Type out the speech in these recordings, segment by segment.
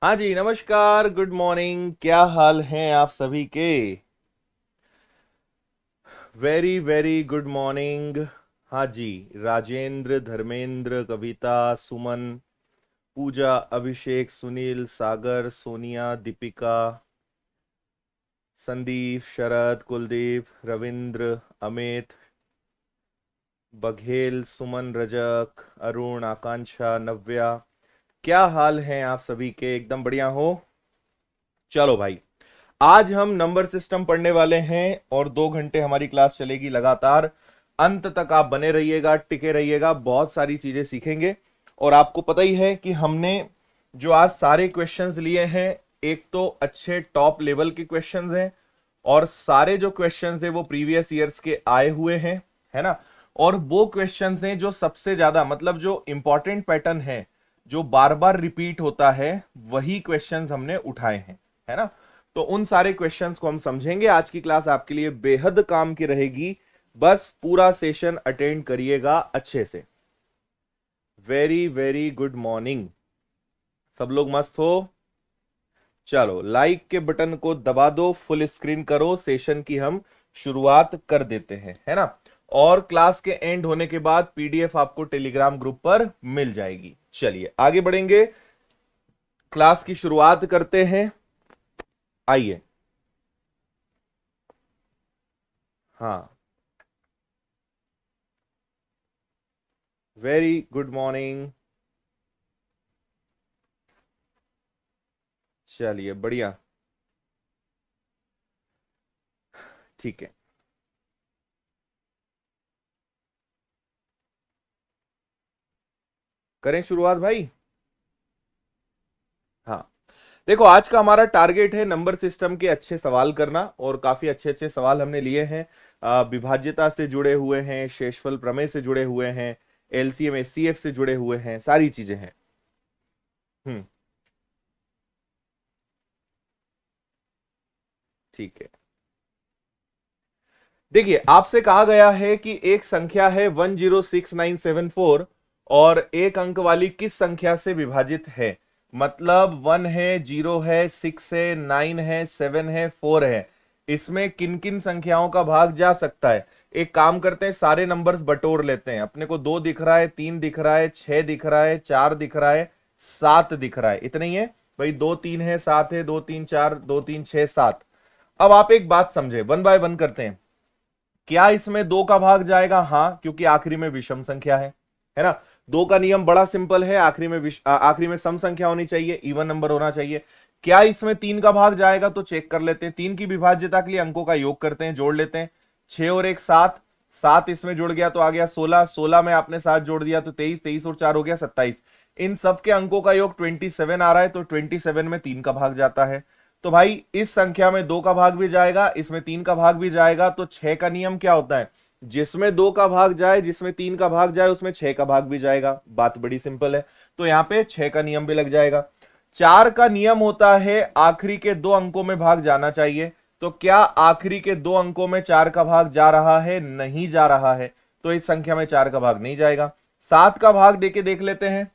हाँ जी, नमस्कार, good morning. क्या हाल हैं आप सभी के? Very very good morning. हाँ जी, राजेंद्र, धर्मेंद्र, कविता, सुमन, पूजा, अभिषेक, सुनील, सागर, सोनिया, दीपिका, संदीप, शरद, कुलदीप, रविंद्र, अमित, बघेल, सुमन, रजक, अरुण, आकांक्षा, नव्या। क्या हाल हैं आप सभी के? एकदम बढ़िया हो? चलो भाई, आज हम नंबर सिस्टम पढ़ने वाले हैं और 2 घंटे हमारी क्लास चलेगी लगातार। अंत तक आप बने रहिएगा, टिके रहिएगा, बहुत सारी चीजें सीखेंगे। और आपको पता ही है कि हमने जो आज सारे क्वेश्चंस लिए हैं, एक तो अच्छे टॉप लेवल के क्वेश्चंस हैं और सारे जो क्वेश्चंस हैं वो प्रीवियस ईयर्स के आए हुए हैं, है ना। और वो क्वेश्चंस हैं जो सबसे ज्यादा, मतलब जो इंपॉर्टेंट पैटर्न है, जो बार बार रिपीट होता है, वही क्वेश्चंस हमने उठाए हैं, है ना। तो उन सारे क्वेश्चंस को हम समझेंगे। आज की क्लास आपके लिए बेहद काम की रहेगी। बस पूरा सेशन अटेंड करिएगा अच्छे से। Very very good morning. सब लोग मस्त हो? चलो, लाइक के बटन को दबा दो, फुल स्क्रीन करो, सेशन की हम शुरुआत कर देते हैं, है ना। और क्लास के एंड होने के बाद पीडीएफ आपको टेलीग्राम ग्रुप पर मिल जाएगी। चलिए आगे बढ़ेंगे, क्लास की शुरुआत करते हैं। आइए। हाँ, वेरी गुड मॉर्निंग। चलिए बढ़िया, ठीक है, करें शुरुआत भाई। हाँ, देखो, आज का हमारा टारगेट है नंबर सिस्टम के अच्छे सवाल करना, और काफी अच्छे अच्छे सवाल हमने लिए हैं। विभाज्यता से जुड़े हुए हैं, शेषफल प्रमेय से जुड़े हुए हैं, एलसीएम एचसीएफ से जुड़े हुए हैं, सारी चीजें हैं। हम्म, ठीक है। देखिए, आपसे कहा गया है कि एक संख्या है 106974 और एक अंक वाली किस संख्या से विभाजित है। मतलब 1 है, 0 है, 6 है, 9 है, 7 है, 4 है। इसमें किन किन संख्याओं का भाग जा सकता है? एक काम करते हैं, सारे नंबर्स बटोर लेते हैं। अपने को 2 दिख रहा है, 3 दिख रहा है, 6 दिख रहा है, 4 दिख रहा है, 7 दिख रहा है। इतना ही है भाई। 2 3 है, 7 है, 2 3 4, 2 3 6 7। अब आप एक बात समझे, वन बाय वन करते हैं। क्या इसमें 2 का भाग जाएगा? हाँ, क्योंकि आखिरी में विषम संख्या है ना। 2 का नियम बड़ा सिंपल है, आखिरी में आखिरी में सम संख्या होनी चाहिए, इवन नंबर होना चाहिए। क्या इसमें 3 का भाग जाएगा? तो चेक कर लेते हैं। 3 की विभाज्यता के लिए अंकों का योग करते हैं, जोड़ लेते हैं। 6 और 1 7, 7 इसमें जुड़ गया तो आ गया 16, 16 में आपने 7 जोड़ दिया तो 23, 23 और 4 हो गया 27। इन सबके अंकों का योग 27 आ रहा है, तो 27 में 3 का भाग जाता है। तो भाई, इस संख्या में 2 का भाग भी जाएगा, इसमें 3 का भाग भी जाएगा। तो 6 का नियम क्या होता है? जिसमें 2 का भाग जाए, जिसमें 3 का भाग जाए, उसमें 6 का भाग भी जाएगा। बात बड़ी सिंपल है। तो यहां पे 6 का नियम भी लग जाएगा। 4 का नियम होता है आखिरी के 2 अंकों में भाग जाना चाहिए। तो क्या आखिरी के 2 अंकों में 4 का भाग जा रहा है? नहीं जा रहा है, तो इस संख्या में 4 का भाग नहीं जाएगा। 7 का भाग देके देख लेते हैं,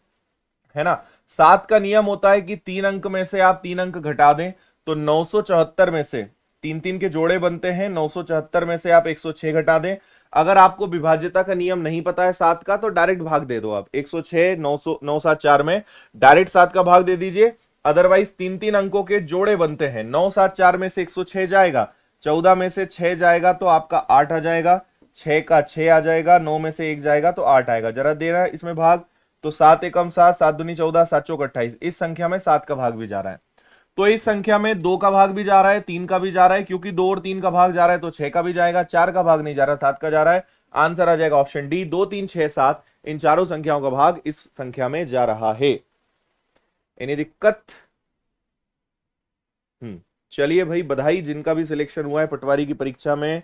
है ना। 7 का नियम होता है कि 3 अंक में से आप 3 अंक घटा दें। तो 974 में से 3 3 के जोड़े बनते हैं, 974 में से आप 106 घटा दें। अगर आपको विभाज्यता का नियम नहीं पता है 7 का, तो डायरेक्ट भाग दे दो आप। 106 900 974 में डायरेक्ट 7 का भाग दे दीजिए। अदरवाइज 3 3 अंकों के जोड़े बनते हैं, 974 में से 106 जाएगा, 14 में से 6 जाएगा तो आपका 8 आ जाएगा, 6 का 6 आ जाएगा, 9 में से 1 जाएगा तो 8 आएगा। जरा दे रहा है इसमें भाग। तो 7 एकम 7, 7 दूनी 14, 7 चौक 28। इस संख्या में 7 का भाग भी जा रहा है। तो इस संख्या में 2 का भाग भी जा रहा है, 3 का भी जा रहा है। क्योंकि 2 और 3 का भाग जा रहा है तो 6 का भी जाएगा। 4 का भाग नहीं जा रहा, 7 का जा रहा है। आंसर आ जाएगा ऑप्शन डी, 2 3 6 7। इन चारों संख्याओं का भाग इस संख्या में जा रहा है। इन्हें दिक्कत? चलिए भाई, बधाई जिनका भी सिलेक्शन हुआ है पटवारी की परीक्षा में।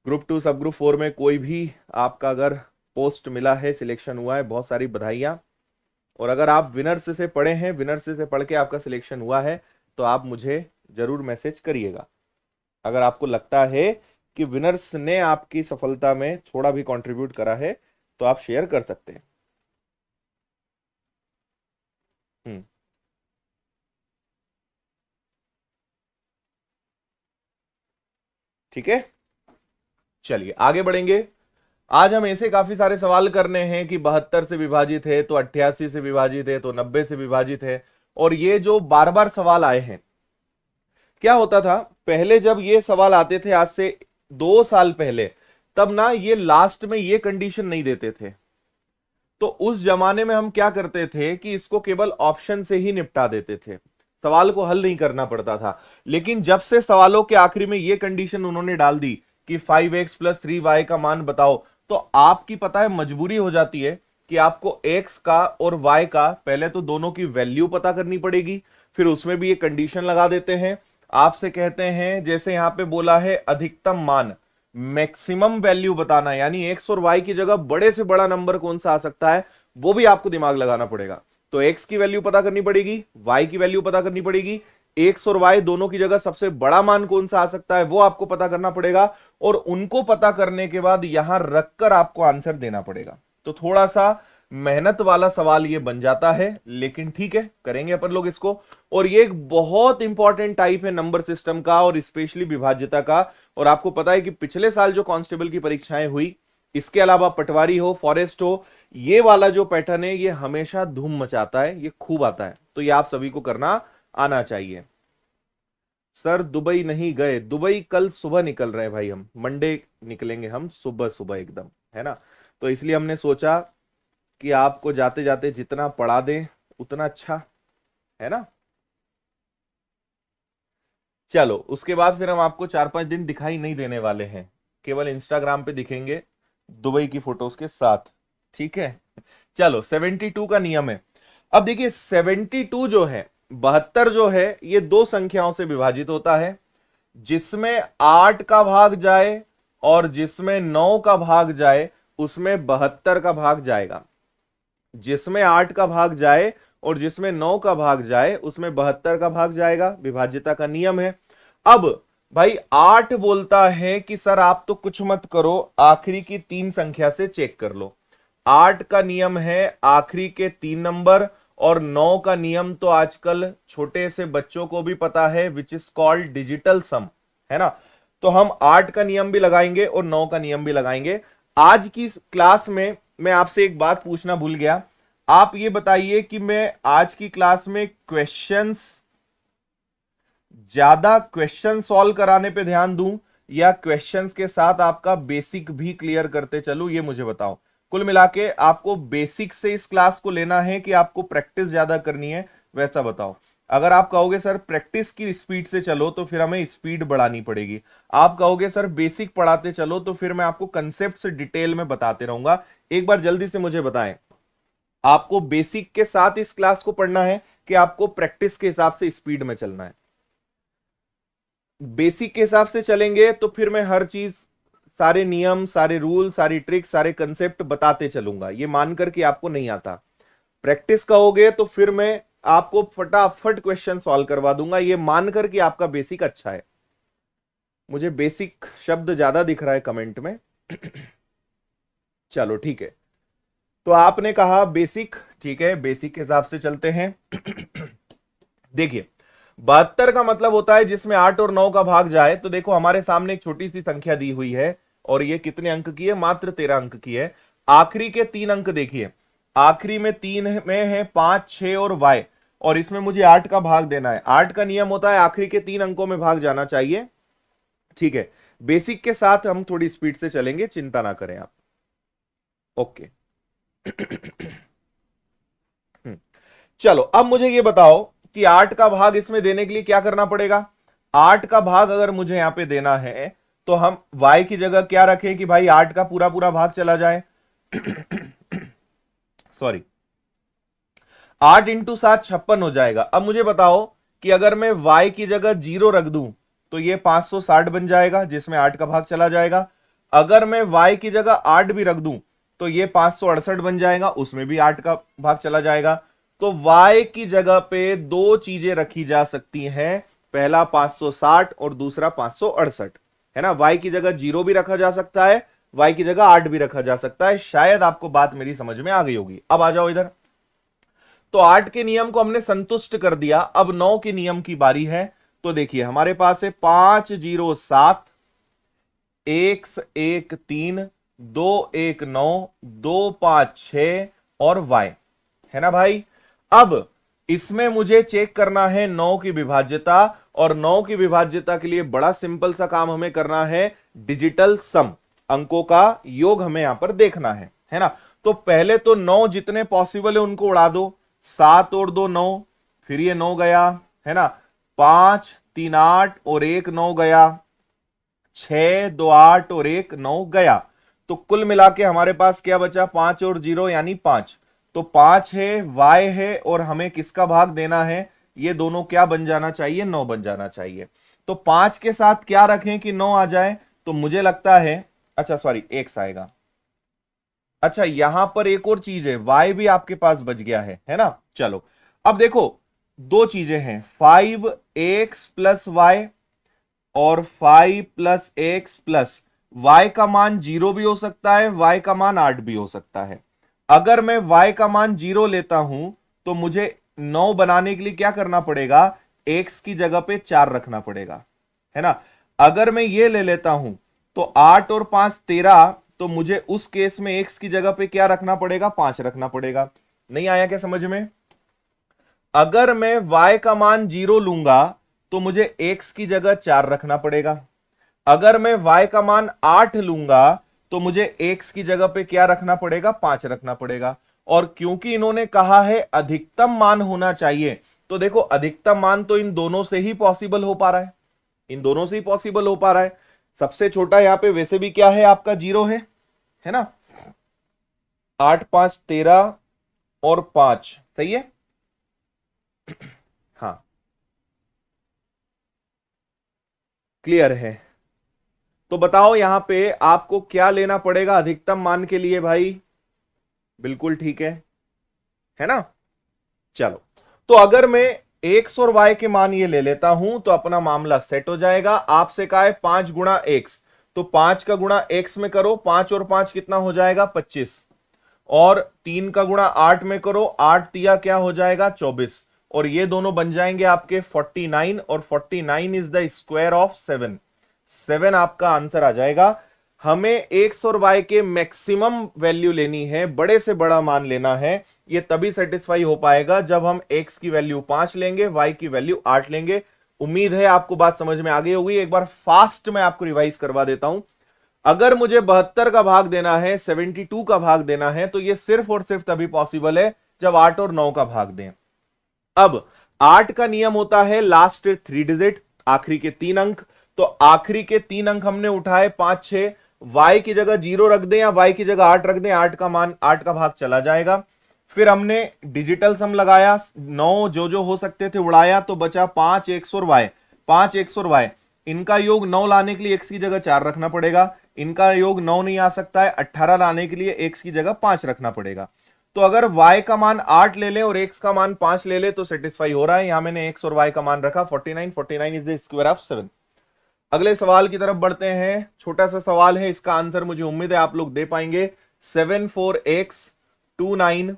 ग्रुप 2 सब ग्रुप 4 में कोई भी आपका अगर पोस्ट मिला है, सिलेक्शन हुआ है, बहुत सारी बधाइयां। और अगर आप विनर्स से पढ़े हैं, विनर्स से पढ़ के आपका सिलेक्शन हुआ है, तो आप मुझे जरूर मैसेज करिएगा। अगर आपको लगता है कि विनर्स ने आपकी सफलता में थोड़ा भी कंट्रीब्यूट करा है, तो आप शेयर कर सकते हैं। हम्म ठीक है, चलिए आगे बढ़ेंगे। आज हम ऐसे काफी सारे सवाल करने हैं कि 72 से विभाजित है तो 88 से विभाजित है तो 90 से विभाजित है। और ये जो बार बार सवाल आए हैं, क्या होता था पहले जब ये सवाल आते थे आज से 2 साल पहले, तब ना ये लास्ट में ये कंडीशन नहीं देते थे। तो उस जमाने में हम क्या करते थे कि इसको केवल ऑप्शन से ही निपटा देते थे, सवाल को हल नहीं करना पड़ता था। लेकिन जब से सवालों के आखिरी में ये कंडीशन उन्होंने डाल दी कि 5x + 3y का मान बताओ, तो आपकी पता है मजबूरी हो जाती है कि आपको x का और y का पहले तो दोनों की वैल्यू पता करनी पड़ेगी, फिर उसमें भी ये कंडीशन लगा देते हैं। आपसे कहते हैं जैसे यहां पे बोला है अधिकतम मान, मैक्सिमम वैल्यू बताना, यानी x और y की जगह बड़े से बड़ा नंबर कौन सा आ सकता है वो भी आपको दिमाग लगाना पड़ेगा। तो x की वैल्यू पता करनी पड़ेगी, y की वैल्यू पता करनी पड़ेगी, x और y दोनों की जगह सबसे बड़ा मान कौन सा आ सकता है वो आपको पता करना पड़ेगा, और उनको पता करने के बाद यहां रखकर आपको आंसर देना पड़ेगा। तो थोड़ा सा मेहनत वाला सवाल ये बन जाता है, लेकिन ठीक है करेंगे अपन लोग इसको। और ये एक बहुत इंपॉर्टेंट टाइप है नंबर सिस्टम का और स्पेशली विभाज्यता का। और आपको पता है कि पिछले साल जो कांस्टेबल की परीक्षाएं हुई, इसके अलावा पटवारी हो, फॉरेस्ट हो, ये वाला जो पैटर्न है ये हमेशा धूम मचाता है, ये खूब आता है। तो ये आप सभी को करना आना चाहिए। सर दुबई नहीं गए, दुबई कल सुबह निकल रहे हैं भाई, हम मंडे निकलेंगे, हम सुबह सुबह एकदम, है ना। तो इसलिए हमने सोचा कि आपको जाते जाते जितना पढ़ा दें उतना अच्छा, है ना। चलो उसके बाद फिर हम आपको 4-5 दिन दिखाई नहीं देने वाले हैं, केवल इंस्टाग्राम पे दिखेंगे दुबई की फोटोज के साथ, ठीक है। चलो 72 का नियम है। अब देखिए 72 जो है, 72 जो है, ये दो संख्याओं से विभाजित होता है, जिसमें 8 का भाग जाए और जिसमें 9 का भाग जाए उसमें 72 का भाग जाएगा। जिसमें 8 का भाग जाए और जिसमें 9 का भाग जाए उसमें 72 का भाग जाएगा, विभाज्यता का नियम है। अब भाई 8 बोलता है कि सर आप तो कुछ मत करो, आखिरी की 3 संख्या से चेक कर लो। 8 का नियम है आखिरी के 3 नंबर, और 9 का नियम तो आजकल छोटे से बच्चों को भी पता है, विच इज कॉल्ड डिजिटल सम, है ना। तो हम 8 का नियम भी लगाएंगे और 9 का नियम भी लगाएंगे। आज की क्लास में मैं आपसे एक बात पूछना भूल गया, आप ये बताइए कि मैं आज की क्लास में ज्यादा क्वेश्चन सॉल्व कराने पे ध्यान दूं या क्वेश्चंस के साथ आपका बेसिक भी क्लियर करते चलूं, ये मुझे बताओ। कुल मिला के आपको बेसिक से इस क्लास को लेना है कि आपको प्रैक्टिस ज्यादा करनी है, वैसा बताओ। अगर आप कहोगे सर प्रैक्टिस की स्पीड से चलो तो फिर हमें स्पीड बढ़ानी पड़ेगी। आप कहोगे सर बेसिक पढ़ाते चलो तो फिर मैं आपको कंसेप्ट से डिटेल में बताते रहूंगा। एक बार जल्दी से मुझे बताएं, आपको बेसिक के साथ इस क्लास को पढ़ना है कि आपको प्रैक्टिस के हिसाब से स्पीड में चलना है? बेसिक के हिसाब से चलेंगे तो फिर मैं हर चीज, सारे नियम, सारे रूल, सारी ट्रिक, सारे कंसेप्ट बताते चलूंगा, ये मानकर कि आपको नहीं आता। प्रैक्टिस कहोगे तो फिर मैं आपको फटाफट क्वेश्चन सॉल्व करवा दूंगा, ये मानकर कि आपका बेसिक अच्छा है। मुझे बेसिक शब्द ज्यादा दिख रहा है कमेंट में। चलो ठीक है, तो आपने कहा बेसिक, ठीक है, बेसिक के हिसाब से चलते हैं। देखिए 72 का मतलब होता है जिसमें 8 और 9 का भाग जाए। तो देखो हमारे सामने एक छोटी सी संख्या दी हुई है और ये कितने अंक की है? मात्र 13 अंक की है। आखिरी के 3 अंक देखिए, आखिरी में 3 में है 5, 6 और y, और इसमें मुझे 8 का भाग देना है। 8 का नियम होता है आखिरी के 3 अंकों में भाग जाना चाहिए, ठीक है। बेसिक के साथ हम थोड़ी स्पीड से चलेंगे, चिंता ना करें आप, ओके। चलो अब मुझे ये बताओ कि 8 का भाग इसमें देने के लिए क्या करना पड़ेगा। 8 का भाग अगर मुझे यहां पे देना है तो हम y की जगह क्या रखें कि भाई 8 का पूरा पूरा भाग चला जाए। सॉरी, 8 × 7 56 हो जाएगा। अब मुझे बताओ कि अगर मैं y की जगह 0 रख दूं तो ये 560 बन जाएगा, जिसमें 8 का भाग चला जाएगा। अगर मैं y की जगह 8 भी रख दूं तो ये 568 बन जाएगा, उसमें भी 8 का भाग चला जाएगा। तो y की जगह पे दो चीजें रखी जा सकती हैं, पहला 560 और दूसरा 568, है ना। y की जगह 0 भी रखा जा सकता है, y की जगह 8 भी रखा जा सकता है। शायद आपको बात मेरी समझ में आ गई होगी। अब आ जाओ इधर। तो 8 के नियम को हमने संतुष्ट कर दिया, अब 9 के नियम की बारी है। तो देखिए हमारे पास है 507, एक्स एक 3, 2 1 9, 2 5 6 और वाई, है ना भाई। अब इसमें मुझे चेक करना है 9 की विभाज्यता, और 9 की विभाज्यता के लिए बड़ा सिंपल सा काम हमें करना है, डिजिटल सम, अंकों का योग हमें यहां पर देखना है ना। तो पहले तो 9 जितने पॉसिबल है उनको उड़ा दो, 7 और 2 9, फिर ये 9 गया, है ना, 5 3 8 और 1 9 गया, 6 2 8 और 1 9 गया। तो कुल मिला के हमारे पास क्या बचा, 5 और 0 यानी 5। तो 5 है, y है, और हमें किसका भाग देना है, ये दोनों क्या बन जाना चाहिए, 9 बन जाना चाहिए। तो 5 के साथ क्या रखें कि 9 आ जाए, तो मुझे लगता है, अच्छा सॉरी x आएगा। अच्छा यहां पर एक और चीज है, y भी आपके पास बच गया है ना। चलो अब देखो, दो चीजें हैं, 5x प्लस वाई और 5 प्लस एक्स प्लस वाई का मान 0 भी हो सकता है, y का मान 8 भी हो सकता है। अगर मैं y का मान 0 लेता हूं तो मुझे 9 बनाने के लिए क्या करना पड़ेगा, x की जगह पे 4 रखना पड़ेगा, है ना। अगर मैं ये ले लेता हूं तो 8 और 5 13, तो मुझे उस केस में x की जगह पे क्या रखना पड़ेगा, 5 रखना पड़ेगा। नहीं आया क्या समझ में। अगर मैं y का मान 0 लूंगा तो मुझे x की जगह 4 रखना पड़ेगा। अगर मैं y का मान 8 लूंगा तो मुझे x की जगह पे क्या रखना पड़ेगा, 5 रखना पड़ेगा। और क्योंकि इन्होंने कहा है अधिकतम मान होना चाहिए, तो देखो अधिकतम मान तो इन दोनों से ही पॉसिबल हो पा रहा है, इन दोनों से ही पॉसिबल हो पा रहा है। सबसे छोटा यहां पे वैसे भी क्या है, आपका 0 है ना। 8 5 13 और 5 सही है। हाँ क्लियर है। तो बताओ यहां पे आपको क्या लेना पड़ेगा अधिकतम मान के लिए भाई, बिल्कुल ठीक है ना। चलो, तो अगर मैं एक्स और वाई के मान ये ले लेता हूं तो अपना मामला सेट हो जाएगा। आपसे कहा है 5 गुणा एक्स, तो 5 का गुणा एक्स में करो, 5 और 5 कितना हो जाएगा, 25, और 3 का गुणा 8 में करो, 8 तिया क्या हो जाएगा, 24, और ये दोनों बन जाएंगे आपके 49, और 49 इज द स्क्वायर ऑफ 7, 7 आपका आंसर आ जाएगा। हमें एक्स और वाई के मैक्सिमम वैल्यू लेनी है, बड़े से बड़ा मान लेना है। ये तभी सेटिस्फाई हो पाएगा जब हम एक्स की वैल्यू 5 लेंगे, वाई की वैल्यू 8 लेंगे। उम्मीद है आपको बात समझ में आ गई होगी। एक बार फास्ट मैं आपको रिवाइज करवा देता हूं। अगर मुझे 72 का भाग देना है, 72 का भाग देना है, तो ये सिर्फ और सिर्फ तभी पॉसिबल है जब 8 और 9 का भाग दें। अब 8 का नियम होता है लास्ट 3 डिजिट, आखिरी के 3 अंक। तो आखिरी के 3 अंक हमने उठाए 5 6, y की जगह 0 रख दें या y की जगह 8 रख दें, 8 का मान 8 का भाग चला जाएगा। फिर हमने डिजिटल सम लगाया, 9 जो हो सकते थे उड़ाया, तो बचा 5 x और y, 5 x और y, इनका योग 9 लाने के लिए x की जगह 4 रखना पड़ेगा। इनका योग 9 नहीं आ सकता है, 18 लाने के लिए x की जगह 5 रखना पड़ेगा। तो अगर y का मान 8 ले लें और x का मान 5 ले ले तो सेटिस्फाई हो रहा है। यहां मैंने x और y का मान रखा 49, 49 इज द स्क्वायर ऑफ 7। अगले सवाल की तरफ बढ़ते हैं। छोटा सा सवाल है, इसका आंसर मुझे उम्मीद है आप लोग दे पाएंगे। 7 4 x 2 9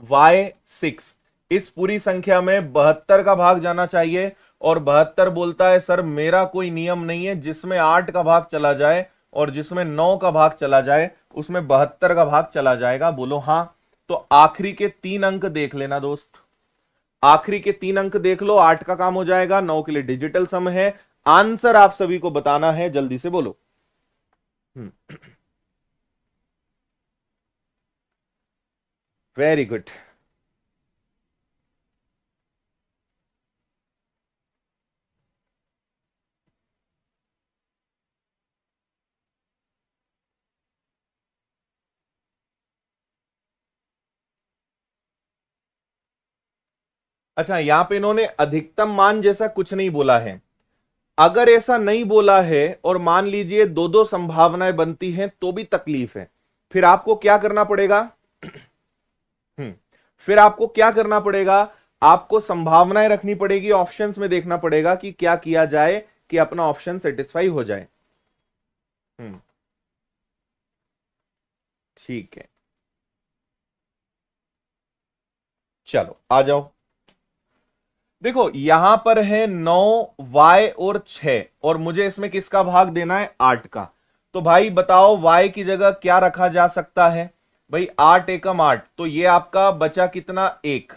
y 6, इस पूरी संख्या में 72 का भाग जाना चाहिए। और 72 बोलता है सर मेरा कोई नियम नहीं है, जिसमें 8 का भाग चला जाए और जिसमें 9 का भाग चला जाए उसमें 72 का भाग चला जाएगा। बोलो हां। तो आखिरी के 3 अंक देख लेना दोस्त, आखिरी के 3 अंक देख लो, 8 का काम हो जाएगा। 9 के लिए डिजिटल सम है। आंसर आप सभी को बताना है, जल्दी से बोलो। Very good. अच्छा यहां पे इन्होंने अधिकतम मान जैसा कुछ नहीं बोला है। अगर ऐसा नहीं बोला है और मान लीजिए दो दो संभावनाएं बनती हैं तो भी तकलीफ है। फिर आपको क्या करना पड़ेगा, हम्म फिर आपको क्या करना पड़ेगा, आपको संभावनाएं रखनी पड़ेगी, ऑप्शंस में देखना पड़ेगा कि क्या किया जाए कि अपना ऑप्शन सेटिस्फाई हो जाए। हम्म ठीक है, चलो आ जाओ। देखो यहां पर है 9 y और 6 और मुझे इसमें किसका भाग देना है 8 का। तो भाई बताओ y की जगह क्या रखा जा सकता है। भाई 8 एकम 8, तो ये आपका बचा कितना 1।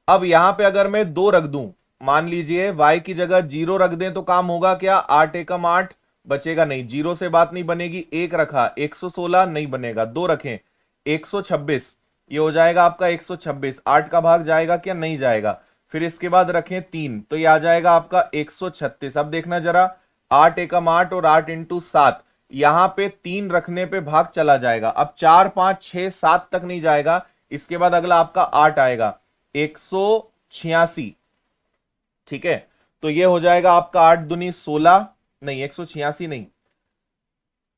अब यहां पे अगर मैं 2 रख दूं, मान लीजिए y की जगह 0 रख दें तो काम होगा क्या, 8 एकम 8 बचेगा नहीं, 0 से बात नहीं बनेगी। 1 रखा 116 नहीं बनेगा, 2 रखें 126, ये हो जाएगा आपका 126। 8 का भाग जाएगा क्या, नहीं जाएगा। फिर इसके बाद रखें 3 तो ये आ जाएगा आपका 136। अब देखना जरा, 8 एकम 8 और 8 इंटू 7, यहां पे 3 रखने पे भाग चला जाएगा। अब 4 5 6 7 तक नहीं जाएगा, इसके बाद अगला आपका 8 आएगा 186। ठीक है, तो ये हो जाएगा आपका 8 दूनी 16, नहीं 186 नहीं,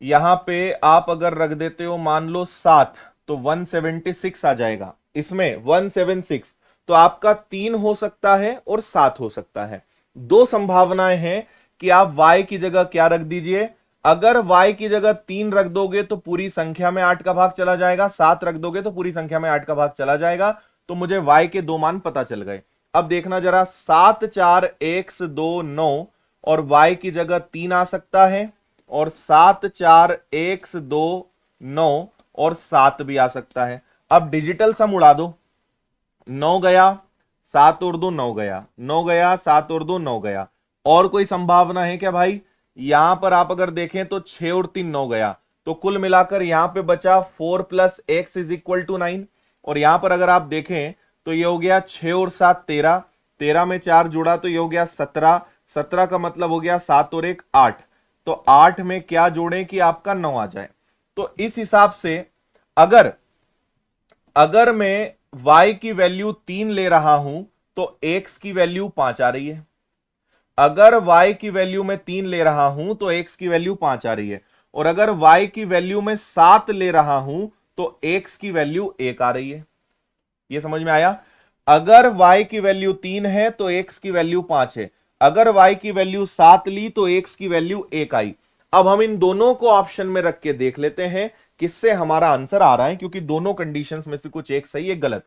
यहां पे आप अगर रख देते हो मान लो 7 तो 176 आ जाएगा। इसमें 176, तो आपका 3 हो सकता है और 7 हो सकता है। दो संभावनाएं हैं कि आप y की जगह क्या रख दीजिए। अगर y की जगह 3 रख दोगे तो पूरी संख्या में 8 का भाग चला जाएगा, 7 रख दोगे तो पूरी संख्या में 8 का भाग चला जाएगा। तो मुझे y के दो मान पता चल गए। अब देखना जरा, 7 4 1 2 9 और y की जगह 3 आ सकता है, और 7 4 1 2 9 और 7 भी आ सकता है। अब डिजिटल सम उड़ा दो, 9 गया 7 और 2 9 गया, 9 गया 7 और 2 9 गया। और कोई संभावना है क्या भाई, यहां पर आप अगर देखें तो 6 और 3 9 गया, तो कुल मिलाकर यहां पे बचा 4 plus x is equal to 9। और यहां पर अगर आप देखें तो ये हो गया 6 और 7 13, 13 में 4 जुड़ा तो ये हो गया 17, 17 का मतलब हो गया 7 और 1 8, तो 8 में क्या जोड़ें कि आपका 9 आ जाए। तो इस हिसाब से अगर अगर मैं y की वैल्यू 3 ले रहा हूं तो x की वैल्यू 5 आ रही है। अगर y की वैल्यू में 3 ले रहा हूं तो x की वैल्यू 5 आ रही है। और अगर y की वैल्यू में 7 ले रहा हूं तो x की वैल्यू 1 आ रही है। यह समझ में आया। अगर y की वैल्यू 3 है तो x की वैल्यू 5 है। अगर y की वैल्यू 7 ली तो x की वैल्यू 1 आई। अब हम इन दोनों को ऑप्शन में रख के देख लेते हैं किससे हमारा आंसर आ रहा है, क्योंकि दोनों कंडीशंस में से कुछ एक सही एक गलत।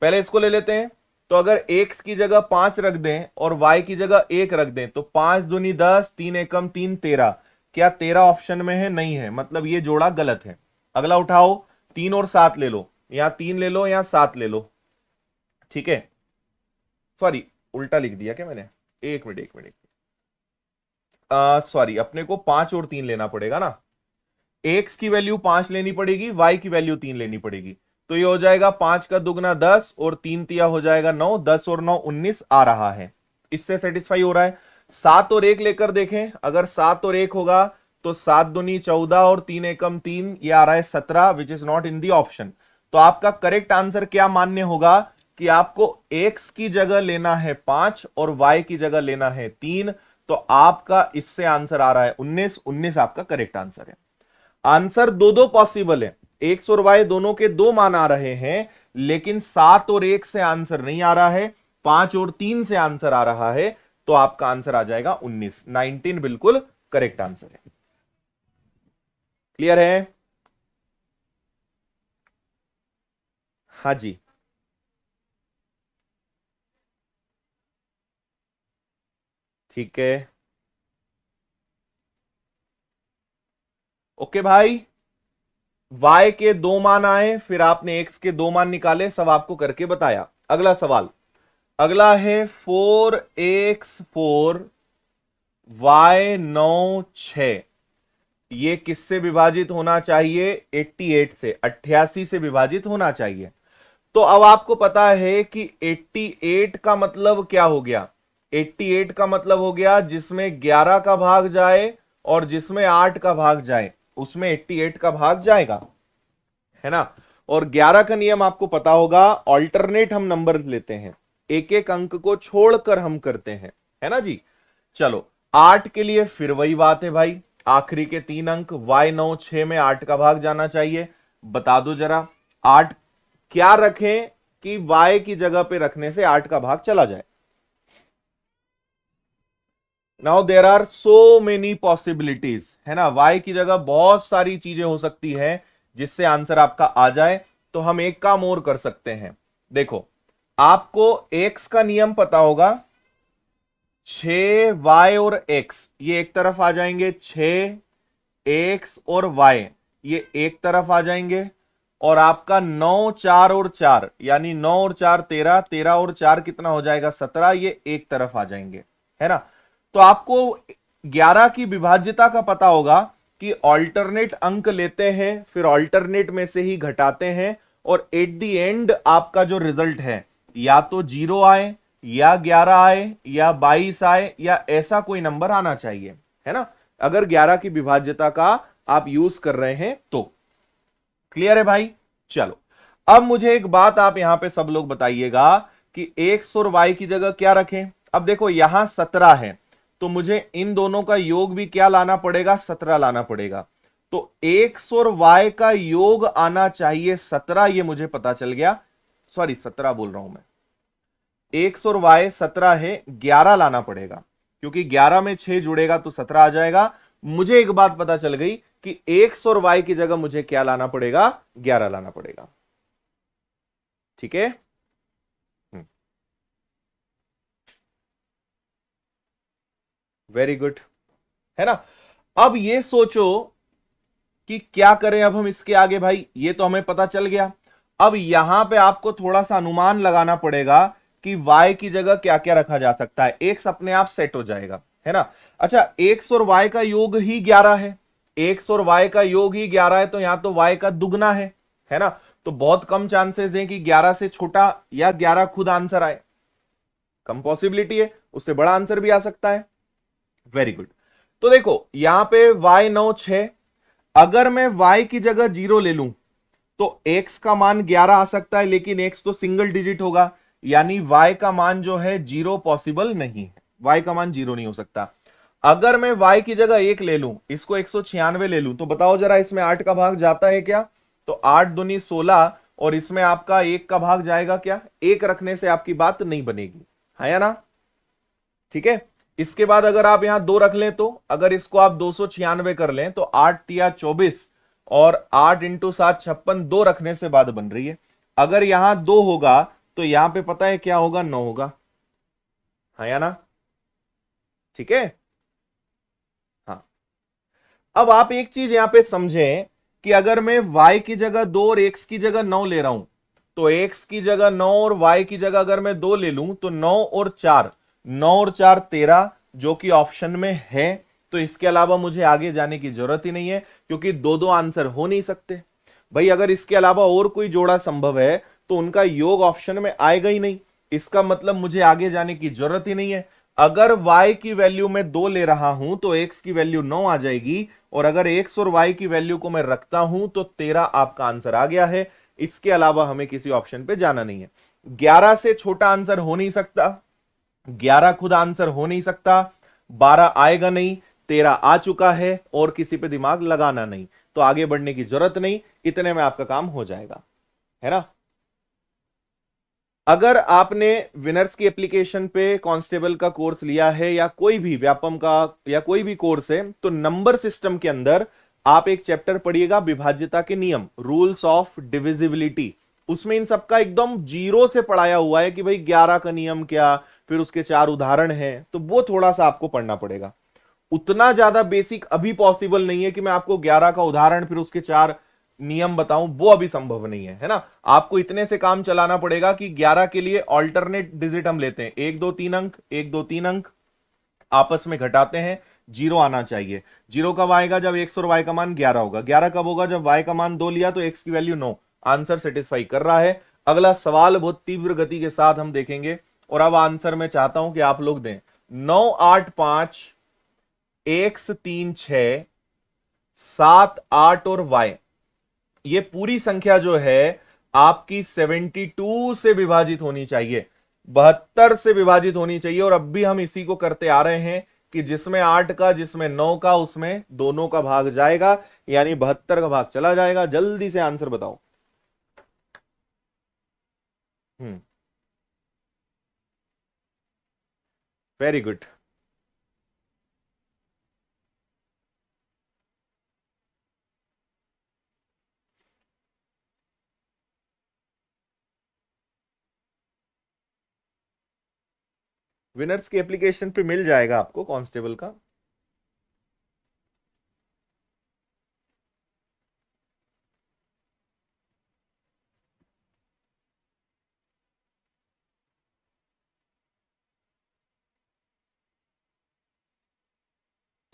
पहले इसको ले लेते हैं। तो अगर x की जगह 5 रख दें और y की जगह 1 रख दें तो 5 दूनी 10, 3 एकम 3 13। क्या 13 ऑप्शन में है, नहीं है, मतलब ये जोड़ा गलत है। अगला उठाओ, 3 और 7 ले लो, यहां 3 ले लो यहां 7 ले लो। ठीक है, सॉरी उल्टा लिख दिया क्या मैंने, एक मिनट एक मिनट, सॉरी, अपने को 5 और 3 लेना पड़ेगा ना। x की वैल्यू 5 लेनी पड़ेगी, y की वैल्यू 3 लेनी पड़ेगी। तो ये हो जाएगा 5 का दुगना 10 और 3 तिया हो जाएगा 9, 10 और 9 19 आ रहा है। इससे सेटिस्फाई हो रहा है। 7 और 1 लेकर देखें, अगर 7 और 1 होगा तो 7 दूनी 14 और 3 एकम 3, ये आ रहा है 17, which is not in the option. तो आपका करेक्ट आंसर क्या मान्य होगा कि आपको x की जगह लेना है 5 और y की जगह लेना है 3। तो आपका इससे आंसर आ रहा है 19, 19 आपका करेक्ट आंसर है। आंसर दो दो पॉसिबल है, एक्स और वाई दोनों के दो मान आ रहे हैं, लेकिन 7 और 1 से आंसर नहीं आ रहा है, 5 और 3 से आंसर आ रहा है। तो आपका आंसर आ जाएगा 19, 19 बिल्कुल करेक्ट आंसर है। क्लियर है? हाँ जी, ठीक है, ओके भाई। y के दो मान आए, फिर आपने x के दो मान निकाले, सब आपको करके बताया। अगला सवाल, अगला है 4x4 y9 6, ये किससे विभाजित होना चाहिए, 88 से, 88 से विभाजित होना चाहिए। तो अब आपको पता है कि 88 का मतलब क्या हो गया, 88 का मतलब हो गया जिसमें 11 का भाग जाए और जिसमें 8 का भाग जाए उसमें 88 का भाग जाएगा, है ना। और 11 का नियम आपको पता होगा, ऑल्टरनेट हम नंबर लेते हैं, एक एक अंक को छोड़कर हम करते हैं, है ना जी। चलो 8 के लिए फिर वही बात है भाई, आखिरी के 3 अंक y9 6 में 8 का भाग जाना चाहिए। बता दो जरा 8 क्या रखें कि y की जगह पे रखने से 8 का भाग चला जाए। Now there are so many possibilities, है ना, y की जगह बहुत सारी चीजें हो सकती है जिससे आंसर आपका आ जाए। तो हम एक काम और कर सकते हैं, देखो आपको x का नियम पता होगा, 6y और x ये एक तरफ आ जाएंगे, 6x और y ये एक तरफ आ जाएंगे, और आपका 9 4 और 4 यानी 9 और 4 13, 13 और 4 कितना हो जाएगा 17, ये एक तरफ आ जाएंगे, है ना। तो आपको 11 की विभाज्यता का पता होगा कि ऑल्टरनेट अंक लेते हैं, फिर ऑल्टरनेट में से ही घटाते हैं, और एट द एंड आपका जो रिजल्ट है या तो 0 आए, या 11 आए, या 22 आए, या ऐसा कोई नंबर आना चाहिए, है ना, अगर 11 की विभाज्यता का आप यूज कर रहे हैं तो। क्लियर है भाई। चलो, अब मुझे एक बात आप यहां पे सब लोग बताइएगा कि एक्स और वाई की जगह क्या रखें। अब देखो यहां 17 है, तो मुझे इन दोनों का योग भी क्या लाना पड़ेगा, 17 लाना पड़ेगा। तो एक्स और वाई का योग आना चाहिए 17, ये मुझे पता चल गया। सॉरी 17 बोल रहा हूं मैं, एक्स और वाई 17 है, 11 लाना पड़ेगा, क्योंकि 11 में 6 जुड़ेगा तो 17 आ जाएगा। मुझे एक बात पता चल गई कि एक्स और वाई की जगह मुझे क्या लाना पड़ेगा, 11 लाना पड़ेगा। ठीक है। वेरी गुड, है ना। अब ये सोचो कि क्या करें अब हम इसके आगे, भाई ये तो हमें पता चल गया। अब यहां पे आपको थोड़ा सा अनुमान लगाना पड़ेगा कि y की जगह क्या क्या रखा जा सकता है। x अपने आप सेट हो जाएगा, है ना। अच्छा, x और y का योग ही 11 है, x और y का योग ही 11 है, तो यहां तो y का दुगना है ना। तो बहुत कम चांसेस है कि 11 से छोटा या 11 खुद आंसर आए, कम पॉसिबिलिटी है, उससे बड़ा आंसर भी आ सकता है। Very good. तो देखो यहां पे y 9 6, अगर मैं y की जगह 0 ले लूं तो x का मान 11 आ सकता है, लेकिन x तो सिंगल डिजिट होगा, यानी y का मान जो है 0 पॉसिबल नहीं है, y का मान 0 नहीं हो सकता। अगर मैं y की जगह 1 ले लूं, इसको 196 ले लूं, तो बताओ जरा इसमें 8 का भाग जाता है क्या। तो 8 दूनी 16, और इसमें आपका 1 का भाग जाएगा क्या, 1 रखने से आपकी बात नहीं बनेगी, है या ना। ठीक है। इसके बाद अगर आप यहां 2 रख लें, तो अगर इसको आप 296 कर लें तो 8 तिया 24, और 8 इंटू 7 56, 2 रखने से बात बन रही है। अगर यहां 2 होगा तो यहां पे पता है क्या होगा, 9 होगा, है या ना। ठीक है। हाँ। अब आप एक चीज यहां पे समझें कि अगर मैं y की जगह 2 और x की जगह 9 ले रहा हूं, तो x की जगह 9 और y की जगह अगर मैं 2 ले लूं, तो 9 और 4, 9 और 4 13, जो कि ऑप्शन में है। तो इसके अलावा मुझे आगे जाने की जरूरत ही नहीं है, क्योंकि दो दो आंसर हो नहीं सकते। भाई अगर इसके अलावा और कोई जोड़ा संभव है तो उनका योग ऑप्शन में आएगा ही नहीं, इसका मतलब मुझे आगे जाने की जरूरत ही नहीं है। अगर y की वैल्यू मैं 2 ले रहा हूं तो x की वैल्यू 9 आ जाएगी, और अगर x और y की वैल्यू को मैं रखता हूं तो 13 आपका आंसर आ गया है। इसके अलावा हमें किसी ऑप्शन पे जाना नहीं है। 11 से छोटा आंसर हो नहीं सकता, 11 खुद आंसर हो नहीं सकता, 12 आएगा नहीं, 13 आ चुका है, और किसी पे दिमाग लगाना नहीं, तो आगे बढ़ने की जरूरत नहीं, इतने में आपका काम हो जाएगा, है ना। अगर आपने विनर्स की एप्लीकेशन पे कांस्टेबल का कोर्स लिया है, या कोई भी व्यापम का या कोई भी कोर्स है, तो नंबर सिस्टम के अंदर आप एक चैप्टर पढ़िएगा, विभाज्यता के नियम, रूल्स ऑफ डिविजिबिलिटी। उसमें इन सबका एकदम जीरो से पढ़ाया हुआ है कि भाई 11 का नियम क्या, फिर उसके 4 उदाहरण हैं, तो वो थोड़ा सा आपको पढ़ना पड़ेगा। उतना ज्यादा बेसिक अभी पॉसिबल नहीं है कि मैं आपको 11 का उदाहरण फिर उसके 4 नियम बताऊं, वो अभी संभव नहीं है, है ना। आपको इतने से काम चलाना पड़ेगा कि 11 के लिए ऑल्टरनेट डिजिट हम लेते हैं, 1 2 3 अंक, 1 2 3 अंक आपस में घटाते हैं, जीरो आना चाहिए। जीरो कब आएगा, जब एक्स और वाई का मान 11 होगा। 11 कब होगा, जब वाई का मान 2 लिया तो एक्स की वैल्यू 9। आंसर सेटिस्फाई कर रहा है। अगला सवाल बहुत तीव्र गति के साथ हम देखेंगे, और अब आंसर मैं चाहता हूं कि आप लोग दें। 9 8 5 एक्स 3 6 7 8 और वाई, ये पूरी संख्या जो है आपकी 72 से विभाजित होनी चाहिए, 72 से विभाजित होनी चाहिए। और अब भी हम इसी को करते आ रहे हैं कि जिसमें 8 का जिसमें 9 का उसमें दोनों का भाग जाएगा, यानी 72 का भाग चला जाएगा। जल्दी से आंसर बताओ। हम्म। Very good. विनर्स की एप्लीकेशन पे मिल जाएगा आपको कांस्टेबल का।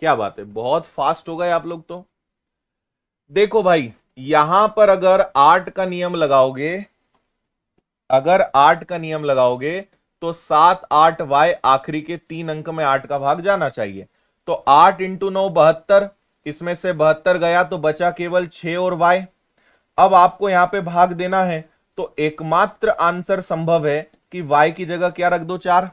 क्या बात है, बहुत फास्ट हो गए आप लोग तो। देखो भाई, यहां पर अगर 8 का नियम लगाओगे, अगर 8 का नियम लगाओगे तो 7 8 y आखिरी के 3 अंक में 8 का भाग जाना चाहिए। तो 8 इंटू 9 72, इसमें से 72 गया तो बचा केवल 6 और y। अब आपको यहां पे भाग देना है, तो एकमात्र आंसर संभव है कि y की जगह क्या रख दो, 4।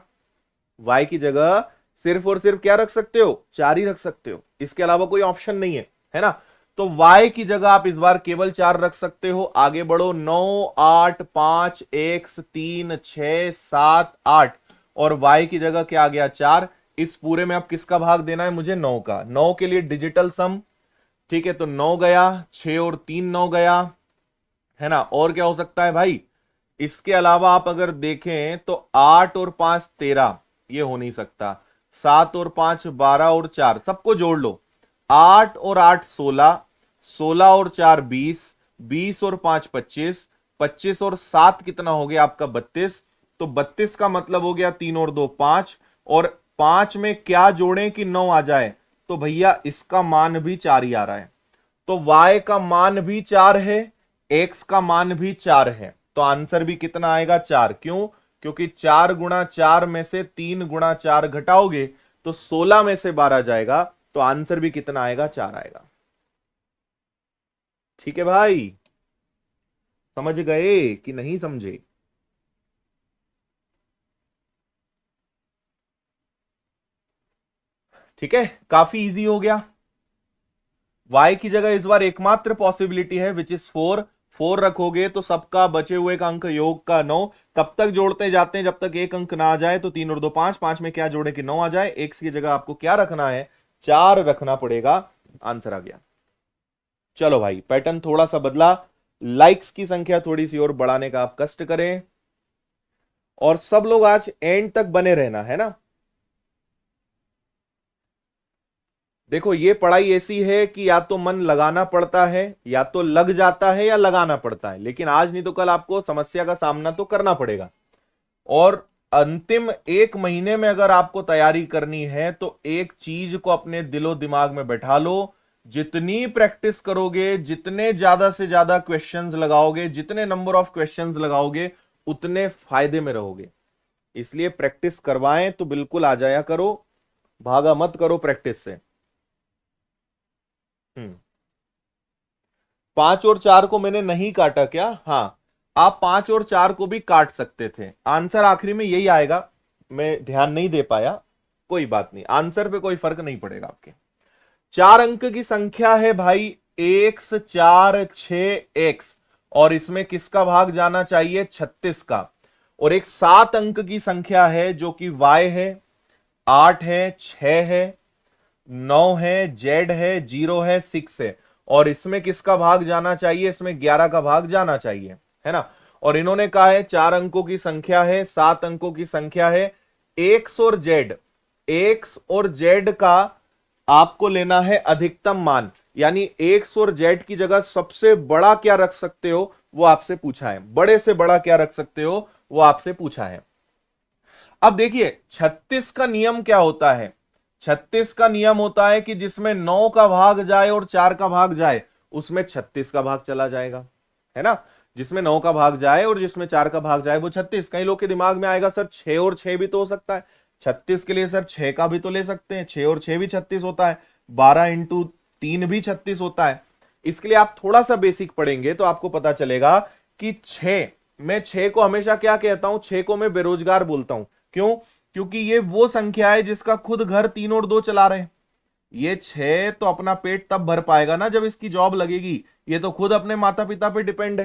y की जगह सिर्फ और सिर्फ क्या रख सकते हो, 4 ही रख सकते हो, इसके अलावा कोई ऑप्शन नहीं है ना। तो y की जगह आप इस बार केवल 4 रख सकते हो। आगे बढ़ो, 9 8 5 1 3 6 7 8 और y की जगह क्या आ गया, 4। इस पूरे में अब किसका भाग देना है मुझे, 9 का। 9 के लिए डिजिटल सम, ठीक है, तो 9 गया, 6 और 3 9 गया, है ना। और क्या हो सकता है भाई, इसके अलावा आप अगर देखें तो 8 और 5 13, ये हो नहीं सकता। 7 और 5 12 और 4 सबको जोड़ लो, 8 और 8 16, 16 और 4 20, 20 और 5 25, 25 और 7 कितना हो गया आपका, 32। तो 32 का मतलब हो गया 3 और 2 5, और 5 में क्या जोड़ें कि 9 आ जाए, तो भैया इसका मान भी 4 ही आ रहा है। तो y का मान भी 4 है, x का मान भी 4 है, तो आंसर भी कितना आएगा, 4। क्यों, क्योंकि 4 गुणा 4 में से 3 गुणा 4 घटाओगे तो 16 में से 12 जाएगा, तो आंसर भी कितना आएगा, 4 आएगा। ठीक है भाई, समझ गए कि नहीं समझे। ठीक है, काफी इजी हो गया। y की जगह इस बार एकमात्र पॉसिबिलिटी है विच इज 4। 4 रखोगे तो सबका बचे हुए का अंक योग का 9, तब तक जोड़ते जाते हैं जब तक एक अंक ना आ जाए। तो 3 और 2 5, 5 में क्या जोड़े कि 9 आ जाए। x की जगह आपको क्या रखना है, 4 रखना पड़ेगा। आंसर आ गया। चलो भाई, पैटर्न थोड़ा सा बदला, लाइक्स की संख्या थोड़ी सी और बढ़ाने का आप कष्ट करें, और सब लोग आज एंड तक बने रहना, है ना। देखो, ये पढ़ाई ऐसी है कि या तो मन लगाना पड़ता है, या तो लग जाता है, या लगाना पड़ता है, लेकिन आज नहीं तो कल आपको समस्या का सामना तो करना पड़ेगा। और अंतिम 1 महीने में अगर आपको तैयारी करनी है तो एक चीज को अपने दिलो दिमाग में बैठा लो, जितनी प्रैक्टिस करोगे, जितने ज्यादा से ज्यादा क्वेश्चंस लगाओगे, जितने नंबर ऑफ क्वेश्चंस लगाओगे, उतने फायदे में रहोगे। इसलिए प्रैक्टिस करवाएं तो बिल्कुल आ जाया करो, भागा मत करो प्रैक्टिस से। 5 और 4 को मैंने नहीं काटा क्या, हाँ, आप 5 और 4 को भी काट सकते थे। आंसर आखिरी में यही आएगा, मैं ध्यान नहीं दे पाया, कोई बात नहीं, आंसर पे कोई फर्क नहीं पड़ेगा आपके। 4 अंक की संख्या है भाई, एक्स 4 6 एक्स, और इसमें किसका भाग जाना चाहिए, 36 का। और एक 7 अंक की संख्या है जो कि y है, 8 है, 6 है, 9 है, जेड है, 0 है, 6 है, और इसमें किसका भाग जाना चाहिए, इसमें 11 का भाग जाना चाहिए, है ना। और इन्होंने कहा है 4 अंकों की संख्या है, 7 अंकों की संख्या है, एक्स और जेड, एक्स और जेड का आपको लेना है अधिकतम मान, यानी एक्स और जेड की जगह सबसे बड़ा क्या रख सकते हो वो आपसे पूछा है, बड़े से बड़ा क्या रख सकते हो वो आपसे पूछा है। अब देखिए 36 का नियम क्या होता है, 36 का नियम होता है कि जिसमें 9 का भाग जाए और 4 का भाग जाए उसमें 36 का भाग चला जाएगा, है ना। जिसमें 9 का भाग जाए और जिसमें 4 का भाग जाए वो 36। कई लोग के दिमाग में आएगा सर 6 और 6 भी तो हो सकता है, 36 के लिए सर 6 का भी तो ले सकते हैं, 6 और 6 भी 36 होता है, 12 इंटू 3 भी 36 होता है। इसके लिए आप थोड़ा सा बेसिक पढ़ेंगे तो आपको पता चलेगा कि 6, मैं 6 को हमेशा क्या कहता हूं, 6 को मैं बेरोजगार बोलता हूं। क्यों, क्योंकि ये वो संख्या है जिसका खुद घर 3 और 2 चला रहे हैं। ये 6 तो अपना पेट तब भर पाएगा ना जब इसकी जॉब लगेगी, ये तो खुद अपने माता पिता पे डिपेंड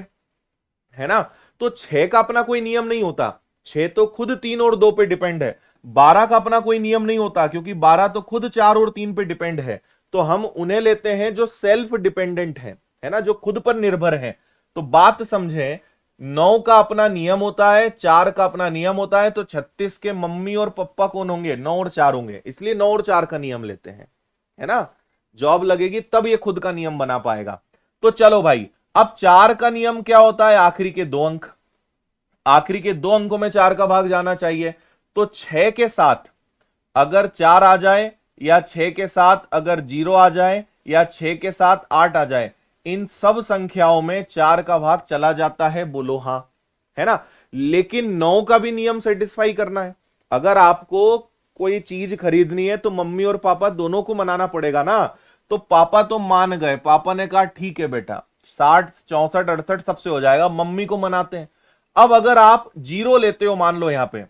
है ना। तो 6 का अपना कोई नियम नहीं होता, 6 तो खुद 3 और 2 पे डिपेंड है। 12 का अपना कोई नियम नहीं होता क्योंकि 12 तो खुद 4 और 3 पे डिपेंड है। तो हम उन्हें लेते हैं जो सेल्फ डिपेंडेंट है ना, जो खुद पर निर्भर है। तो बात समझें, 9 का अपना नियम होता है, 4 का अपना नियम होता है, तो 36 के मम्मी और पप्पा कौन होंगे? 9 और 4 होंगे, इसलिए 9 और 4 का नियम लेते हैं, है ना। जॉब लगेगी तब ये खुद का नियम बना पाएगा। तो चलो भाई, अब 4 का नियम क्या होता है? आखिरी के 2 अंक, आखिरी के 2 अंकों में 4 का भाग जाना चाहिए। तो 6 के साथ अगर 4 आ जाए, या 6 के साथ अगर 0 आ जाए, या 6 के साथ 8 आ जाए, इन सब संख्याओं में 4 का भाग चला जाता है, बोलो हां, है ना। लेकिन 9 का भी नियम सेटिस्फाई करना है। अगर आपको कोई चीज खरीदनी है तो मम्मी और पापा दोनों को मनाना पड़ेगा ना। तो पापा तो मान गए, पापा ने कहा ठीक है बेटा 60 64 68 सबसे हो जाएगा, मम्मी को मनाते हैं। अब अगर आप 0 लेते हो, मान लो यहां पे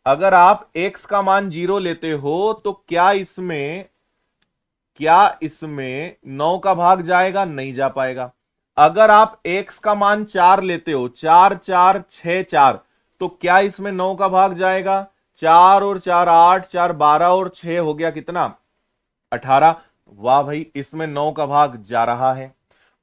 अगर आप x का मान 0 लेते हो, तो क्या इसमें 9 का भाग जाएगा? नहीं जा पाएगा। अगर आप x का मान 4 लेते हो, 4 4 6 4, तो क्या इसमें 9 का भाग जाएगा? 4 और 4 8, 4 12 और 6 हो गया कितना? 18। वाह भाई, इसमें 9 का भाग जा रहा है।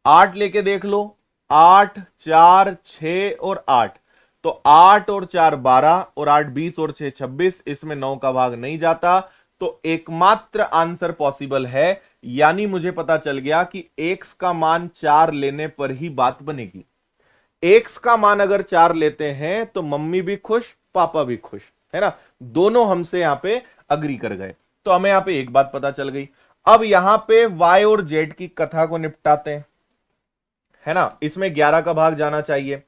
8 लेके देख लो, 8 4 6 और 8, तो 8 और 4 12 और 8 20 और 6 26, इसमें 9 का भाग नहीं जाता। तो एकमात्र आंसर पॉसिबल है, यानी मुझे पता चल गया कि x का मान 4 लेने पर ही बात बनेगी। x का मान अगर 4 लेते हैं तो मम्मी भी खुश, पापा भी खुश, है ना। दोनों हमसे यहां पे अग्री कर गए, तो हमें यहां पे एक बात पता चल गई। अब यहां पे y और z की कथा को निपटाते हैं, है ना। इसमें 11 का भाग जाना चाहिए।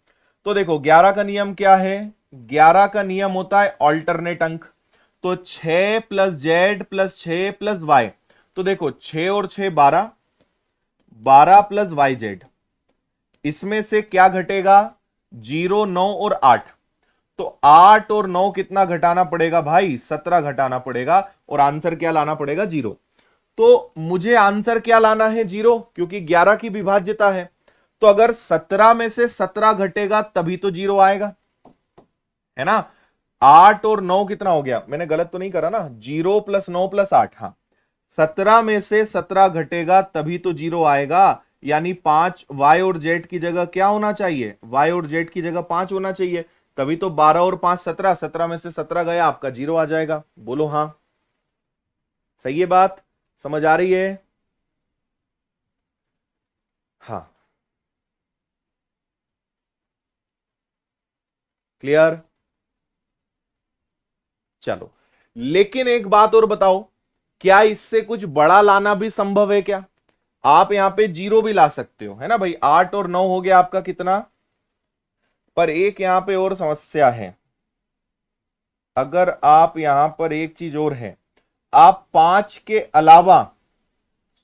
तो देखो 11 का नियम क्या है? 11 का नियम होता है ऑल्टरनेट अंक। तो 6 plus z plus 6 plus y, तो देखो 6 और 6 12, 12 प्लस वाई जेड, इसमें से क्या घटेगा? 0 9 और 8, तो 8 और 9 कितना घटाना पड़ेगा भाई? 17 घटाना पड़ेगा, और आंसर क्या लाना पड़ेगा? 0। तो मुझे आंसर क्या लाना है? 0, क्योंकि 11 की विभाज्यता है। तो अगर 17 में से 17 घटेगा तभी तो 0 आएगा, है ना। 8 और 9 कितना हो गया? मैंने गलत तो नहीं करा ना? 0 प्लस 9 प्लस 8, हाँ। 17 में से 17 घटेगा तभी तो 0 आएगा, यानी 5 y और z की जगह क्या होना चाहिए? y और z की जगह 5 होना चाहिए, तभी तो 12 और 5 17, 17 में से 17 गया, आपका 0 आ जाएगा। बोलो हां, सही है बात? समझ आ रही है? हाँ, क्लियर? चलो, लेकिन एक बात और बताओ, क्या इससे कुछ बड़ा लाना भी संभव है क्या? आप यहां पे 0 भी ला सकते हो, है ना भाई। 8 और 9 हो गया आपका कितना? पर एक यहां पे और समस्या है। अगर आप यहां पर एक चीज और है, आप 5 के अलावा,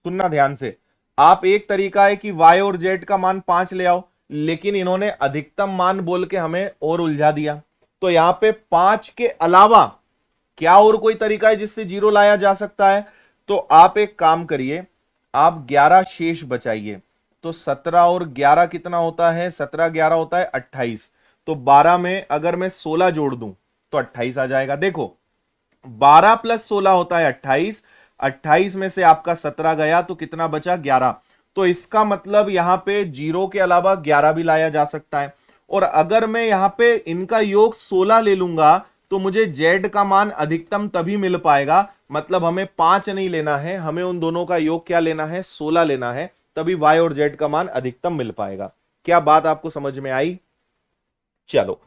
सुनना ध्यान से, आप एक तरीका है कि y और z का मान 5 ले आओ, लेकिन इन्होंने अधिकतम मान बोल के हमें और उलझा दिया। तो यहां पे 5 के अलावा क्या और कोई तरीका है जिससे 0 लाया जा सकता है? तो आप एक काम करिए, आप 11 शेष बचाइए। तो 17 और 11 कितना होता है? 17 11 होता है 28। तो 12 में अगर मैं 16 जोड़ दूं तो 28 आ जाएगा। देखो 12 प्लस 16 होता है 28, 28 में से आपका 17 गया तो कितना बचा? 11। तो इसका मतलब यहां पे 0 के अलावा 11 भी लाया जा सकता है। और अगर मैं यहां पे इनका योग 16 ले लूंगा तो मुझे z का मान अधिकतम तभी मिल पाएगा, मतलब हमें 5 नहीं लेना है, हमें उन दोनों का योग क्या लेना है? 16 लेना है, तभी y और z का मान अधिकतम मिल पाएगा। क्या बात आपको समझ में आई? चलो,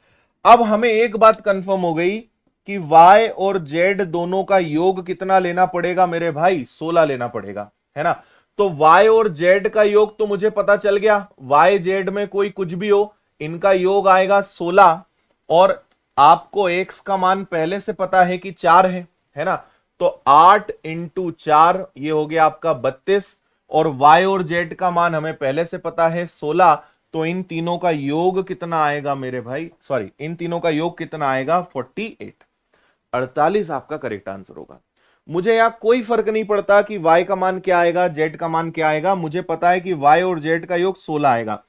अब हमें एक बात कंफर्म हो गई कि y और z दोनों का योग कितना लेना पड़ेगा मेरे भाई? 16 लेना पड़ेगा, है ना। तो y और z का योग तो मुझे पता चल गया, y z में कोई कुछ भी हो, इनका योग आएगा 16, और आपको x का मान पहले से पता है कि 4 है ना। तो 8 इंटू 4 ये हो गया आपका 32, और y और z का मान हमें पहले से पता है 16। तो इन तीनों का योग कितना आएगा मेरे भाई? सॉरी, इन तीनों का योग कितना आएगा? 48, 48 आपका करेक्ट आंसर होगा। मुझे यहां कोई फर्क नहीं पड़ता कि y का मान क्या आएगा, z का मान क्या आएगा, मुझे पता है कि y और z का योग 16 आएगा।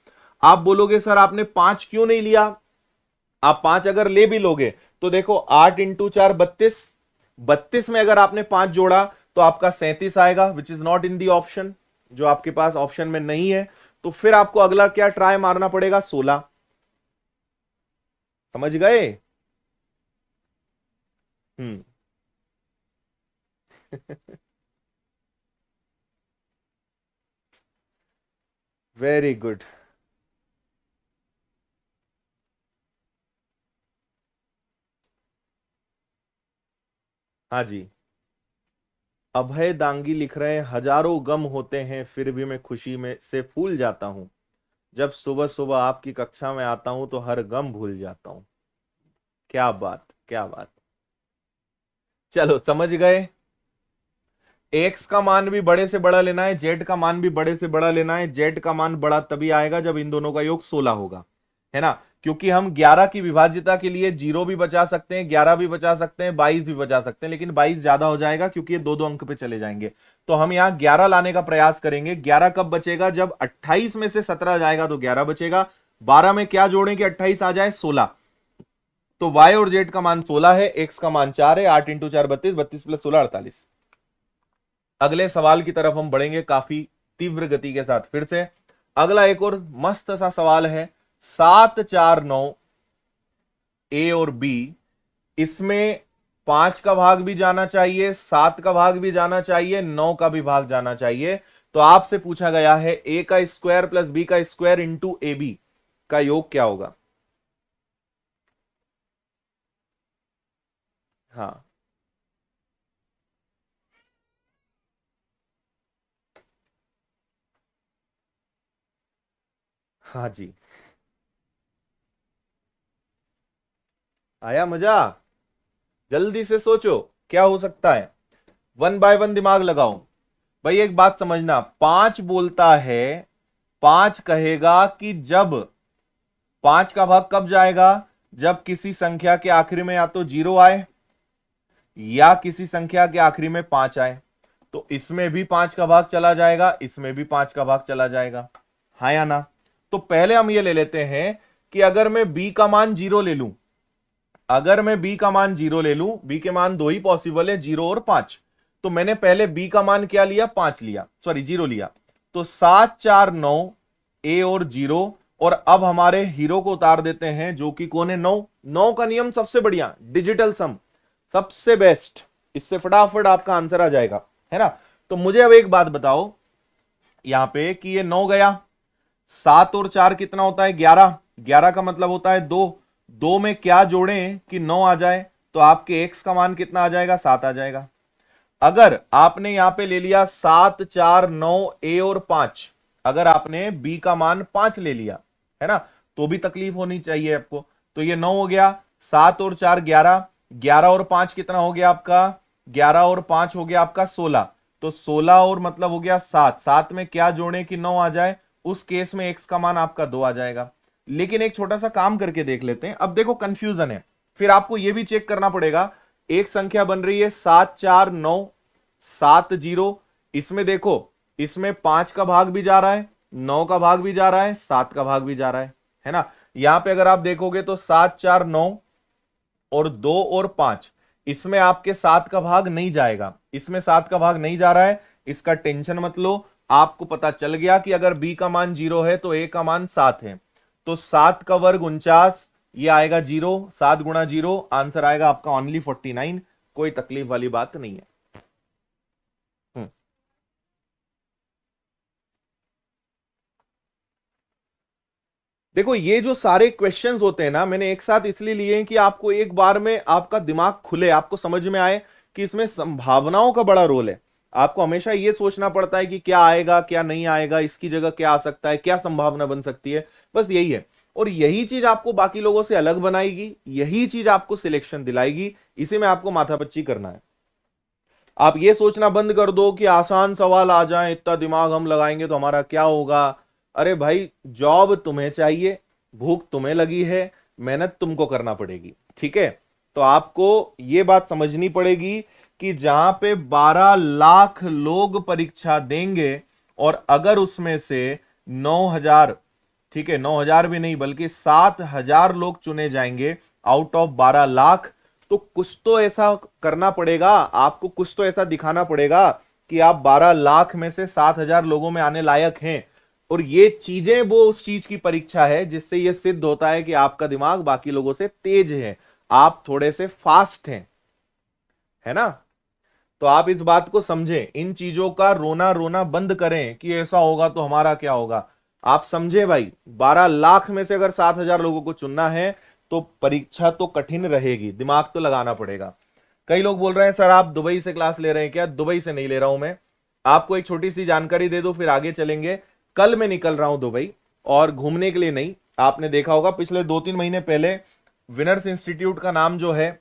आप बोलोगे सर आपने 5 क्यों नहीं लिया? आप 5 अगर ले भी लोगे तो देखो 8 इंटू 4 32, 32 में अगर आपने 5 जोड़ा तो आपका 37 आएगा, which is not in the option, जो आपके पास ऑप्शन में नहीं है। तो फिर आपको अगला क्या ट्राई मारना पड़ेगा? 16। समझ गए? हम्म। Very good. हाँ जी। अभय दांगी लिख रहे हैं, हजारों गम होते हैं फिर भी मैं खुशी में से फूल जाता हूं, जब सुबह सुबह आपकी कक्षा में आता हूं तो हर गम भूल जाता हूं। क्या बात, क्या बात। चलो समझ गए। एक्स का मान भी बड़े से बड़ा लेना है, जेड का मान भी बड़े से बड़ा लेना है। जेड का मान बड़ा तभी आएगा जब इन दोनों का योग 16 होगा, है ना। क्योंकि हम 11 की विभाज्यता के लिए 0 भी बचा सकते हैं, 11 भी बचा सकते हैं, 22 भी बचा सकते हैं, लेकिन 22 ज्यादा हो जाएगा क्योंकि ये दो दो अंक पे चले जाएंगे। तो हम यहाँ 11 लाने का प्रयास करेंगे। 11 कब बचेगा? जब 28 में से 17 जाएगा तो 11 बचेगा। 12 में क्या जोड़ें कि 28 आ जाए? 16। तो y और z का मान 16 है, x का मान 4 है। 8 इंटू 4 32, 32 प्लस 16 48। अगले सवाल की तरफ हम बढ़ेंगे काफी तीव्र गति के साथ। फिर से अगला एक और मस्त सा सवाल है, 7 4 9 ए और बी। इसमें 5 का भाग भी जाना चाहिए, 7 का भाग भी जाना चाहिए, 9 का भी भाग जाना चाहिए। तो आपसे पूछा गया है ए का स्क्वायर प्लस बी का स्क्वायर इंटू ए बी का योग क्या होगा? हाँ। हाँ जी। आया मजा? जल्दी से सोचो क्या हो सकता है। वन बाय वन दिमाग लगाओ। भाई एक बात समझना, 5 बोलता है, 5 कहेगा कि जब 5 का भाग कब जाएगा? जब किसी संख्या के आखिरी में या तो 0 आए या किसी संख्या के आखिरी में 5 आए। तो इसमें भी 5 का भाग चला जाएगा, इसमें भी 5 का भाग चला जाएगा। हाँ या ना? तो पहले हम ये ले लेते हैं कि अगर मैं b का मान 0 ले लूं, अगर मैं b का मान 0 ले लूं, b के मान दो ही पॉसिबल है, 0 और 5। तो मैंने पहले b का मान क्या लिया? 5 लिया, सॉरी 0 लिया। तो 7 4 9 a और 0। और अब हमारे हीरो को उतार देते हैं जो कि कौन है? 9। 9 का नियम सबसे बढ़िया, डिजिटल सम सबसे बेस्ट। इससे फटाफट आपका आंसर आ जाएगा, है ना। तो मुझे अब एक बात बताओ यहां पे कि ये 9 गया, 7 और 4 कितना होता है? 11। 11 का मतलब होता है 2। 2 में क्या जोड़ें कि 9 आ जाए? तो आपके x का मान कितना आ जाएगा? 7 आ जाएगा। अगर आपने यहां पे ले लिया 7 4 9 a और 5, अगर आपने b का मान 5 ले लिया, है ना, तो भी तकलीफ होनी चाहिए आपको। तो ये 9 हो गया, 7 और 4 11, 11 और 5 कितना हो गया आपका? 11 और 5 हो गया आपका 16। तो 16 और मतलब हो गया 7। 7 में क्या जोड़ें कि 9 आ जाए? उस केस में x का मान आपका 2 आ जाएगा। लेकिन एक छोटा सा काम करके देख लेते हैं। अब देखो कंफ्यूजन है, फिर आपको यह भी चेक करना पड़ेगा। एक संख्या बन रही है 7 4 9 7 0। इसमें देखो, इसमें 5 का भाग भी जा रहा है, 9 का भाग भी जा रहा है, 7 का भाग भी जा रहा है ना। यहां पे अगर आप देखोगे तो 7 4 9 और 2 और 5, इसमें आपके 7 का भाग नहीं जाएगा, इसमें 7 का भाग नहीं जा रहा है। इसका टेंशन मत लो, आपको पता चल गया कि अगर b का मान 0 है तो a का मान 7 है। तो 7 का वर्ग 49, ये आएगा 0। 7 गुणा 0, आंसर आएगा आपका ओनली 49। कोई तकलीफ वाली बात नहीं है। हम्म। देखो ये जो सारे क्वेश्चंस होते हैं ना, मैंने एक साथ इसलिए लिए हैं कि आपको एक बार में आपका दिमाग खुले, आपको समझ में आए कि इसमें संभावनाओं का बड़ा रोल है। आपको हमेशा ये सोचना पड़ता है कि क्या आएगा क्या नहीं आएगा, इसकी जगह क्या आ सकता है, क्या संभावना बन सकती है, बस यही है। और यही चीज आपको बाकी लोगों से अलग बनाएगी, यही चीज आपको सिलेक्शन दिलाएगी। इसी में आपको माथापच्ची करना है। आप ये सोचना बंद कर दो कि आसान सवाल आ जाए, इतना दिमाग हम लगाएंगे तो हमारा क्या होगा। अरे भाई, जॉब तुम्हें चाहिए, भूख तुम्हें लगी है, मेहनत तुमको करना पड़ेगी, ठीक है। तो आपको ये बात समझनी पड़ेगी कि जहां पे 12 लाख लोग परीक्षा देंगे और अगर उसमें से 9,000, ठीक है, 9,000 भी नहीं बल्कि 7,000 लोग चुने जाएंगे आउट ऑफ 12 लाख, तो कुछ तो ऐसा करना पड़ेगा आपको, कुछ तो ऐसा दिखाना पड़ेगा कि आप 12 लाख में से 7,000 लोगों में आने लायक हैं। और ये चीजें वो उस चीज की परीक्षा है जिससे ये सिद्ध होता है कि आपका दिमाग बाकी लोगों से तेज है, आप थोड़े से फास्ट हैं, है ना। तो आप इस बात को समझें, इन चीजों का रोना रोना बंद करें कि ऐसा होगा तो हमारा क्या होगा। आप समझे भाई, 12 लाख में से अगर 7,000 लोगों को चुनना है तो परीक्षा तो कठिन रहेगी, दिमाग तो लगाना पड़ेगा। कई लोग बोल रहे हैं सर आप दुबई से क्लास ले रहे हैं क्या? दुबई से नहीं ले रहा हूं मैं। आपको एक छोटी सी जानकारी दे दूं फिर आगे चलेंगे। कल मैं निकल रहा हूं दुबई, और घूमने के लिए नहीं। आपने देखा होगा पिछले 2-3 महीने पहले विनर्स इंस्टीट्यूट का नाम जो है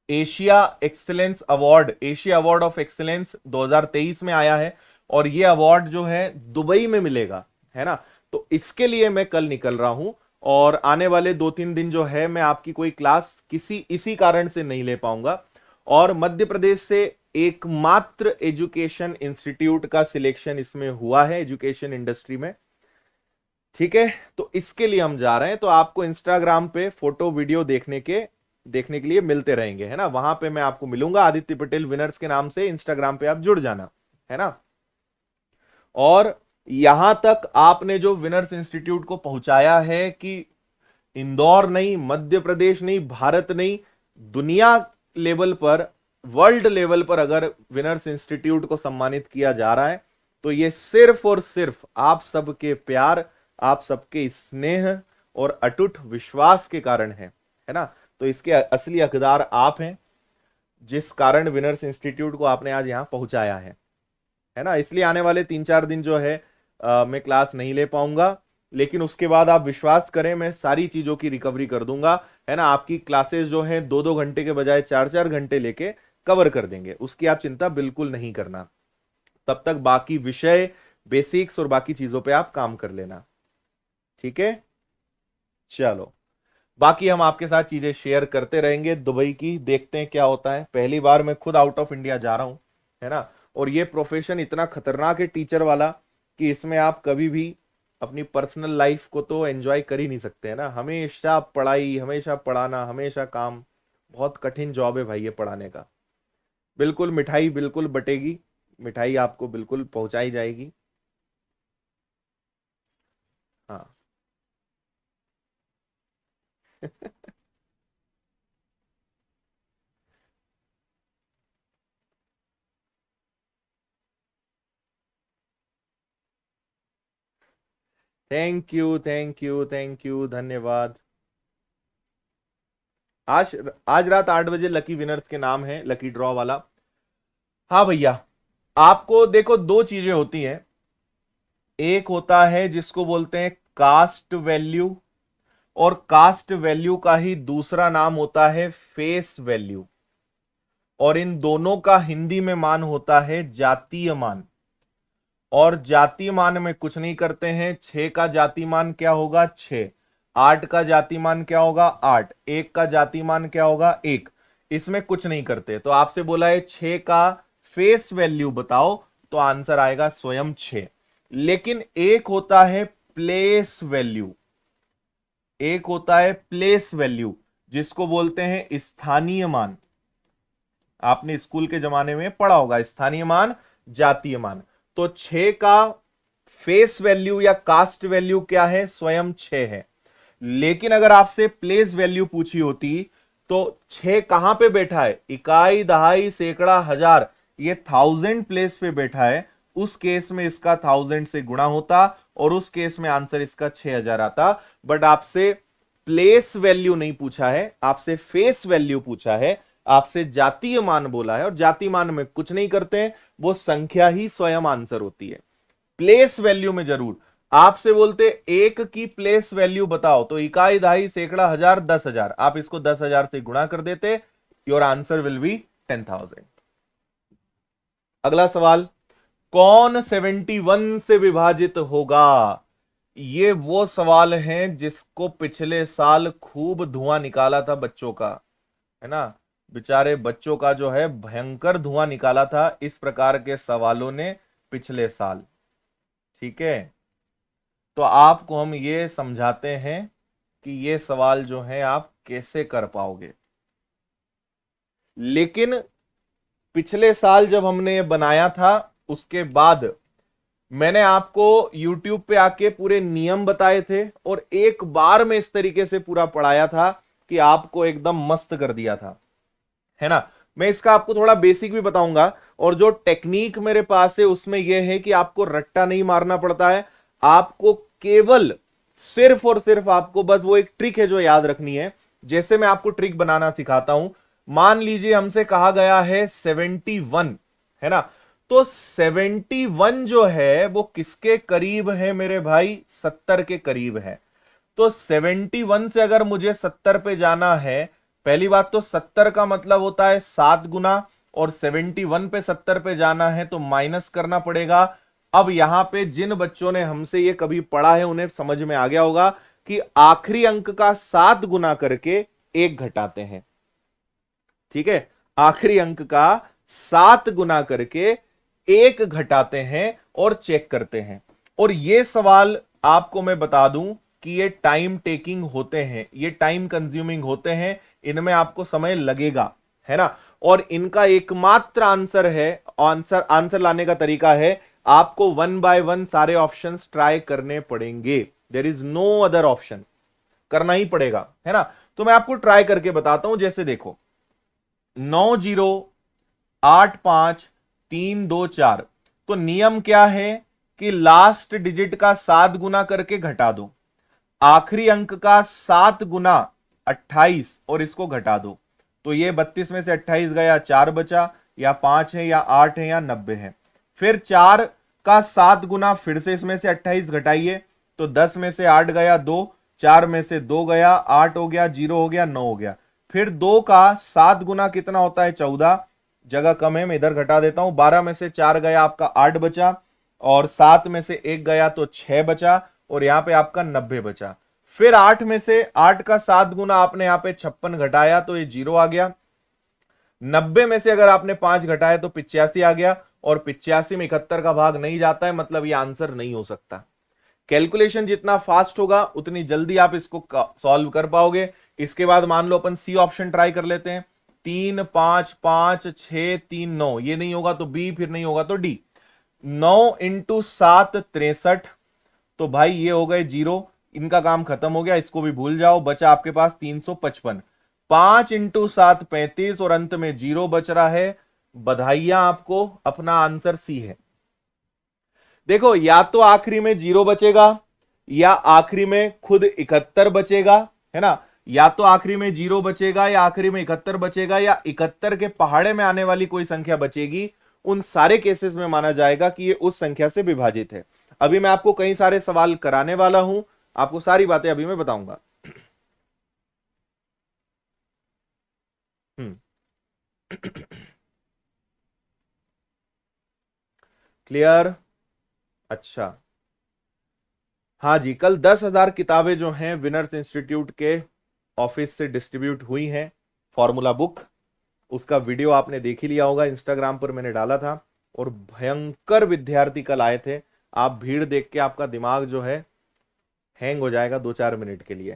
Asia excellence award, Asia award of excellence 2023 में आया है, और ये अवार्ड जो है दुबई में मिलेगा, है ना। तो इसके लिए मैं कल निकल रहा हूं, और आने वाले 2-3 दिन जो है मैं आपकी कोई क्लास इसी कारण से नहीं ले पाऊंगा। और मध्य प्रदेश से एकमात्र एजुकेशन इंस्टीट्यूट का सिलेक्शन इसमें हुआ है, एजुकेशन इंडस्ट्री में, ठीक है। तो इसके लिए हम जा रहे हैं, तो आपको इंस्टाग्राम पे फोटो वीडियो देखने के लिए मिलते रहेंगे, है ना। वहां पे मैं आपको मिलूंगा, आदित्य पटेल विनर्स के नाम से इंस्टाग्राम पे आप जुड़ जाना, है ना। और यहां तक आपने जो विनर्स इंस्टीट्यूट को पहुंचाया है कि इंदौर नहीं, मध्य प्रदेश नहीं, भारत नहीं, दुनिया लेवल पर, वर्ल्ड लेवल पर अगर विनर्स इंस्टीट्यूट को सम्मानित किया जा रहा है तो ये सिर्फ और सिर्फ आप सबके प्यार, आप सबके स्नेह और अटूट विश्वास के कारण है ना। तो इसके असली हकदार आप हैं, जिस कारण विनर्स इंस्टीट्यूट को आपने आज यहां पहुंचाया है ना। इसलिए आने वाले 3-4 दिन जो है मैं क्लास नहीं ले पाऊंगा, लेकिन उसके बाद आप विश्वास करें मैं सारी चीजों की रिकवरी कर दूंगा, है ना। आपकी क्लासेस जो है 2-2 घंटे के बजाय 4-4 घंटे लेके कवर कर देंगे, उसकी आप चिंता बिल्कुल नहीं करना। तब तक बाकी विषय, बेसिक्स और बाकी चीजों पे आप काम कर लेना, ठीक है। चलो, बाकी हम आपके साथ चीजें शेयर करते रहेंगे दुबई की, देखते हैं क्या होता है। पहली बार मैं खुद आउट ऑफ इंडिया जा रहा हूं, है ना। और ये प्रोफेशन इतना खतरनाक है टीचर वाला कि इसमें आप कभी भी अपनी पर्सनल लाइफ को तो एंजॉय कर ही नहीं सकते, है ना। हमेशा पढ़ाई, हमेशा पढ़ाना, हमेशा काम, बहुत कठिन जॉब है भाई ये पढ़ाने का। बिल्कुल मिठाई बिल्कुल बटेगी, मिठाई आपको बिल्कुल पहुंचाई जाएगी। हाँ। Thank you, thank you, thank you, धन्यवाद। आज आज रात 8 बजे लकी विनर्स के नाम है, लकी ड्रॉ वाला। हाँ भैया, आपको देखो दो चीजें होती हैं, एक होता है जिसको बोलते हैं कास्ट वैल्यू, और कास्ट वैल्यू का ही दूसरा नाम होता है फेस वैल्यू, और इन दोनों का हिंदी में मान होता है जातीय मान। और जातीय मान में कुछ नहीं करते हैं, 6 का जाति मान क्या होगा 6, 8 का जाति मान क्या होगा 8, 1 का जाति मान क्या होगा 1, इसमें कुछ नहीं करते। तो आपसे बोला है 6 का फेस वैल्यू बताओ, तो आंसर आएगा स्वयं 6। लेकिन एक होता है प्लेस वैल्यू, एक होता है प्लेस वैल्यू जिसको बोलते हैं स्थानीय मान। आपने स्कूल के जमाने में पढ़ा होगा स्थानीय मान, जातीय मान। तो 6 का फेस वैल्यू या कास्ट वैल्यू क्या है, स्वयं 6 है। लेकिन अगर आपसे प्लेस वैल्यू पूछी होती तो 6 कहां पे बैठा है, इकाई, दहाई, सैकड़ा, हजार, ये 1000 प्लेस पे बैठा है, उस केस में इसका 1000 से गुणा होता और उस केस में आंसर इसका 6000 आता। बट आपसे प्लेस वैल्यू नहीं पूछा है, आपसे फेस वैल्यू पूछा है, आपसे जातीय मान बोला है, और जातीय मान में कुछ नहीं करते हैं, वो संख्या ही स्वयं आंसर होती है। प्लेस वैल्यू में जरूर आपसे बोलते एक की प्लेस वैल्यू बताओ, तो इकाई, दहाई, सैकड़ा, हजार, 10,000, आप इसको 10,000 से गुणा कर देते, योर आंसर विल बी 10,000। अगला सवाल, कौन 71 से विभाजित होगा? ये वो सवाल है जिसको पिछले साल खूब धुआं निकाला था बच्चों का, है ना। बेचारे बच्चों का जो है भयंकर धुआं निकाला था इस प्रकार के सवालों ने पिछले साल, ठीक है। तो आपको हम ये समझाते हैं कि ये सवाल जो है आप कैसे कर पाओगे। लेकिन पिछले साल जब हमने ये बनाया था उसके बाद मैंने आपको YouTube पे आके पूरे नियम बताए थे और एक बार में इस तरीके से पूरा पढ़ाया था कि आपको एकदम मस्त कर दिया था, है ना। मैं इसका आपको थोड़ा बेसिक भी बताऊंगा, और जो टेक्निक मेरे पास है उसमें यह है कि आपको रट्टा नहीं मारना पड़ता है, आपको केवल सिर्फ और सिर्फ आपको बस वो एक ट्रिक है जो याद रखनी है। जैसे मैं आपको ट्रिक बनाना सिखाता हूं, मान लीजिए हमसे कहा गया है 71, है ना। तो 71 जो है वो किसके करीब है मेरे भाई, 70 के करीब है। तो 71 से अगर मुझे 70 पे जाना है, पहली बात तो 70 का मतलब होता है 7 गुना, और 71 पे 70 पे जाना है तो माइनस करना पड़ेगा। अब यहां पे जिन बच्चों ने हमसे ये कभी पढ़ा है उन्हें समझ में आ गया होगा कि आखिरी अंक का 7 गुना करके 1 घटाते हैं, ठीक है। आखिरी अंक का 7 गुना करके 1 घटाते हैं और चेक करते हैं। और ये सवाल आपको मैं बता दूं कि ये टाइम टेकिंग होते हैं, ये टाइम कंज्यूमिंग होते हैं, इनमें आपको समय लगेगा, है ना। और इनका एकमात्र आंसर है, आंसर लाने का तरीका है, आपको 1 बाय 1 सारे ऑप्शंस ट्राई करने पड़ेंगे। There is no other option, करना ही पड़ेगा, है ना। तो मैं आपको ट्राई करके बताता हूं। जैसे देखो 9085 324, तो नियम क्या है कि लास्ट डिजिट का 7 गुना करके घटा दो, आखिरी अंक का 7 गुना 28 और इसको घटा दो। तो ये 32 में से 28 गया, 4 बचा, या 5 है या 8 है या 90 है। फिर 4 का 7 गुना, फिर से इसमें से 28 घटाइए, तो 10 में से 8 गया 2, 4 में से 2 गया, 8 हो गया, 0 हो गया, 9 हो गया। फिर 2 का 7 गुना कितना होता है, 14, जगह कम है मैं इधर घटा देता हूं, 12 में से 4 गया आपका 8 बचा, और 7 में से 1 गया तो 6 बचा, और यहां पे आपका 90 बचा। फिर 8 में से 8 का 7 गुना आपने यहां पे 56 घटाया तो ये 0 आ गया। 90 में से अगर आपने 5 घटाया तो 85 आ गया, और 85 में 71 का भाग नहीं जाता है, मतलब ये आंसर नहीं हो सकता। कैलकुलेशन जितना फास्ट होगा उतनी जल्दी आप इसको सॉल्व कर पाओगे। इसके बाद मान लो अपन सी ऑप्शन ट्राई कर लेते हैं, 3 5 5 6 3 9, ये नहीं होगा तो बी, फिर नहीं होगा तो डी। 9 इंटू 7 63, तो भाई ये हो गए 0, इनका काम खत्म हो गया, इसको भी भूल जाओ, बचा आपके पास 355। 5 इंटू 7 35, और अंत में 0 बच रहा है। बधाइयां आपको, अपना आंसर सी है। देखो या तो आखिरी में 0 बचेगा, या आखिरी में खुद 71 बचेगा, है ना। या तो आखिरी में 0 बचेगा, या आखिरी में 71 बचेगा, या 71 के पहाड़े में आने वाली कोई संख्या बचेगी। उन सारे केसेस में माना जाएगा कि ये उस संख्या से विभाजित है। अभी मैं आपको कई सारे सवाल कराने वाला हूं, आपको सारी बातें अभी मैं बताऊंगा। क्लियर? अच्छा, हाँ जी, कल 10,000 किताबें जो हैं विनर्स इंस्टीट्यूट के ऑफिस से डिस्ट्रीब्यूट हुई हैं, फॉर्मूला बुक। उसका वीडियो आपने देख ही लिया होगा, इंस्टाग्राम पर मैंने डाला था, और भयंकर विद्यार्थी कल आए थे। आप भीड़ देख के आपका दिमाग जो है हैंग हो जाएगा 2-4 मिनट के लिए,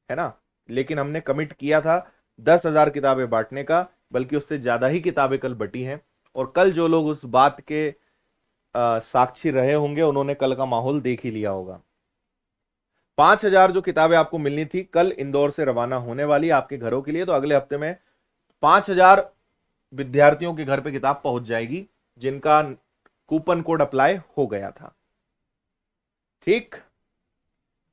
है ना। लेकिन हमने कमिट किया था 10,000 किताबें बांटने का, बल्कि उससे ज्यादा ही किताबें कल बटी हैं। और कल जो लोग उस बात के साक्षी रहे होंगे उन्होंने कल का माहौल देख ही लिया होगा। 5,000 जो किताबें आपको मिलनी थी कल इंदौर से रवाना होने वाली आपके घरों के लिए, तो अगले हफ्ते में 5,000 विद्यार्थियों के घर पे किताब पहुंच जाएगी जिनका कूपन कोड अप्लाई हो गया था। ठीक,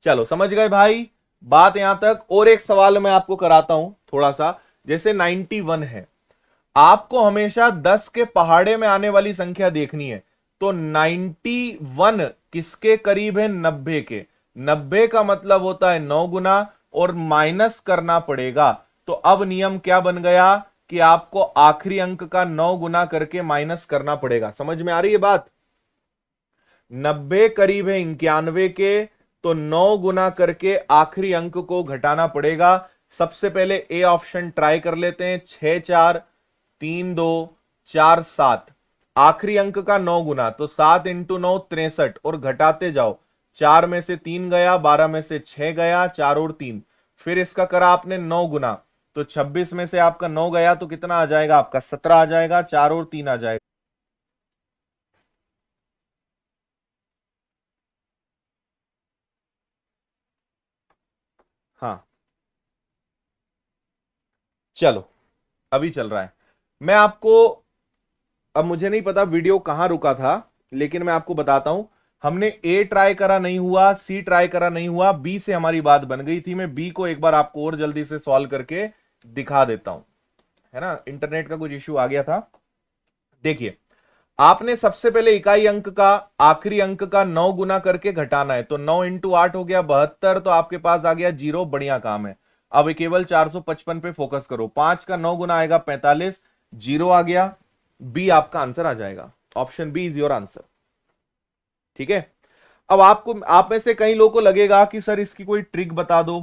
चलो समझ गए भाई बात यहां तक। और एक सवाल मैं आपको कराता हूं थोड़ा सा। जैसे 91 है, आपको हमेशा 10 के पहाड़े में आने वाली संख्या देखनी है, तो 91 किसके करीब है, 90 के। 90 का मतलब होता है 9 गुना, और माइनस करना पड़ेगा। तो अब नियम क्या बन गया कि आपको आखिरी अंक का 9 गुना करके माइनस करना पड़ेगा। समझ में आ रही है बात? 90 करीब है 91 के, तो 9 गुना करके आखिरी अंक को घटाना पड़ेगा। सबसे पहले ए ऑप्शन ट्राई कर लेते हैं, 6 4 3 2 4 7, आखिरी अंक का 9 गुना, तो 7 इंटू 9 63, और घटाते जाओ, 4 में से 3 गया, 12 में से 6 गया, 4 और 3, फिर इसका करा आपने 9 गुना, तो 26 में से आपका 9 गया तो कितना आ जाएगा आपका, 17 आ जाएगा, 4 और 3 आ जाएगा। हाँ चलो, अभी चल रहा है। मैं आपको, अब मुझे नहीं पता वीडियो कहां रुका था, लेकिन मैं आपको बताता हूं। हमने ए ट्राई करा नहीं हुआ, सी ट्राई करा नहीं हुआ, बी से हमारी बात बन गई थी। मैं बी को एक बार आपको और जल्दी से सॉल्व करके दिखा देता हूं, है ना, इंटरनेट का कुछ इश्यू आ गया था। देखिए, आपने सबसे पहले इकाई अंक का आखिरी अंक का 9 गुना करके घटाना है। तो 9 इंटू 8 हो गया 72, तो आपके पास आ गया 0। बढ़िया काम है। अब केवल 455 पे फोकस करो। 5 का 9 गुना आएगा 45, 0 आ गया। बी आपका आंसर आ जाएगा। Option B is your answer. ठीक है। अब आपको, आप में से कई लोगों को लगेगा कि सर इसकी कोई ट्रिक बता दो,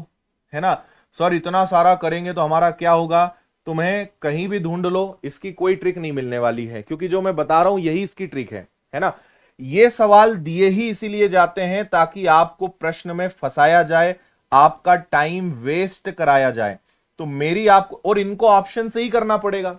है ना, सर इतना सारा करेंगे तो हमारा क्या होगा। तुम्हें कहीं भी ढूंढ लो, इसकी कोई ट्रिक नहीं मिलने वाली है, क्योंकि जो मैं बता रहा हूं यही इसकी ट्रिक है ना। ये सवाल दिए ही इसीलिए जाते हैं ताकि आपको प्रश्न में फंसाया जाए, आपका टाइम वेस्ट कराया जाए। तो मेरी आपको, और इनको ऑप्शन से ही करना पड़ेगा,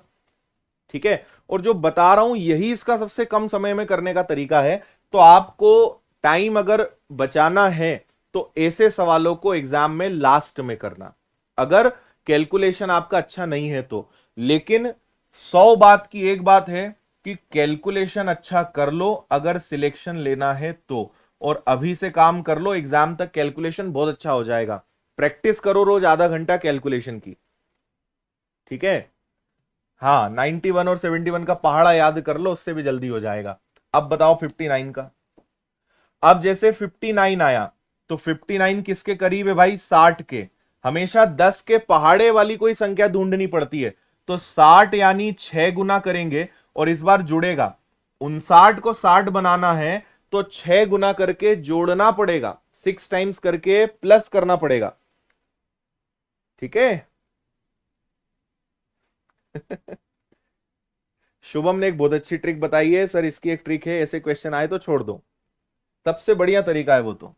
ठीक है। और जो बता रहा हूं यही इसका सबसे कम समय में करने का तरीका है। तो आपको टाइम अगर बचाना है तो ऐसे सवालों को एग्जाम में लास्ट में करना, अगर कैलकुलेशन आपका अच्छा नहीं है तो। लेकिन 100 बात की एक बात है कि कैलकुलेशन अच्छा कर लो अगर सिलेक्शन लेना है तो, और अभी से काम कर लो, एग्जाम तक कैलकुलेशन बहुत अच्छा हो जाएगा। प्रैक्टिस करो रोज आधा घंटा कैलकुलेशन की, ठीक है। हाँ, 91 और 71 का पहाड़ा याद कर लो, उससे भी जल्दी हो जाएगा। अब बताओ 59 का। अब जैसे 59 आया तो 59 किसके करीब है भाई, 60 के। हमेशा 10 के पहाड़े वाली कोई संख्या ढूंढनी पड़ती है। तो 60 यानी 6 गुना करेंगे, और इस बार जुड़ेगा। 59 को 60 बनाना है तो 6 गुना करके जोड़ना पड़ेगा, 6 टाइम्स करके प्लस करना पड़ेगा, ठीक है। शुभम ने एक बहुत अच्छी ट्रिक बताई है, सर इसकी एक ट्रिक है, ऐसे क्वेश्चन आए तो छोड़ दो। सबसे बढ़िया तरीका है वो तो,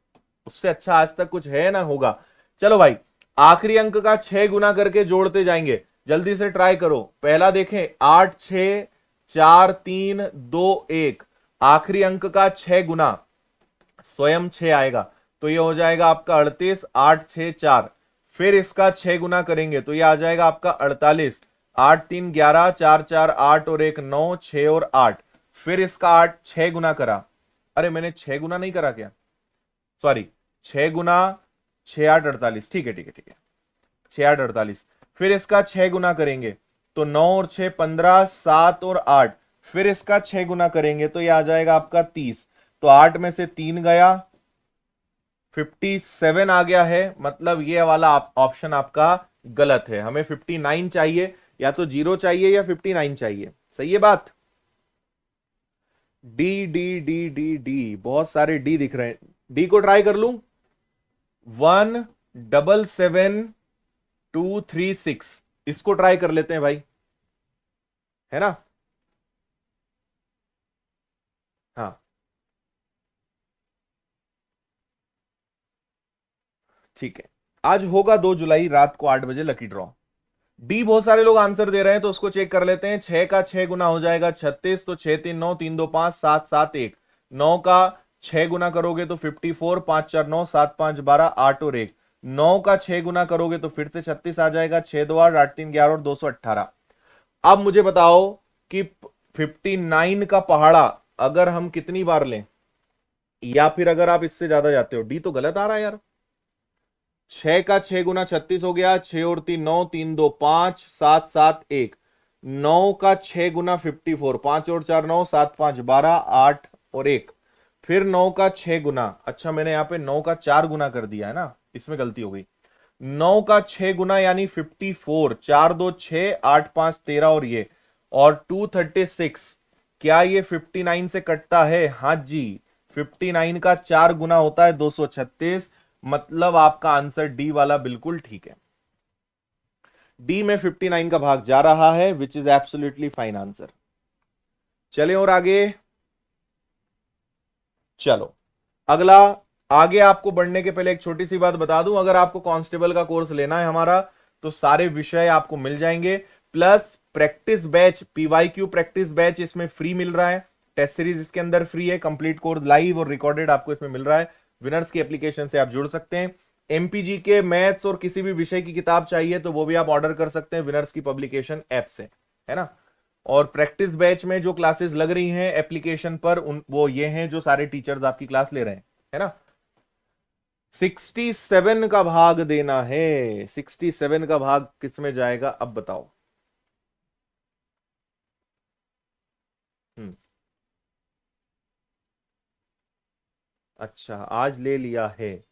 उससे अच्छा आज तक कुछ है ना होगा। चलो भाई, आखिरी अंक का 6 गुना करके जोड़ते जाएंगे। जल्दी से ट्राई करो। पहला देखें, 8 6 4 3 2 1। आखिरी अंक का 6 गुना स्वयं 6 आएगा, तो ये हो जाएगा आपका 38। 8 6 4। फिर इसका 6 गुना करेंगे तो ये आ जाएगा आपका 48। 8 3 11, 4 4 8 और 1 9, 6 और 8। फिर इसका 8 6 गुना करा, अरे मैंने 6 गुना नहीं करा क्या, सॉरी, 6 गुना 6 8 48, ठीक है ठीक है ठीक है, 6 8 48। फिर इसका 6 गुना करेंगे तो 9 और 6 15, 7 और 8। फिर इसका 6 गुना करेंगे तो ये आ जाएगा आपका 30। तो 8 में से 3 गया, 57 आ गया है। मतलब ये वाला ऑप्शन आपका गलत है। हमें 59 चाहिए, या तो 0 चाहिए या 59 चाहिए। सही है बात। D D D D D, बहुत सारे डी दिख रहे हैं। डी को ट्राई कर लूं। 177236, इसको ट्राई कर लेते हैं भाई, है ना। हाँ ठीक है। आज होगा 2 जुलाई रात को 8 बजे लकी ड्रॉ। डी बहुत सारे लोग आंसर दे रहे हैं तो उसको चेक कर लेते हैं। 6 का 6 गुना हो जाएगा 36, तो 6 3 9, 3 2 5, 7 7 1। 9 का 6 गुना करोगे तो 54, 5 4 9, 7 5 12, 8 और 1। 9 का 6 गुना करोगे तो फिर से 36 आ जाएगा। 6 2 8, 8 3 11 और 218। अब मुझे बताओ कि 59 का पहाड़ा अगर हम कितनी बार लें, या फिर अगर आप इससे ज्यादा जाते हो। डी तो गलत आ रहा है यार। 6 का 6 गुना 36 हो गया, 6 और 3 9, 3 2 5, 7 7 1। 9 का 6 गुना 54, 5 और 4 9, 7 5 12, 8 और 1। फिर 9 का 6 गुना, अच्छा मैंने यहां पे 9 का 4 गुना कर दिया है ना, इसमें गलती हो गई। 9 का 6 गुना यानी 54, 4 2 6, 8 5 13 और ये, और 236। क्या ये 59 से कटता है? हाँ जी, 59 का 4 गुना होता है 236। मतलब आपका आंसर डी वाला बिल्कुल ठीक है। डी में 59 का भाग जा रहा है, which is absolutely fine answer. चले और आगे, चलो अगला। आगे आपको बढ़ने के पहले एक छोटी सी बात बता दूं, अगर आपको कांस्टेबल का कोर्स लेना है हमारा, तो सारे विषय आपको मिल जाएंगे, plus practice batch, PYQ practice batch इसमें फ्री मिल रहा है। टेस्ट सीरीज इसके अंदर फ्री है, कंप्लीट कोर्स लाइव और रिकॉर्डेड आपको इसमें मिल रहा है। विनर्स की एप्लीकेशन से आप जुड़ सकते हैं। एमपीजी के मैथ्स और किसी भी विषय की किताब चाहिए तो वो भी आप ऑर्डर कर सकते हैं विनर्स की पब्लिकेशन ऐप से, है ना। और प्रैक्टिस बैच में जो क्लासेस लग रही हैं एप्लीकेशन पर, उन वो ये हैं जो सारे टीचर्स आपकी क्लास ले रहे हैं, है ना। 67 का भाग देना है, 67 का भाग किस में जाएगा अब बताओ। हम्म। अच्छा, आज ले लिया है।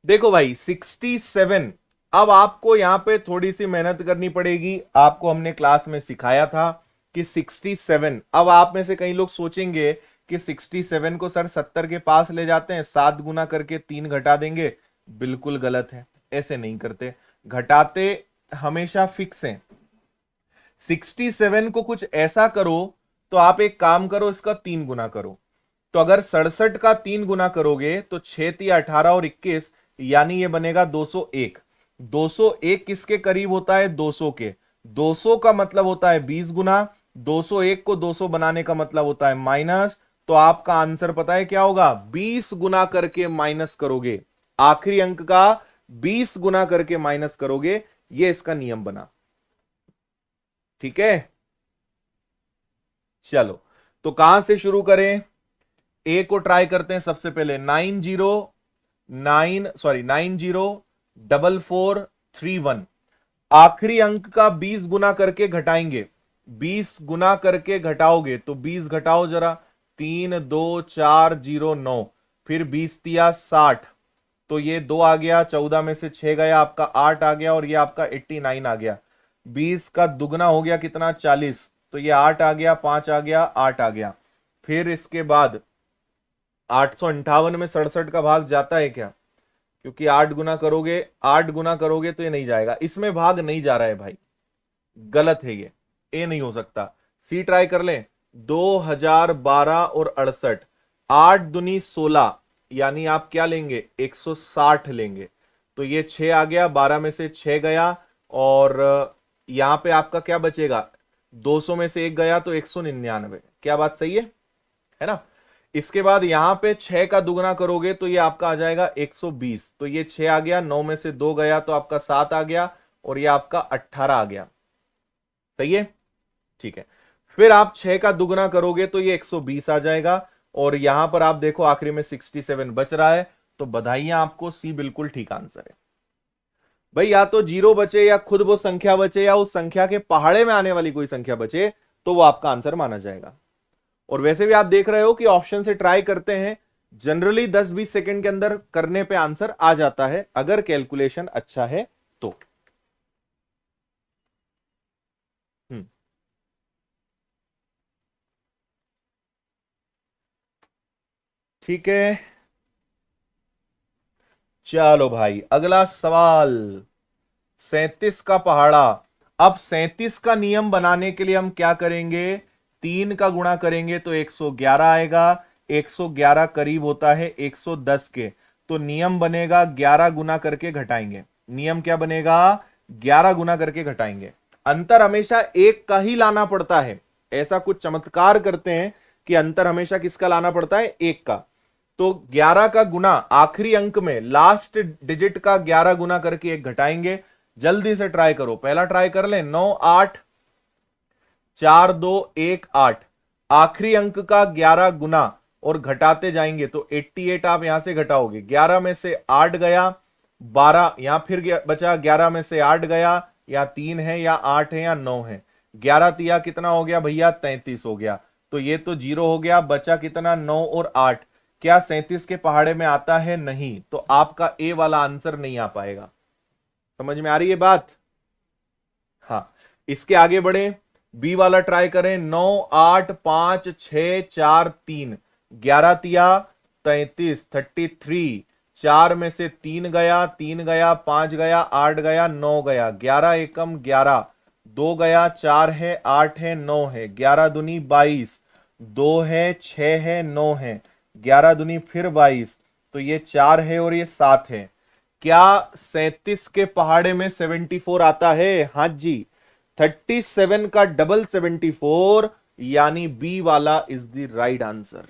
देखो भाई 67, अब आपको यहां पे थोड़ी सी मेहनत करनी पड़ेगी। आपको हमने क्लास में सिखाया था कि 67, अब आप में से कई लोग सोचेंगे कि 67 को सर 70 के पास ले जाते हैं, 7 गुना करके 3 घटा देंगे। बिल्कुल गलत है, ऐसे नहीं करते। घटाते हमेशा फिक्स हैं। 67 को कुछ ऐसा करो तो आप एक काम करो, इसका 3 गुना करो। तो अगर 67 का 3 गुना करोगे तो 6 3 18 और 21, यानी ये बनेगा 201। 201 किसके करीब होता है? 200 के। 200 का मतलब होता है 20 गुना। 201 को 200 बनाने का मतलब होता है माइनस। तो आपका आंसर पता है क्या होगा? 20 गुना करके माइनस करोगे, आखिरी अंक का 20 गुना करके माइनस करोगे। ये इसका नियम बना। ठीक है, चलो तो कहां से शुरू करें? ए को ट्राई करते हैं सबसे पहले। 904431, आखिरी अंक का 20 गुना करके घटाएंगे। 20 गुना करके घटाओगे तो 20 घटाओ जरा, 32409, फिर 20 तिया 60, तो ये 2 आ गया, 14 में से 6 गया, आपका 8 आ गया, और ये आपका 89 आ गया। 20 का दुगना हो गया कितना? 40, तो ये 8 आ गया, 5 आ गया, 8 आ गया। फिर इसके बाद 858 में 67 का भाग जाता है क्या? क्योंकि 8 गुना करोगे, 8 गुना करोगे तो ये नहीं जाएगा, इसमें भाग नहीं जा रहा है भाई, गलत है ये, ए नहीं हो सकता। सी ट्राई कर लें। 2012 और 68, 8 दुनी 16, यानी आप क्या लेंगे? 160 लेंगे। तो ये 6 आ गया, 12 में से 6 गया, और यहां पे आपका क्या बचेगा? 200 में से 1 गया तो 199। क्या बात सही है ना। इसके बाद यहां पे 6 का दुगना करोगे तो ये आपका आ जाएगा 120, तो ये 6 आ गया, 9 में से 2 गया तो आपका 7 आ गया, और ये आपका 18 आ गया। सही है, ठीक है। फिर आप 6 का दुगना करोगे तो ये 120 आ जाएगा, और यहां पर आप देखो आखिरी में 67 बच रहा है। तो बधाइयां आपको, सी बिल्कुल ठीक आंसर है भाई। या तो जीरो बचे, या खुद वो संख्या बचे, या उस संख्या के पहाड़े में आने वाली कोई संख्या बचे, तो वो आपका आंसर माना जाएगा। और वैसे भी आप देख रहे हो कि ऑप्शन से ट्राई करते हैं, जनरली 10-20 सेकंड के अंदर करने पे आंसर आ जाता है, अगर कैलकुलेशन अच्छा है तो। हम्म, ठीक है, चलो भाई अगला सवाल। 37 का पहाड़ा। अब 37 का नियम बनाने के लिए हम क्या करेंगे? 3 का गुणा करेंगे तो 111 आएगा। 111 करीब होता है 110 के, तो नियम बनेगा 11 गुना करके घटाएंगे। नियम क्या बनेगा? 11 गुना करके घटाएंगे। अंतर हमेशा एक का ही लाना पड़ता है, ऐसा कुछ चमत्कार करते हैं कि अंतर हमेशा किसका लाना पड़ता है? एक का। तो 11 का गुना आखिरी अंक में लास्ट डिजिट का 11 गुना करके एक घटाएंगे। जल्दी से ट्राई करो, पहला ट्राई कर ले। 9 8 4 2 1 8, आखिरी अंक का 11 गुना और घटाते जाएंगे तो 88 आप यहां से घटाओगे। 11 में से 8 गया, 12 यहां फिर बचा, 11 में से 8 गया, या 3 है या 8 है या 9 है। 11 तिया कितना हो गया भैया? 33 हो गया। तो ये तो जीरो हो गया, बचा कितना? 9 और 8। क्या 37 के पहाड़े में आता है? नहीं, तो आपका ए वाला आंसर नहीं आ पाएगा। समझ में आ रही है बात? हाँ, इसके आगे बढ़े, बी वाला ट्राई करें। 9 8 5 6 4 3, 11 तिया 33, 33, 4 में से 3 गया, 3 गया, 5 गया, 8 गया, 9 गया, 11 एकम 11, 2 गया, 4 है, 8 है, 9 है, 11 दुनी 22, 2 है, 6 है, 9 है, 11 दुनी फिर 22, तो ये 4 है और ये 7 है। क्या 37 के पहाड़े में 74 आता है? हाँ जी, 37 का डबल 74, यानी बी वाला is the right answer.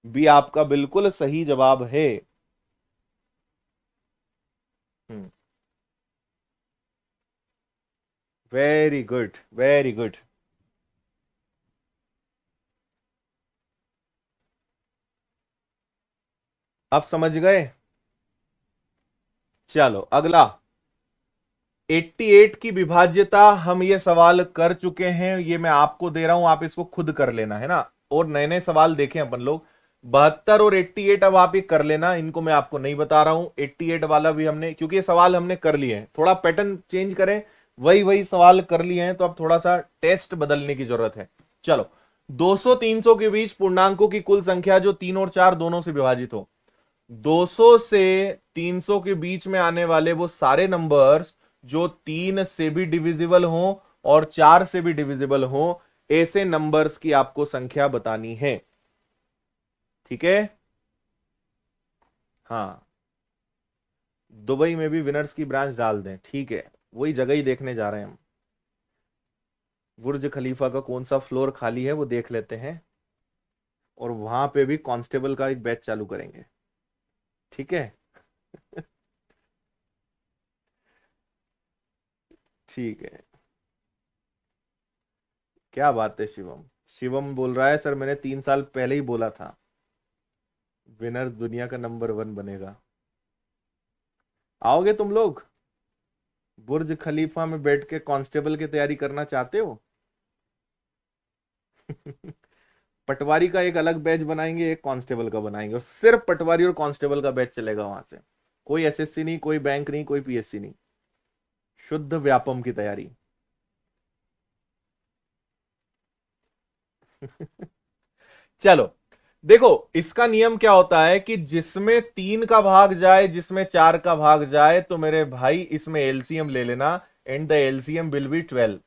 B आपका बिल्कुल सही जवाब है। Very good, very good. आप समझ गए? चलो अगला, 88 की विभाज्यता हम ये सवाल कर चुके हैं, ये मैं आपको दे रहा हूं, आप इसको खुद कर लेना है ना। और नए नए सवाल देखें अपन लोग। 72 और 88 अब आप ये कर लेना, इनको मैं आपको नहीं बता रहा हूं। 88 वाला भी हमने, क्योंकि ये सवाल हमने कर लिए हैं, थोड़ा पैटर्न चेंज करें, वही वही सवाल कर लिए हैं, तो अब थोड़ा सा टेस्ट बदलने की जरूरत है। चलो, 200 300 के बीच पूर्णांकों की कुल संख्या जो 3 और 4 दोनों से विभाजित हो। 200 से 300 के बीच में आने वाले वो सारे नंबर्स जो 3 से भी डिविजिबल हो और 4 से भी डिविजिबल हो, ऐसे नंबर्स की आपको संख्या बतानी है। ठीक है? हाँ, दुबई में भी विनर्स की ब्रांच डाल दें, ठीक है, वही जगह ही देखने जा रहे हैं हम। बुर्ज खलीफा का कौन सा फ्लोर खाली है वो देख लेते हैं, और वहां पे भी कांस्टेबल का एक बैच चालू करेंगे। ठीक है? ठीक है। क्या बात है शिवम। शिवम बोल रहा है सर मैंने 3 साल पहले ही बोला था विनर दुनिया का नंबर 1 बनेगा। आओगे तुम लोग? बुर्ज खलीफा में बैठ के कांस्टेबल की तैयारी करना चाहते हो? पटवारी का एक अलग बैच बनाएंगे, एक कांस्टेबल का बनाएंगे, और सिर्फ पटवारी और कांस्टेबल का बैच चलेगा वहां से। कोई एसएससी नहीं, कोई बैंक नहीं, कोई पीएससी नहीं, शुद्ध व्यापम की तैयारी। चलो, देखो इसका नियम क्या होता है कि जिसमें 3 का भाग जाए, जिसमें 4 का भाग जाए, तो मेरे भाई इसमें एलसीएम ले लेना, and the LCM will be 12।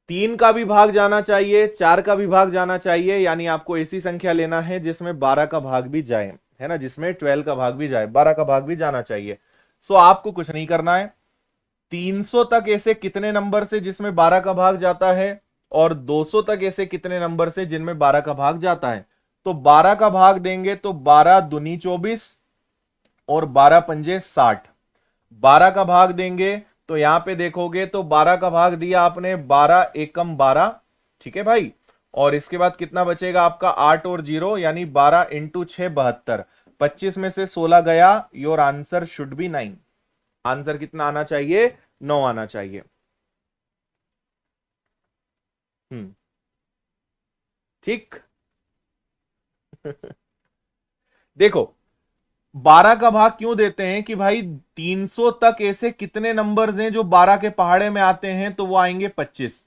3 का भी भाग जाना चाहिए, 4 का भी भाग जाना चाहिए, यानी आपको ऐसी संख्या लेना है जिसमें 12 का भाग भी जाए, है ना, जिसमें 12 का भाग भी जाए, 12 का भाग भी जाना चाहिए। सो आपको कुछ नहीं करना है। 300 तक ऐसे कितने नंबर से जिसमें 12 का भाग जाता है, और 200 तक ऐसे कितने नंबर से जिनमें 12 का भाग जाता है। तो 12 का भाग देंगे तो 12 दूनी 24 और 12 पंजे 60। 12 का भाग देंगे तो यहां पे देखोगे तो 12 का भाग दिया आपने, 12 एकम 12। ठीक है भाई? और इसके बाद कितना बचेगा आपका, 8 और 0, यानी 12 इंटू 6 72। 25 में से 16 गया, your answer should be 9। Answer कितना आना चाहिए? 9 आना चाहिए। हम्म। ठीक। देखो, 12 का भाग क्यों देते हैं कि भाई 300 तक ऐसे कितने नंबर्स हैं जो 12 के पहाड़े में आते हैं, तो वो आएंगे 25।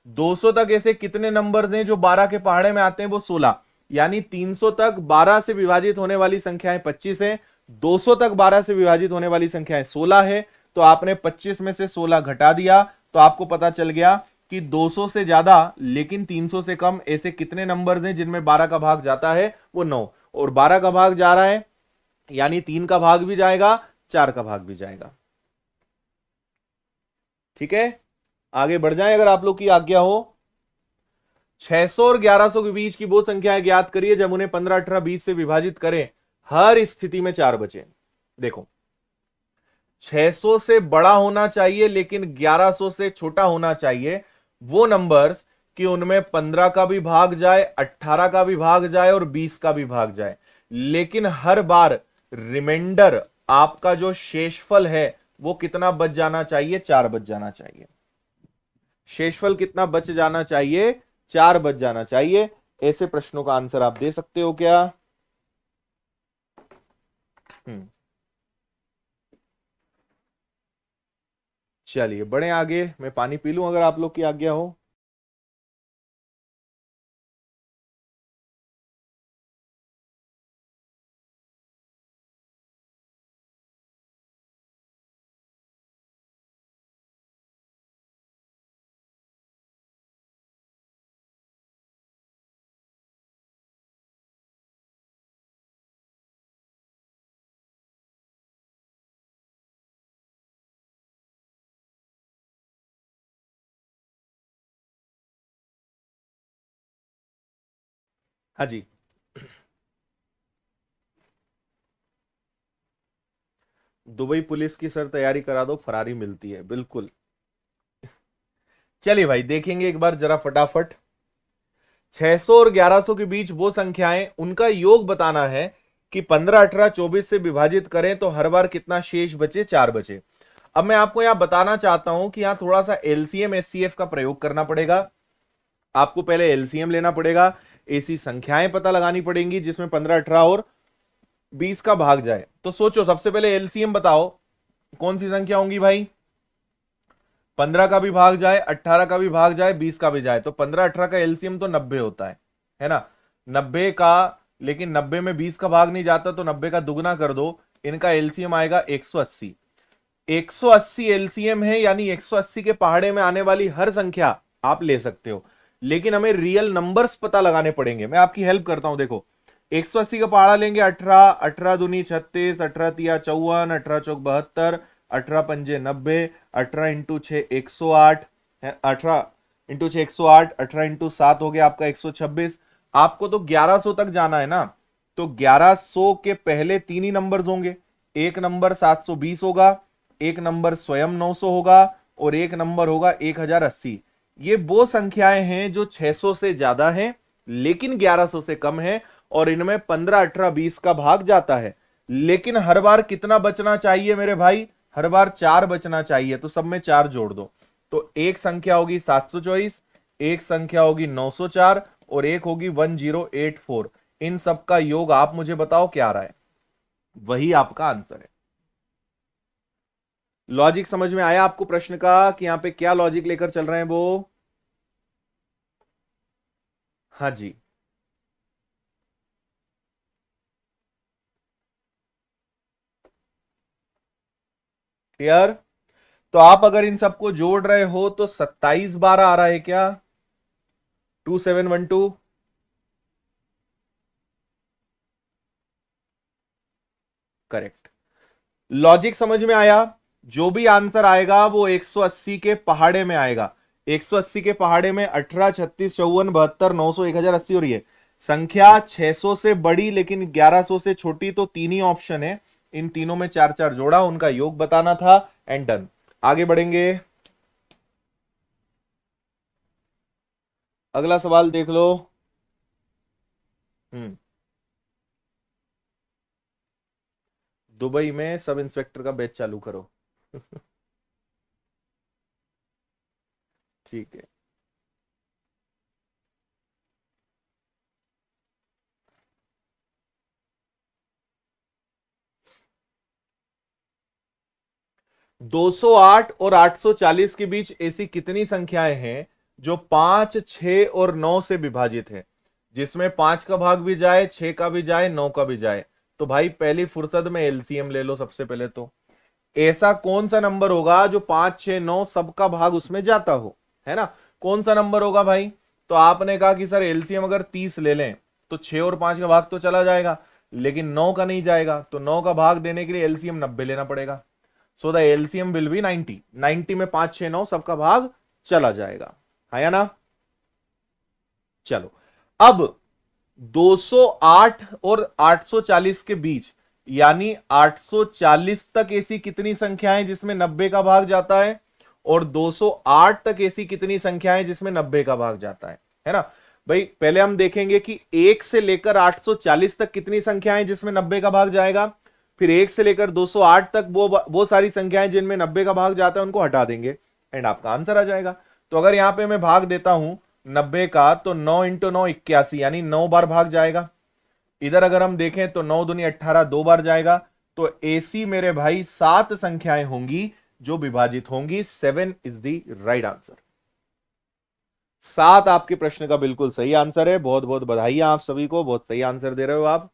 200 तक ऐसे कितने नंबर्स हैं जो 12 के पहाड़े में आते हैं, वो 16। यानी 300 तक 12 से विभाजित होने वाली संख्याएं 25 है, 200 तक 12 से विभाजित होने वाली संख्याएं 16 है। तो आपने 25 में से 16 घटा दिया, तो आपको पता चल गया कि 200 से ज्यादा लेकिन 300 से कम ऐसे कितने नंबर्स हैं जिनमें 12 का भाग जाता है, वो 9। और 12 का भाग जा रहा है, यानी 3 का भाग भी जाएगा, 4 का भाग भी जाएगा। ठीक है? आगे बढ़ जाए अगर आप लोग की आज्ञा हो। 600 और 1100 के बीच की वो संख्याएं ज्ञात करिए जब उन्हें 15 18 20 से विभाजित करें, हर स्थिति में 4 बचे। देखो, 600 से बड़ा होना चाहिए लेकिन 1100 से छोटा होना चाहिए वो नंबर्स कि उनमें 15 का भी भाग जाए, 18 का भी भाग जाए और 20 का भी भाग जाए, लेकिन हर बार रिमाइंडर आपका जो शेषफल है वो कितना बच जाना चाहिए? 4 बच जाना चाहिए। शेषफल कितना बच जाना चाहिए? 4 बच जाना चाहिए। ऐसे प्रश्नों का आंसर आप दे सकते हो क्या? हम्म। चलिए बढ़े आगे, मैं पानी पी लूं अगर आप लोग की आज्ञा हो। हाँ जी, दुबई पुलिस की सर तैयारी करा दो, फरारी मिलती है, बिल्कुल। चलिए भाई देखेंगे एक बार जरा फटाफट। 600 और 1100 के बीच वो संख्याएं, उनका योग बताना है कि 15, 18, 24 से विभाजित करें तो हर बार कितना शेष बचे, 4 बचे। अब मैं आपको यहां बताना चाहता हूं कि यहां थोड़ा सा एलसीएम एचसीएफ का प्रयोग करना पड़ेगा। आपको पहले एलसीएम लेना पड़ेगा, ऐसी संख्याएं पता लगानी पड़ेंगी जिसमें 15, 18 और 20 का भाग जाए। तो सोचो, सबसे पहले एलसीएम बताओ, कौन सी संख्या होंगी भाई? 15 का भी भाग जाए, 18 का भी भाग जाए, 20 का भी जाए, तो 15, 18 का एलसीएम तो 90 होता है ना? 90 का, लेकिन 90 में 20 का भाग नहीं जाता, तो 90 का दुगना कर दो, इनका एलसीएम आएगा 180। 180 एलसीएम है, यानी 180 के पहाड़े में आने वाली हर संख्या आप ले सकते हो, लेकिन हमें रियल नंबर्स पता लगाने पड़ेंगे। मैं आपकी हेल्प करता हूं, देखो 180 का पहाड़ा लेंगे 18, 18 दूनी 36, 18 तिया 54, 18 चौक 72, 18 पंजे 90, 18 इंटू 6 108, 18 इंटू 6 108, 18 इंटू 7 हो गया आपका 126। आपको तो 1100 तक जाना है ना, तो 1100 के पहले तीन ही नंबर्स होंगे। एक नंबर 720 होगा, एक नंबर स्वयं 900 होगा, और एक नंबर होगा 1080। ये वो संख्याएं हैं जो 600 से ज्यादा हैं लेकिन 1100 से कम है, और इनमें 15, 18, 20 का भाग जाता है। लेकिन हर बार कितना बचना चाहिए मेरे भाई? हर बार 4 बचना चाहिए, तो सब में 4 जोड़ दो। तो एक संख्या होगी 724, एक संख्या होगी 904, और एक होगी 1084। इन सब का योग आप मुझे बताओ क्या आ रहा है? वही आपका आंसर है। लॉजिक समझ में आया आपको प्रश्न का कि यहां पे क्या लॉजिक लेकर चल रहे हैं वो? हाँ जी, क्लियर? तो आप अगर इन सबको जोड़ रहे हो तो 27 12 आ रहा है क्या? 2712। करेक्ट। लॉजिक समझ में आया? जो भी आंसर आएगा वो 180 के पहाड़े में आएगा। 180 के पहाड़े में 18, 36, 54, 72, 900, 1080 और ये संख्या 600 से बड़ी लेकिन 1100 से छोटी, तो तीन ही ऑप्शन है, इन तीनों में 4 4 जोड़ा, उनका योग बताना था, एंड डन। आगे बढ़ेंगे, अगला सवाल देख लो। हम्म, दुबई में सब इंस्पेक्टर का बैच चालू करो। ठीक है। 208 और 840 के बीच ऐसी कितनी संख्याएं हैं जो 5, 6 और 9 से विभाजित है, जिसमें 5 का भाग भी जाए, 6 का भी जाए, 9 का भी जाए? तो भाई पहली फुर्सत में एलसीएम ले लो सबसे पहले। तो ऐसा कौन सा नंबर होगा जो 5, 6, 9 सबका भाग उसमें जाता हो, है ना? कौन सा नंबर होगा भाई? तो आपने कहा कि सर एलसीएम अगर 30 ले लें तो 6 और 5 का भाग तो चला जाएगा, लेकिन 9 का नहीं जाएगा, तो 9 का भाग देने के लिए एलसीएम 90 लेना पड़ेगा। So the LCM will be 90। 90 में 5, 6, 9 सबका भाग चला जाएगा, है या ना? चलो, अब 208 और 840 के बीच, यानी 840 तक ऐसी कितनी संख्याएं जिसमें 90 का भाग जाता है, और 208 तक ऐसी कितनी संख्याएं जिसमें 90 का भाग जाता है ना? भाई पहले हम देखेंगे कि 1 से लेकर 840 तक कितनी संख्याएं जिसमें 90 का भाग जाएगा, फिर 1 से लेकर 208 तक वो सारी संख्याएं जिनमें 90 का भाग जाता है उनको हटा देंगे, एंड आपका आंसर आ जाएगा। तो अगर यहां पे मैं भाग देता हूं 90 का, तो 9 इंटू 9 81, यानी 9 बार भाग जाएगा। इधर अगर हम देखें तो 9 दूनी 18, 2 बार जाएगा। तो ऐसी मेरे भाई 7 संख्याएं होंगी जो विभाजित होंगी। 7 इज द राइट आंसर। 7 आपके प्रश्न का बिल्कुल सही आंसर है। बहुत बहुत बधाई आप सभी को, बहुत सही आंसर दे रहे हो आप।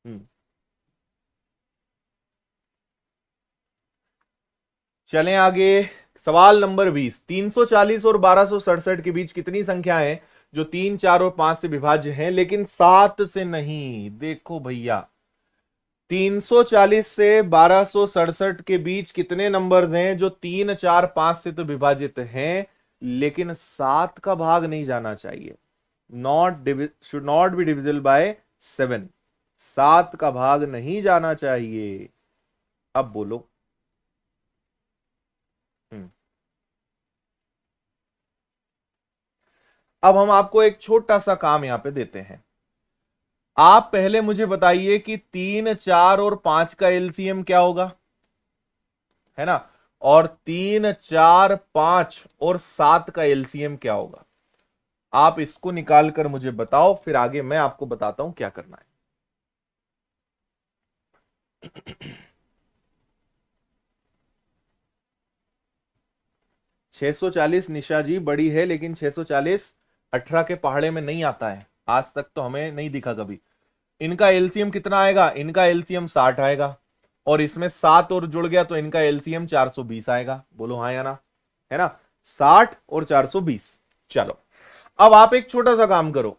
हम्म, चलें आगे। सवाल नंबर 20। 340 और 1267 के बीच कितनी संख्याएं हैं जो 3, 4 और 5 से विभाज्य हैं लेकिन 7 से नहीं? देखो भैया, 340 से 1267 के बीच कितने नंबर्स हैं जो 3, 4, 5 से तो विभाजित हैं लेकिन 7 का भाग नहीं जाना चाहिए? Should not be divisible by 7। 7 का भाग नहीं जाना चाहिए। अब बोलो। हम्म। अब हम आपको एक छोटा सा काम यहां पे देते हैं। आप पहले मुझे बताइए कि 3, 4 और 5 का एलसीएम क्या होगा, है ना। और 3, 4, 5 और 7 का एलसीएम क्या होगा। आप इसको निकाल कर मुझे बताओ, फिर आगे मैं आपको बताता हूं क्या करना है। 640 निशा जी बड़ी है, लेकिन 640 18 के पहाड़े में नहीं आता है, आज तक तो हमें नहीं दिखा कभी। इनका एलसीएम कितना आएगा, इनका एलसीएम 60 आएगा, और इसमें 7 और जुड़ गया तो इनका एलसीएम 420 आएगा। बोलो हाँ या ना, है ना। 60 और 420। चलो अब आप एक छोटा सा काम करो।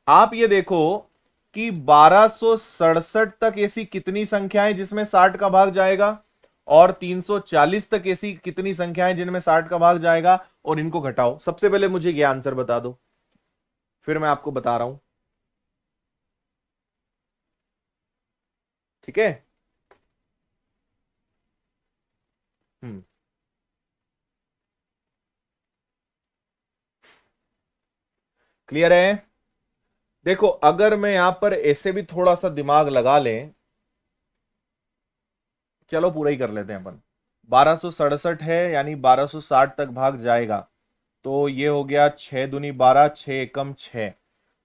आप ये देखो कि 1267 तक ऐसी कितनी संख्याएं जिसमें 60 का भाग जाएगा, और 340 तक ऐसी कितनी संख्याएं जिनमें 60 का भाग जाएगा, और इनको घटाओ। सबसे पहले मुझे ये आंसर बता दो, फिर मैं आपको बता रहा हूं। ठीक है। हम्म। क्लियर है। देखो अगर मैं यहां पर ऐसे भी थोड़ा सा दिमाग लगा लें, चलो पूरा ही कर लेते हैं अपन। 1267 है, यानी 1260 तक भाग जाएगा, तो ये हो गया 6 दूनी 12, 6 एकम 6।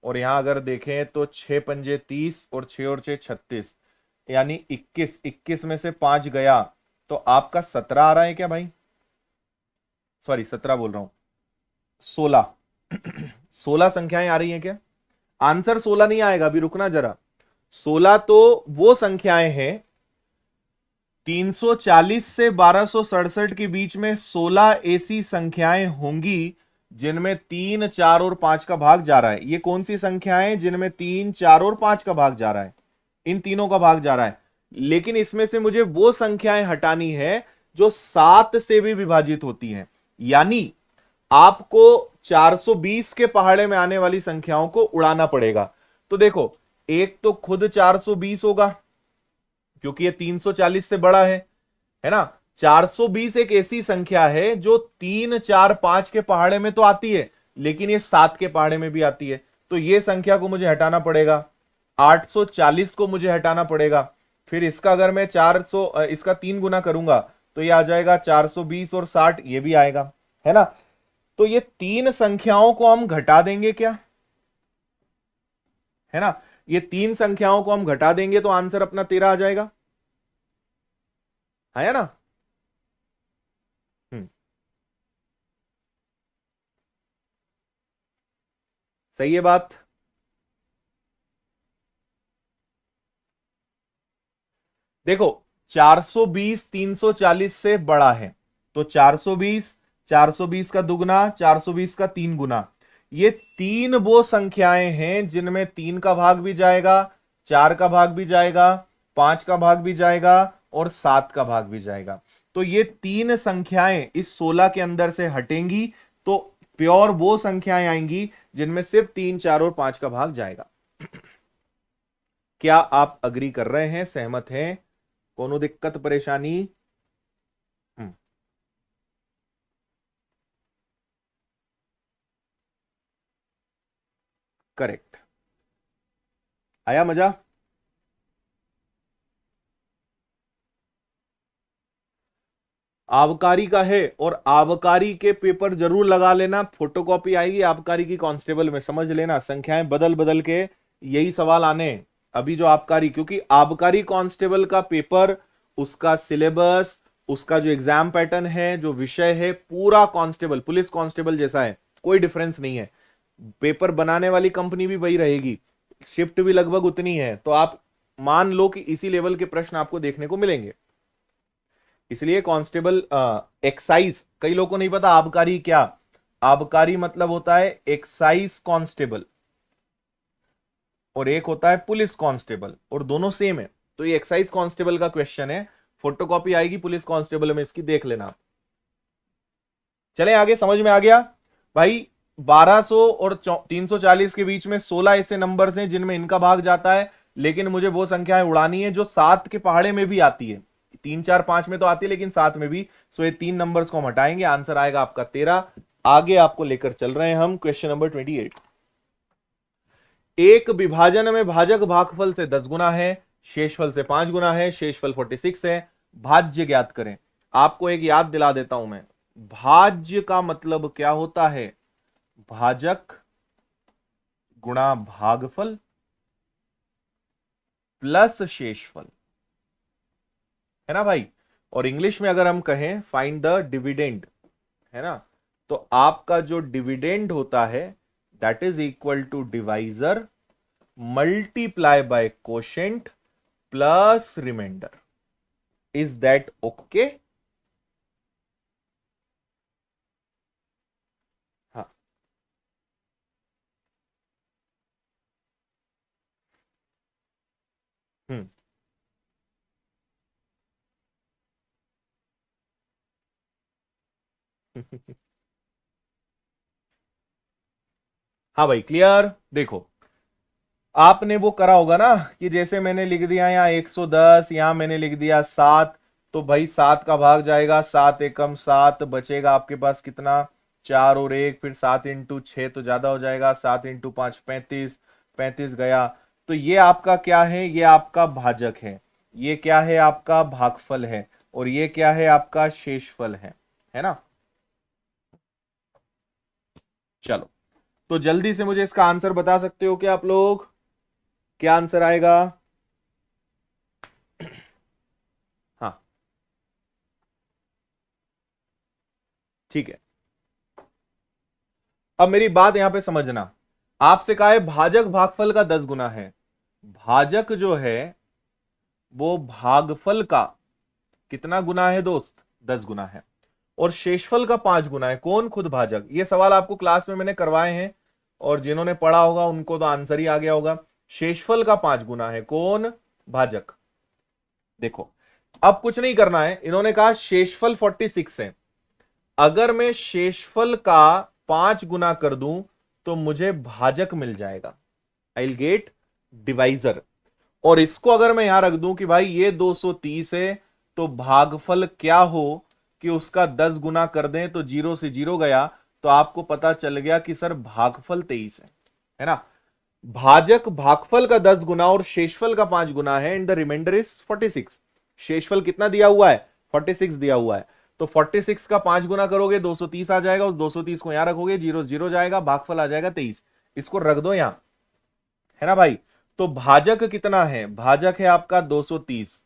और यहां अगर देखें तो 6 पंजे 30 और 6 और 6 36, यानी 21। 21 में से 5 गया तो आपका 17 आ रहा है क्या भाई, सॉरी 17 बोल रहा हूं, 16। 16 संख्याएं आ रही हैं क्या। आंसर 16 नहीं आएगा, अभी रुकना जरा। 16 तो वो संख्याएं हैं, 340 से 1267 के बीच में 16 ऐसी संख्याएं होंगी जिनमें 3, 4 और 5 का भाग जा रहा है। ये कौन सी संख्याएं जिनमें 3, 4 और 5 का भाग जा रहा है, इन तीनों का भाग जा रहा है। लेकिन इसमें से मुझे वो संख्याएं हटानी है जो 7 से भी विभाजित होती हैं, यानी आपको 420 के पहाड़े में आने वाली संख्याओं को उड़ाना पड़ेगा। तो देखो, एक तो खुद 420 होगा क्योंकि ये 340 से बड़ा है ना। 420 एक ऐसी संख्या है जो 3, 4, 5 के पहाड़े में तो आती है, लेकिन ये 7 के पहाड़े में भी आती है। तो ये संख्या को मुझे हटाना पड़ेगा। 840 को मुझे हटाना पड़ेगा। फिर इसका अगर मैं 400 इसका 3 गुना करूंगा तो ये आ जाएगा 420 और 60, ये भी आएगा, है ना। तो ये तीन संख्याओं को हम घटा देंगे क्या, है ना। ये तीन संख्याओं को हम घटा देंगे तो आंसर अपना 13 आ जाएगा, है ना। हम्म। सही है बात। देखो 420 340 से बड़ा है, तो 420, 420 का दुगना, 420 का 3 गुना। ये तीन वो संख्याएं हैं जिनमें 3 का भाग भी जाएगा, 4 का भाग भी जाएगा, 5 का भाग भी जाएगा, और 7 का भाग भी जाएगा। तो ये तीन संख्याएं इस 16 के अंदर से हटेंगी, तो प्योर वो संख्याएं आएंगी जिनमें सिर्फ 3, 4 और 5 का भाग जाएगा। क्या आप अग्री कर रहे हैं, सहमत हैं, कोनो दिक्कत परेशानी। हम्म। करेक्ट। आया मजा। आबकारी का है, और आबकारी के पेपर जरूर लगा लेना, फोटोकॉपी आएगी आबकारी की कांस्टेबल में, समझ लेना संख्याएं बदल बदल के यही सवाल आने। अभी जो आबकारी, क्योंकि आबकारी कांस्टेबल का पेपर, उसका सिलेबस, उसका जो एग्जाम पैटर्न है, जो विषय है, पूरा कांस्टेबल पुलिस कांस्टेबल जैसा है, कोई डिफरेंस नहीं है। पेपर बनाने वाली कंपनी भी वही रहेगी, शिफ्ट भी लगभग उतनी है, तो आप मान लो कि इसी लेवल के प्रश्न आपको देखने को मिलेंगे। इसलिए कांस्टेबल एक्साइज, कई लोगों को नहीं पता आबकारी क्या। आबकारी मतलब होता है एक्साइज कांस्टेबल, और एक होता है पुलिस कांस्टेबल, और दोनों सेम है। तो ये एक्साइज कांस्टेबल का क्वेश्चन है, फोटोकॉपी आएगी पुलिस कांस्टेबल में, इसकी देख लेना आप। चले आगे, समझ में आ गया भाई। 1200 और 340 के बीच में 16 ऐसे नंबर्स हैं जिनमें इनका भाग जाता है, लेकिन मुझे वो संख्याएं उड़ानी है जो 7 के पहाड़े में भी आती है। 3 4 5 में तो आती है, लेकिन 7 में भी। सो ये 3 नंबर्स को हम हटाएंगे, आंसर आएगा आपका 13। आगे आपको लेकर चल रहे हैं हम, क्वेश्चन नंबर 28। एक विभाजन में भाजक भागफल से 10 गुना है, शेषफल से 5 गुना है, शेषफल 46 है, भाज्य ज्ञात करें। आपको एक याद दिला देता हूं मैं, भाज्य का मतलब क्या होता है? भाजक गुणा भागफल प्लस शेषफल, है ना भाई। और इंग्लिश में अगर हम कहें फाइंड द डिविडेंड, है ना, तो आपका जो डिविडेंड होता है that is equal to divisor multiply by quotient plus remainder. Is that okay? हाँ। हम्म। हाँ भाई, क्लियर। देखो, आपने वो करा होगा ना कि जैसे मैंने लिख दिया यहाँ 110, यहां मैंने लिख दिया 7, तो भाई 7 का भाग जाएगा, 7 एकम 7, बचेगा आपके पास कितना? 4 और 1, फिर 7 इंटू 6 तो ज्यादा हो जाएगा, 7 इंटू 5 35, 35 गया। तो ये आपका क्या है? ये आपका भाजक है, ये क्या है? आपका भागफल है, और ये क्या है? आपका शेषफल है ना। चलो, तो जल्दी से मुझे इसका आंसर बता सकते हो क्या आप लोग? क्या आंसर आएगा? हाँ, ठीक है। अब मेरी बात यहां पे समझना, आपसे कहा है भाजक भागफल का 10 गुना है। भाजक जो है वो भागफल का कितना गुना है दोस्त? 10 गुना है। और शेषफल का 5 गुना है। कौन? खुद भाजक। ये सवाल आपको क्लास में मैंने करवाए हैं, और जिन्होंने पढ़ा होगा उनको तो आंसर ही आ गया होगा। शेषफल का 5 गुना है कौन? भाजक। देखो, अब कुछ नहीं करना है, इन्होंने कहा शेषफल 46 है। अगर मैं शेषफल का 5 गुना कर दूं तो मुझे भाजक मिल जाएगा, आई विल गेट डिवाइजर। और इसको अगर मैं यहां रख दूं कि भाई ये 230 है, तो भागफल क्या हो कि उसका 10 गुना कर दें तो 0 से 0 गया, तो आपको पता चल गया कि सर भागफल 23 है ना। भाजक भागफल का 10 गुना और शेषफल का 5 गुना है, एंड द रिमाइंडर इज 46। शेषफल कितना दिया हुआ है? 46 दिया हुआ है। तो 46 का 5 गुना करोगे 230 आ जाएगा, उस 230 को यहां रखोगे, 0 0 जाएगा, भागफल आ जाएगा 23। इसको रख दो यहां, है ना भाई। तो भाजक कितना है? भाजक है आपका 230।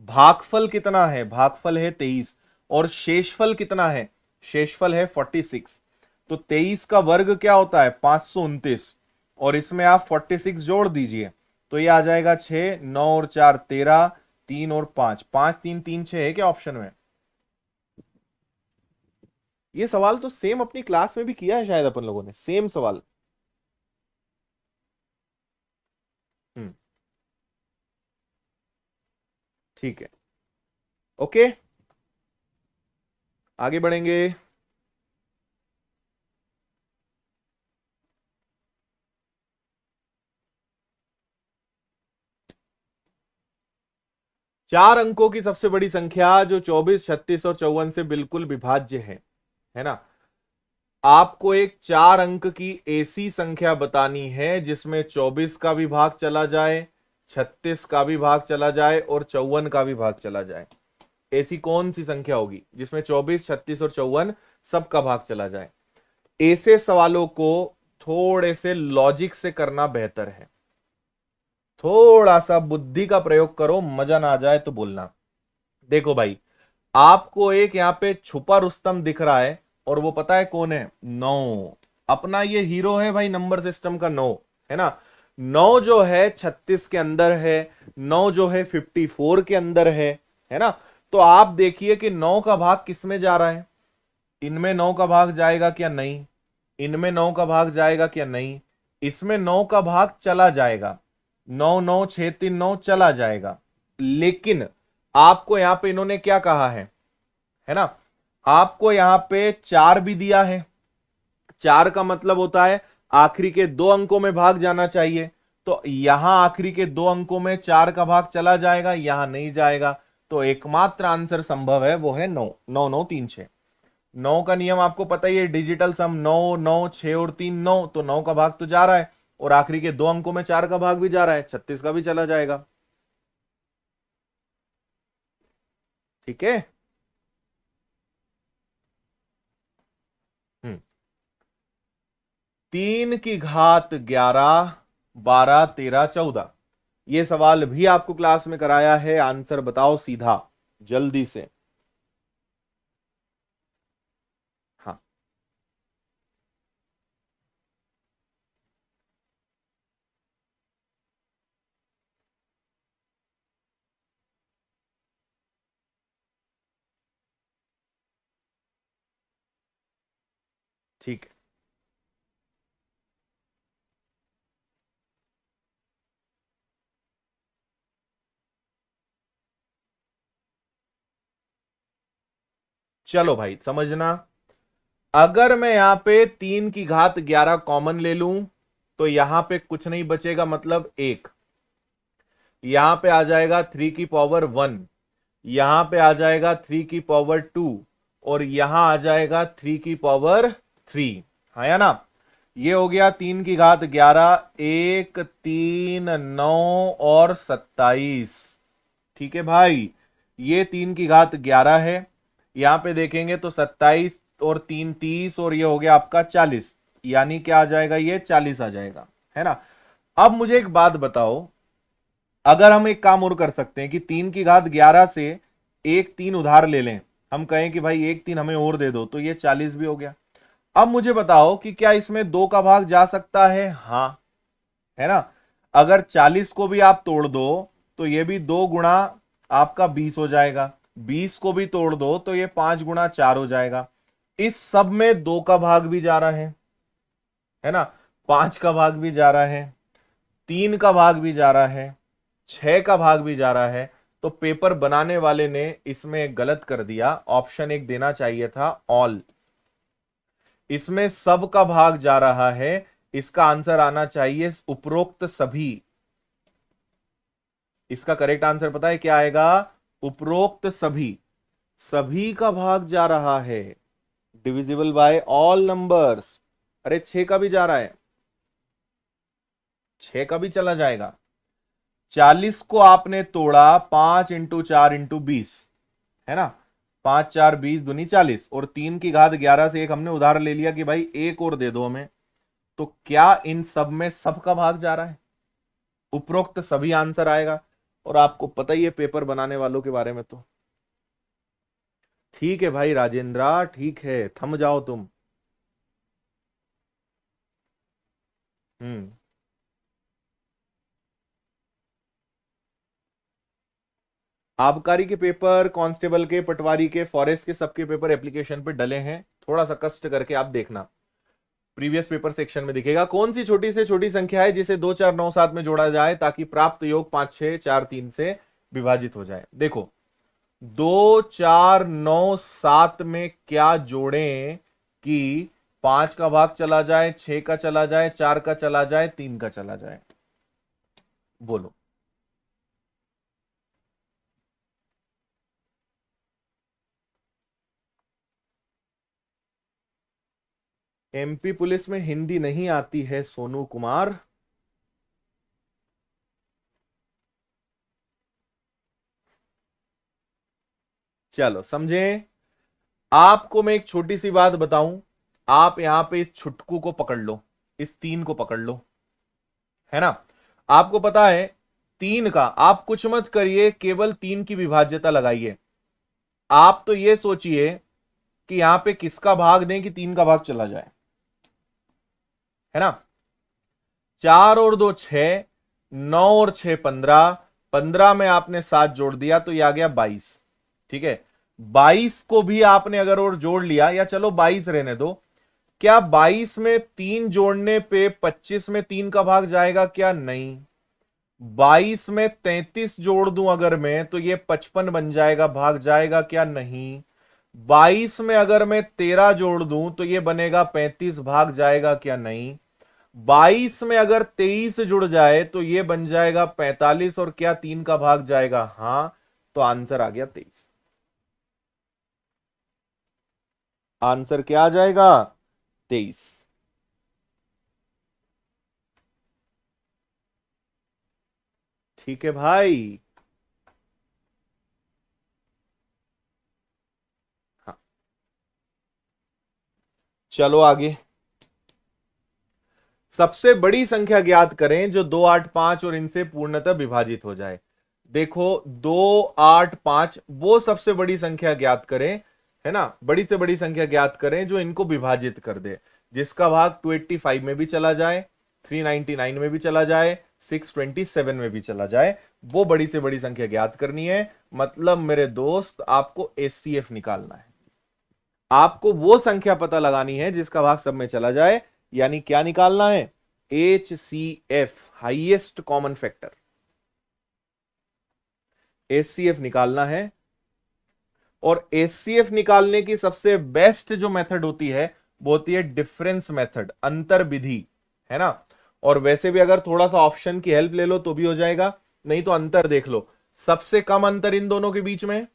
भागफल कितना है? भागफल है 23। और शेषफल कितना है? शेषफल है 46। तो 23 का वर्ग क्या होता है? 529। और इसमें आप 46 जोड़ दीजिए, तो ये आ जाएगा 6, 9 और 4 13, 3 और 5, 5 3 3 6 है क्या ऑप्शन में? ये सवाल तो सेम अपनी क्लास में भी किया है शायद अपन लोगों ने, सेम सवाल। हम्म। ठीक है, ओके, आगे बढ़ेंगे। चार अंकों की सबसे बड़ी संख्या जो 24, 36 और 54 से बिल्कुल विभाज्य है ना। आपको एक 4 अंक की ऐसी संख्या बतानी है जिसमें 24 का भी भाग चला जाए, 36 का भी भाग चला जाए और 54 का भी भाग चला जाए। ऐसी कौन सी संख्या होगी जिसमें 24, 36 और 54 सबका भाग चला जाए? ऐसे सवालों को थोड़े से लॉजिक से करना बेहतर है। थोड़ा सा बुद्धि का प्रयोग करो, मजा ना आ जाए तो बोलना। देखो भाई, आपको एक यहां पे छुपा रुस्तम दिख रहा है, और वो पता है कौन है? 9। अपना ये हीरो है भाई नंबर सिस्टम का, 9, है ना। 9 जो है 36 के अंदर है, 9 जो है 54 के अंदर है ना। तो आप देखिए कि 9 का भाग किस में जा रहा है? इनमें 9 का भाग जाएगा क्या? नहीं। इनमें 9 का भाग जाएगा क्या? नहीं। इसमें 9 का भाग चला जाएगा, 9 9 6 3 9 चला जाएगा। लेकिन आपको यहां पे इन्होंने क्या कहा है ना, आपको यहां पे 4 भी दिया है। 4 का मतलब होता है आखिरी के 2 अंकों में भाग जाना चाहिए, तो यहां आखिरी के 2 अंकों में 4 का भाग चला जाएगा, यहां नहीं जाएगा, तो एकमात्र आंसर संभव है वो है 9। 9 9 3 6। 9 का नियम आपको पता ही है, डिजिटल सम 9 9 6 और 3 9, तो 9 का भाग तो जा रहा है और आखिरी के 2 अंकों में 4 का भाग भी जा रहा है, 36 का भी चला जाएगा। ठीक है। 3 की घात 11 12 13 14, ये सवाल भी आपको क्लास में कराया है, आंसर बताओ सीधा जल्दी से। हाँ ठीक है। चलो भाई समझना, अगर मैं यहां पे 3 की घात 11 कॉमन ले लूं तो यहां पे कुछ नहीं बचेगा, मतलब 1, यहां पे आ जाएगा 3 की पावर 1, यहां पे आ जाएगा 3 की पावर 2 और यहां आ जाएगा 3 की पावर 3। हाँ या ना, ये हो गया 3 की घात 11, 1 3 9 और 27। ठीक है भाई, ये 3 की घात 11 है, यहां पे देखेंगे तो 27 और 3 30 और ये हो गया आपका 40, यानी क्या आ जाएगा, ये 40 आ जाएगा, है ना। अब मुझे एक बात बताओ, अगर हम एक काम और कर सकते हैं कि 3 की घात 11 से एक 3 उधार ले लें, हम कहें कि भाई एक 3 हमें और दे दो, तो ये 40 भी हो गया। अब मुझे बताओ कि क्या इसमें 2 का भाग जा सकता है? हाँ, है ना। अगर 40 को भी आप तोड़ दो तो ये भी 2 गुणा आपका 20 हो जाएगा, 20 को भी तोड़ दो तो ये 5 गुणा 4 हो जाएगा। इस सब में 2 का भाग भी जा रहा है ना, 5 का भाग भी जा रहा है, 3 का भाग भी जा रहा है, 6 का भाग भी जा रहा है। तो पेपर बनाने वाले ने इसमें गलत कर दिया, ऑप्शन 1 देना चाहिए था ऑल, इसमें सब का भाग जा रहा है, इसका आंसर आना चाहिए उपरोक्त सभी। इसका करेक्ट आंसर पता है क्या आएगा? उपरोक्त सभी, सभी का भाग जा रहा है, डिविजिबल बाय ऑल नंबर्स। अरे 6 का भी जा रहा है, 6 का भी चला जाएगा। 40 को आपने तोड़ा 5 इंटू 4 इंटू 20, है ना, 5 4 20 दूनी 40, और 3 की घात 11 से एक हमने उधार ले लिया कि भाई एक और दे दो हमें, तो क्या इन सब में सब का भाग जा रहा है? उपरोक्त सभी आंसर आएगा। और आपको पता ही है पेपर बनाने वालों के बारे में तो। ठीक है भाई राजेंद्रा, ठीक है, थम जाओ तुम। हम्म। आबकारी के पेपर, कांस्टेबल के, पटवारी के, फॉरेस्ट के, सबके पेपर एप्लीकेशन पे डले हैं, थोड़ा सा कष्ट करके आप देखना, प्रीवियस पेपर सेक्शन में दिखेगा। कौन सी छोटी से छोटी संख्या है जिसे 2 4 9 7 में जोड़ा जाए ताकि प्राप्त योग 5 6 4 3 से विभाजित हो जाए? देखो, 2 4 9 7 में क्या जोड़ें कि 5 का भाग चला जाए, 6 का चला जाए, 4 का चला जाए, 3 का चला जाए? बोलो। एमपी पुलिस में हिंदी नहीं आती है सोनू कुमार। चलो समझे। आपको मैं एक छोटी सी बात बताऊं, आप यहां पे इस छुटकू को पकड़ लो, इस 3 को पकड़ लो, है ना। आपको पता है 3 का, आप कुछ मत करिए, केवल 3 की विभाज्यता लगाइए। आप तो ये सोचिए कि यहां पे किसका भाग दें कि 3 का भाग चला जाए, है ना। 4 और 2 6, 9 और 6 15, 15 में आपने 7 जोड़ दिया तो ये आ गया 22। ठीक है, 22 को भी आपने अगर और जोड़ लिया, या चलो 22 रहने दो, क्या 22 में 3 जोड़ने पे 25 में 3 का भाग जाएगा क्या? नहीं। 22 में 33 जोड़ दूं अगर मैं तो ये 55 बन जाएगा, भाग जाएगा क्या? नहीं। 22 में अगर मैं 13 जोड़ दूं तो ये बनेगा 35, भाग जाएगा क्या? नहीं। 22 में अगर 23 जुड़ जाए तो ये बन जाएगा 45, और क्या 3 का भाग जाएगा? हां। तो आंसर आ गया 23। आंसर क्या आ जाएगा? 23। ठीक है भाई। हाँ, चलो आगे। सबसे बड़ी संख्या ज्ञात करें जो 2, 8, 5 और इनसे पूर्णतः विभाजित हो जाए। देखो 2, 8, 5 वो सबसे बड़ी संख्या ज्ञात करें, है ना, बड़ी से बड़ी संख्या ज्ञात करें जो इनको विभाजित कर दे, जिसका भाग 285 में भी चला जाए, 399 में भी चला जाए, 627 में भी चला जाए। वो बड़ी से बड़ी संख्या ज्ञात करनी है। मतलब मेरे दोस्त आपको एचसीएफ निकालना है। आपको वो संख्या पता लगानी है जिसका भाग सब में चला जाए, यानी क्या निकालना है? HCF, highest common factor, HCF निकालना है। और HCF निकालने की सबसे बेस्ट जो मेथड होती है वो होती है डिफरेंस मेथड, अंतर विधि, है ना। और वैसे भी अगर थोड़ा सा ऑप्शन की हेल्प ले लो तो भी हो जाएगा, नहीं तो अंतर देख लो। सबसे कम अंतर इन दोनों के बीच में है,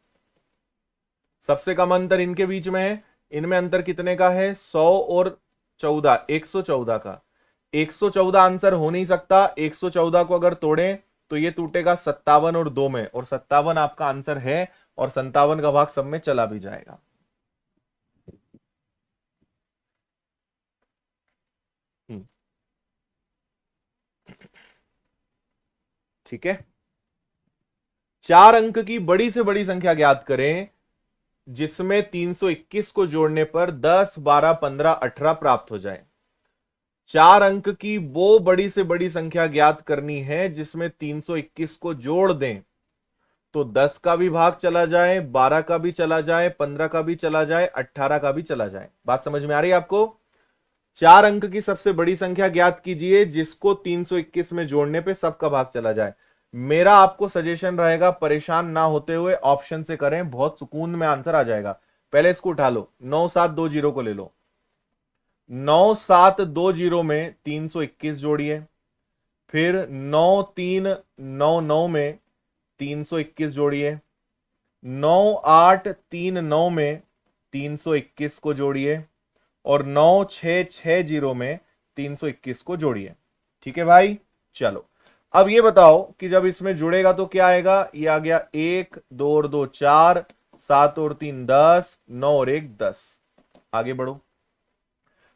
सबसे कम अंतर इनके बीच में है। इनमें अंतर कितने का है? 100 और 14, 114 का। 114 आंसर हो नहीं सकता। 114 को अगर तोड़ें तो ये टूटेगा 57 और 2 में, और 57 आपका आंसर है, और 57 का भाग सब में चला भी जाएगा। हम्म, ठीक है। 4 अंक की बड़ी से बड़ी संख्या ज्ञात करें जिसमें 321 को जोड़ने पर 10, 12, 15, 18 प्राप्त हो जाए। 4 अंक की वो बड़ी से बड़ी संख्या ज्ञात करनी है जिसमें 321 को जोड़ दें तो 10 का भी भाग चला जाए, 12 का भी चला जाए, 15 का भी चला जाए, 18 का भी चला जाए। बात समझ में आ रही है आपको? 4 अंक की सबसे बड़ी संख्या ज्ञात कीजिए जिसको 321 में जोड़ने पे सबका भाग चला जाए। मेरा आपको सजेशन रहेगा परेशान ना होते हुए ऑप्शन से करें, बहुत सुकून में आंसर आ जाएगा। पहले इसको उठा लो, 9720 को ले लो। 9720 में 321 जोड़िए, फिर 9399 में 321 जोड़िए, 9839 में 321 को जोड़िए, और 9660 में 321 को जोड़िए। ठीक है भाई, चलो अब ये बताओ कि जब इसमें जुड़ेगा तो क्या आएगा? ये आ गया 1, 2 और 2 4, 7 और 3 10, 9 और 1 10। आगे बढ़ो।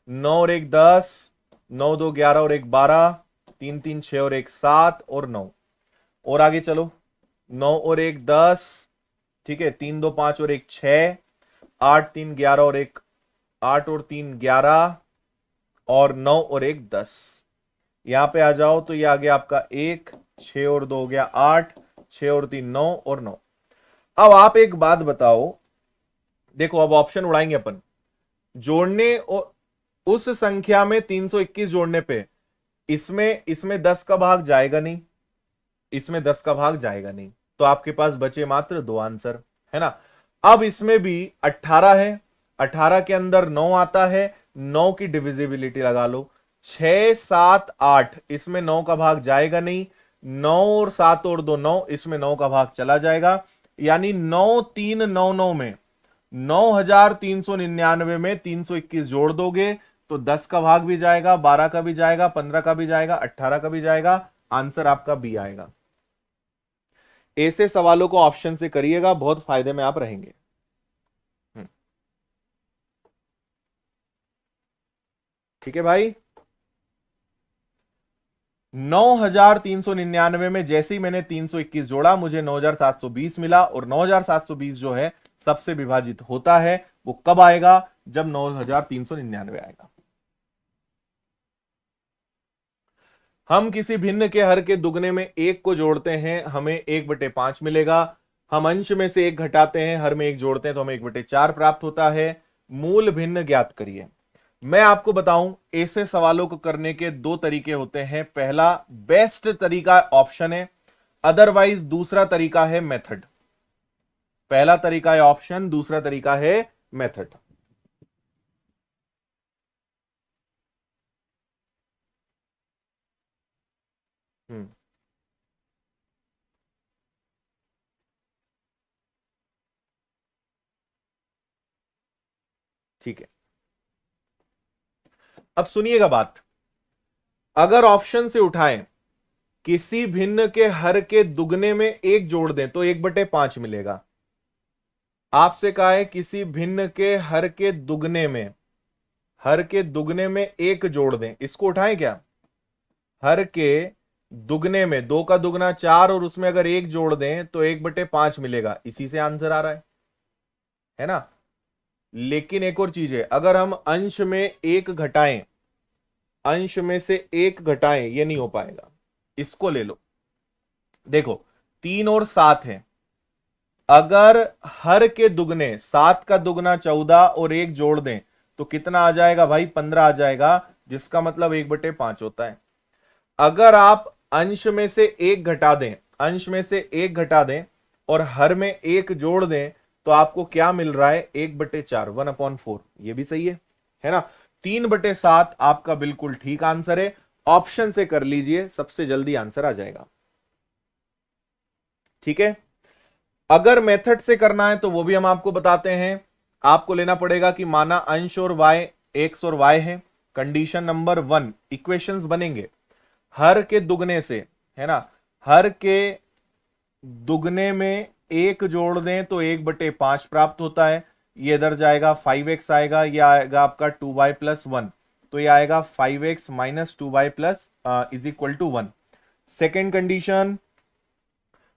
9 और 1 10, 9 2 11 और 1 12, 3 3 6 और 1 7 और 9। और आगे चलो। 9 और 1 10, ठीक है, 3 2 5 और 1 6, 8 3 11 और 1 8 और 3 11, और 9 और 1 10। यहां पे आ जाओ तो ये आ गया आपका 1, 6 और 2 हो गया 8, 6 और 3 9 और 9। अब आप एक बात बताओ, देखो अब ऑप्शन उड़ाएंगे अपन। जोड़ने और उस संख्या में 321 जोड़ने पे इसमें इसमें 10 का भाग जाएगा नहीं, इसमें 10 का भाग जाएगा नहीं, तो आपके पास बचे मात्र 2 आंसर, है ना। अब इसमें भी 18 है, 18 के अंदर 9 आता है, 9 की डिविजिबिलिटी लगा लो, 6 7 8, इसमें 9 का भाग जाएगा नहीं, 9 और 7 और 2 9, इसमें 9 का भाग चला जाएगा, यानी 9399 में 9399 में 321 जोड़ दोगे तो 10 का भाग भी जाएगा, 12 का भी जाएगा, 15 का भी जाएगा, 18 का भी जाएगा। आंसर आपका बी आएगा। ऐसे सवालों को ऑप्शन से करिएगा, बहुत फायदे में आप रहेंगे। ठीक है भाई। 9399 में जैसे ही मैंने 321 जोड़ा मुझे 9720 मिला, और 9720 जो है सबसे विभाजित होता है। वो कब आएगा? जब 9399 आएगा। हम किसी भिन्न के हर के दुगने में एक को जोड़ते हैं, हमें 1/5 मिलेगा। हम अंश में से एक घटाते हैं, हर में एक जोड़ते हैं तो हमें 1/4 प्राप्त होता है। मूल भिन्न ज्ञात करिए। मैं आपको बताऊं, ऐसे सवालों को करने के 2 तरीके होते हैं। पहला बेस्ट तरीका ऑप्शन है, अदरवाइज दूसरा तरीका है मेथड। पहला तरीका है ऑप्शन, दूसरा तरीका है मेथड। हम्म, ठीक है। अब सुनिएगा बात, अगर ऑप्शन से उठाएं किसी भिन्न के हर के दुगने में एक जोड़ दें तो 1/5 मिलेगा। आपसे कहा है किसी भिन्न के हर के दुगने में, हर के दुगने में एक जोड़ दें, इसको उठाएं क्या? हर के दुगने में, 2 का दुगना 4 और उसमें अगर एक जोड़ दें तो 1/5 मिलेगा, इसी से आंसर आ रहा है ना। लेकिन एक और चीज है, अगर हम अंश में एक घटाएं, अंश में से एक घटाएं, ये नहीं हो पाएगा। इसको ले लो, देखो 3 और 7 है, अगर हर के दुगने, 7 का दुगना 14 और एक जोड़ दें तो कितना आ जाएगा भाई? 15 आ जाएगा, जिसका मतलब 1/5 होता है। अगर आप अंश में से एक घटा दें, अंश में से एक घटा दें और हर में एक जोड़ दें तो आपको क्या मिल रहा है? 1/4, 1/4। ये भी सही है ना। 3/7 आपका बिल्कुल ठीक आंसर है। ऑप्शन से कर लीजिए, सबसे जल्दी आंसर आ जाएगा। ठीक है, अगर मेथड से करना है तो वो भी हम आपको बताते हैं। आपको लेना पड़ेगा कि माना अंश और y, x और y है, कंडीशन नंबर 1, इक्वेशंस बनेंगे हर के दुगने से, है ना। हर के दुगने में एक जोड़ दें तो 1/5 प्राप्त होता है। ये इधर जाएगा 5x आएगा, ये आएगा आपका 2y + 1, तो ये आएगा 5x - 2y + 1। सेकेंड कंडीशन,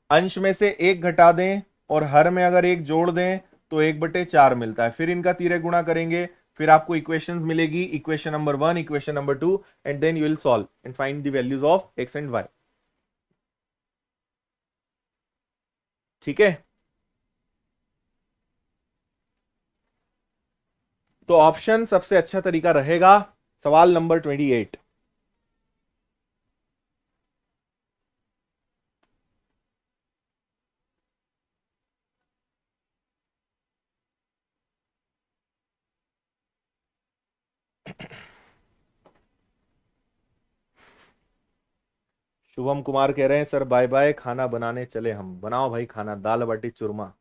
अंश में से एक घटा दें और हर में अगर एक जोड़ दें तो 1/4 मिलता है। फिर इनका तिरे गुणा करेंगे, फिर आपको इक्वेशंस मिलेगी, equation number 1, equation number 2, and then you will solve and find the values of x and y। ठीक है, तो ऑप्शन सबसे अच्छा तरीका रहेगा। सवाल नंबर 28। शुभम कुमार कह रहे हैं सर बाय बाय, खाना बनाने चले हम। बनाओ भाई खाना, दाल बाटी चूरमा।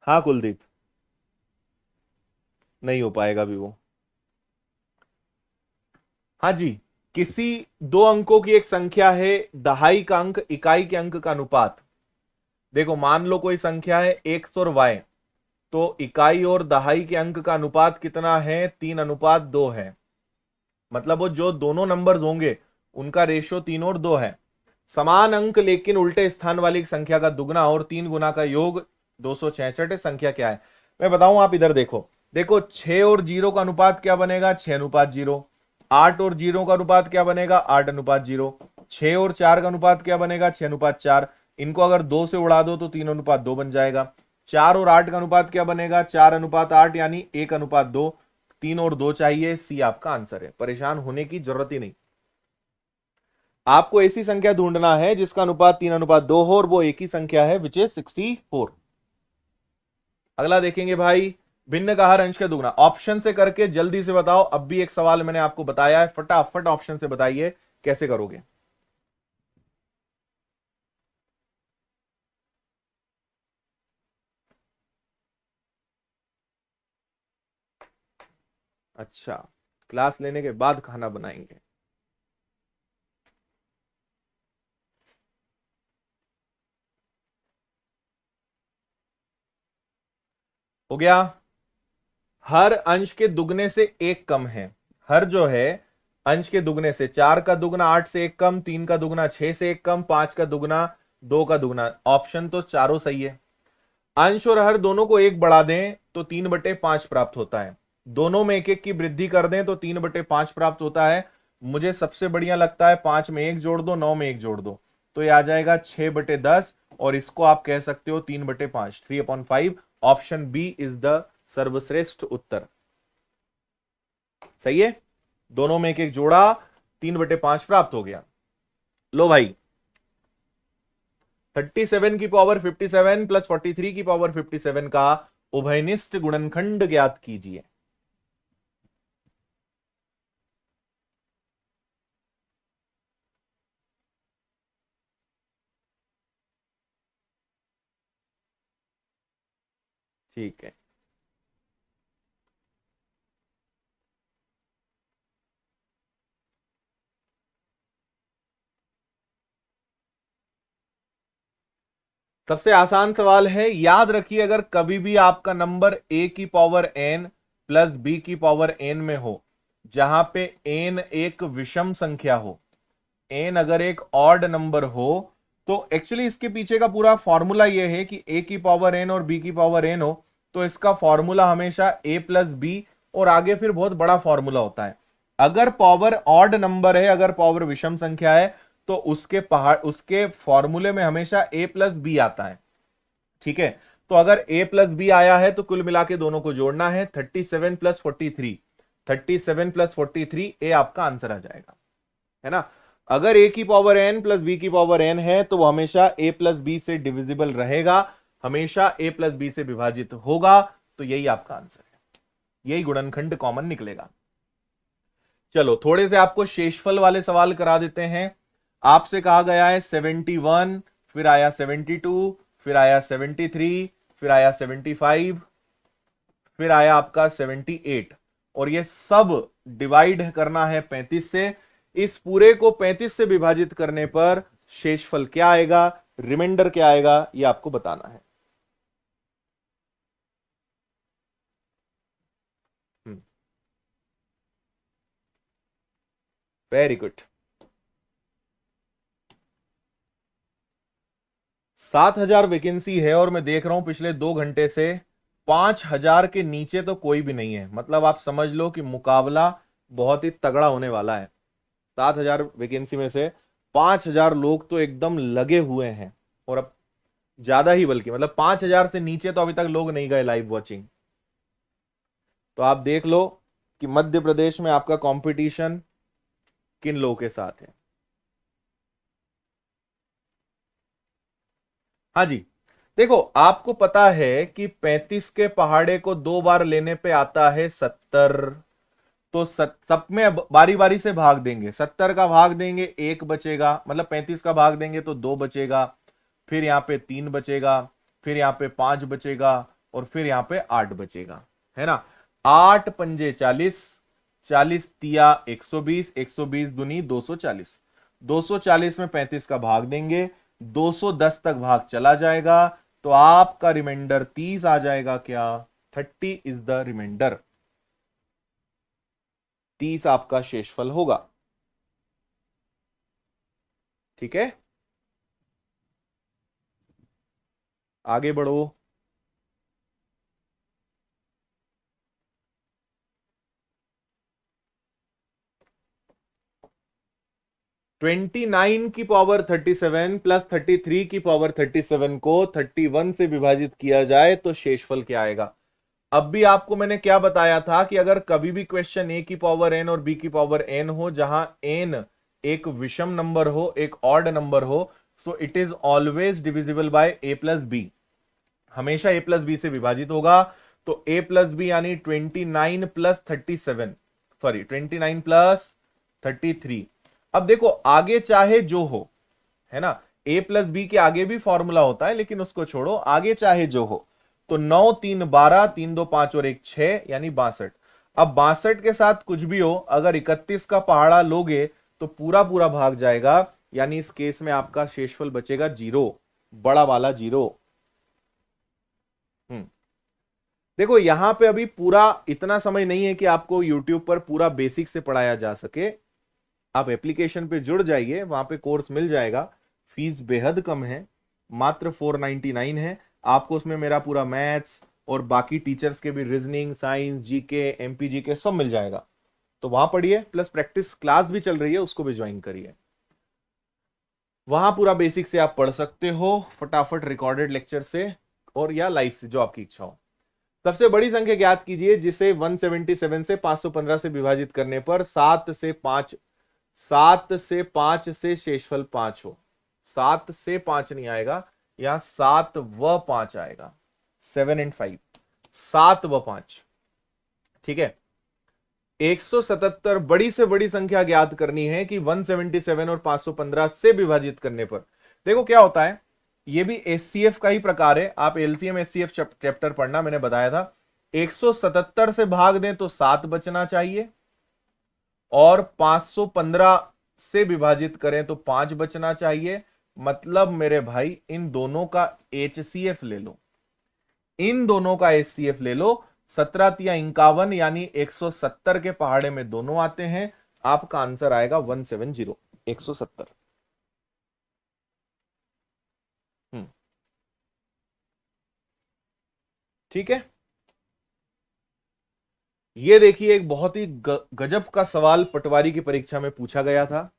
हाँ कुलदीप, नहीं हो पाएगा अभी वो। हाँ जी, किसी दो अंकों की एक संख्या है, दहाई का अंक इकाई के अंक का अनुपात। देखो मान लो कोई संख्या है x और y, तो इकाई और दहाई के अंक का अनुपात कितना है? 3:2 है। मतलब वो जो दोनों नंबर्स होंगे उनका रेशियो 3 और 2 है। समान अंक लेकिन उल्टे स्थान वाली एक संख्या का दुगना और 3 गुना का योग 266 है। संख्या क्या है? मैं बताऊं, आप इधर देखो, देखो 6 और 0 का अनुपात क्या बनेगा? 6:0। 8 और 0 का अनुपात क्या बनेगा? 8:0। 6 और 4 का अनुपात क्या बनेगा? 6:4। इनको अगर 2 से उड़ा दो तो 3:2 बन जाएगा। 4 और 8 का अनुपात क्या बनेगा? 4:8, यानी 1:2। 3 और 2 चाहिए, सी आपका आंसर है। परेशान होने की जरूरत ही नहीं, आपको ऐसी संख्या ढूंढना है जिसका अनुपात 3:2 हो, और वो एक ही संख्या है, विच इज 64। अगला देखेंगे भाई, भिन्न का हर अंश का दुगना। ऑप्शन से करके जल्दी से बताओ, अब भी एक सवाल मैंने आपको बताया है, फटाफट ऑप्शन से बताइए कैसे करोगे। अच्छा, क्लास लेने के बाद खाना बनाएंगे। हो गया, हर अंश के दुगने से एक कम है। हर जो है अंश के दुगने से, 4 का दुगना 8 से एक कम, 3 का दुगना 6 से एक कम, 5 का दुगना 2 का दुगना। ऑप्शन तो चारों सही है। अंश और हर दोनों को एक बढ़ा दें तो 3/5 प्राप्त होता है। दोनों में एक एक की वृद्धि कर दें तो 3/5 प्राप्त होता है। मुझे सबसे बढ़िया लगता है 5 में एक जोड़ दो, 9 में एक जोड़ दो, तो ये आ जाएगा 6/10, और इसको आप कह सकते हो 3/5, 3/5। ऑप्शन बी इज द सर्वश्रेष्ठ उत्तर। सही है, दोनों में एक एक जोड़ा, 3/5 प्राप्त हो गया। लो भाई, 37 की पावर 57 प्लस 43 की पावर 57 का उभयनिष्ठ गुणनखंड ज्ञात कीजिए। ठीक है, सबसे आसान सवाल है, याद रखिए अगर कभी भी आपका नंबर a की पावर n प्लस b की पावर n में हो, जहां पे n एक विषम संख्या हो, n अगर एक ऑड नंबर हो, तो एक्चुअली इसके पीछे का पूरा फॉर्मूला यह है कि a की पावर n और b की पावर n हो, तो इसका फॉर्मूला हमेशा a प्लस बी, और आगे फिर बहुत बड़ा फॉर्मूला होता है। अगर पावर ऑड नंबर है, अगर पावर विषम संख्या है, तो उसके फॉर्मूले में हमेशा a प्लस बी आता है। ठीक है, तो अगर a प्लस बी आया है तो कुल मिला के दोनों को जोड़ना है, 37 प्लस 43, 37 प्लस 43, ए आपका आंसर आ जाएगा, है ना। अगर a की पावर n प्लस b की पावर n है तो वो हमेशा a प्लस बी से डिविजिबल रहेगा, हमेशा a प्लस बी से विभाजित होगा, तो यही आपका आंसर है, यही गुणनखंड कॉमन निकलेगा। चलो थोड़े से आपको शेषफल वाले सवाल करा देते हैं। आपसे कहा गया है 71, फिर आया 72, फिर आया 73, फिर आया 75, फिर आया आपका 78, और ये सब डिवाइड करना है 35 से। इस पूरे को 35 से विभाजित करने पर शेषफल क्या आएगा, रिमाइंडर क्या आएगा, ये आपको बताना है। Very good. 7,000 वैकेंसी है और मैं देख रहा हूं पिछले 2 घंटे से 5,000 के नीचे तो कोई भी नहीं है, मतलब आप समझ लो कि मुकाबला बहुत ही तगड़ा होने वाला है। 7,000 वैकेंसी में से 5,000 लोग तो एकदम लगे हुए हैं, और अब ज्यादा ही, बल्कि मतलब 5,000 से नीचे तो अभी तक लोग नहीं गए लाइव वॉचिंग। तो आप देख लो कि मध्य प्रदेश में आपका कंपटीशन किन लोगों के साथ है। हाँ जी, देखो आपको पता है कि 35 के पहाड़े को 2 बार लेने पे आता है 70, तो सब में बारी बारी से भाग देंगे, 70 का भाग देंगे 1 बचेगा, मतलब 35 का भाग देंगे तो 2 बचेगा, फिर यहाँ पे 3 बचेगा, फिर यहाँ पे 5 बचेगा, और फिर यहाँ पे 8 बचेगा, है ना। 8 पंजे 40, 40 तिया 120, 120 दूनी 240, 240 में 35 का भाग देंगे, 210 तक भाग चला जाएगा, तो आपका रिमाइंडर 30 आ जाएगा। क्या 30 इज द रिमाइंडर, 30 आपका शेषफल होगा। ठीक है, आगे बढ़ो। 29 की पावर 37 प्लस 33 की पावर 37 को 31 से विभाजित किया जाए तो शेषफल क्या आएगा। अब भी आपको मैंने क्या बताया था कि अगर कभी भी क्वेश्चन a की पावर n और b की पावर n हो, जहां n एक विषम नंबर हो, एक ऑड नंबर हो, so it is always divisible by a plus B, हमेशा a प्लस बी से विभाजित होगा। तो a प्लस बी यानी 29 प्लस 37, सॉरी 29 प्लस 33। अब देखो आगे चाहे जो हो, है ना, a प्लस बी के आगे भी फॉर्मूला होता है, लेकिन उसको छोड़ो, आगे चाहे जो हो, तो 9 3 12, 3 2 5 और 1 6, यानी 62। अब 62 के साथ कुछ भी हो, अगर 31 का पहाड़ा लोगे तो पूरा पूरा भाग जाएगा, यानी इस केस में आपका शेषफल बचेगा 0, बड़ा वाला 0। देखो यहां पे अभी पूरा इतना समय नहीं है कि आपको YouTube पर पूरा बेसिक से पढ़ाया जा सके। आप एप्लीकेशन पे जुड़ जाइए, वहां पे कोर्स मिल जाएगा, फीस बेहद कम है, मात्र 499 है। आपको उसमें मेरा पूरा मैथ्स और बाकी टीचर्स के भी reasoning, science, GK, MP GK सब मिल जाएगा। तो वहां पढ़िए, प्लस प्रैक्टिस क्लास भी चल रही है, उसको भी ज्वाइन करिए। वहां पूरा बेसिक से आप पढ़ सकते हो फटाफट, रिकॉर्डेड लेक्चर से और या लाइव से, जो आपकी इच्छा हो। सबसे बड़ी संख्या ज्ञात कीजिए जिसे 177 से 515 से विभाजित करने पर 7 से शेषफल 5 हो। 7 से 5 नहीं आएगा, यहां 7 व 5 आएगा। 7 and 5, 7 व 5। ठीक है, 177 बड़ी से बड़ी संख्या ज्ञात करनी है कि 177 और 515 से विभाजित करने पर। देखो क्या होता है, ये भी एचसीएफ का ही प्रकार है। आप एलसीएम एचसीएफ चैप्टर पढ़ना, मैंने बताया था। 177 से भाग दें तो 7 बचना चाहिए, और 515 से विभाजित करें तो 5 बचना चाहिए। मतलब मेरे भाई इन दोनों का एचसीएफ ले लो, इन दोनों का एचसीएफ ले लो। 17 तिया 51 यानी 170 के पहाड़े में दोनों आते हैं। आपका आंसर आएगा 170, 170। ठीक है, ये देखिए एक बहुत ही गजब का सवाल पटवारी की परीक्षा में पूछा गया था।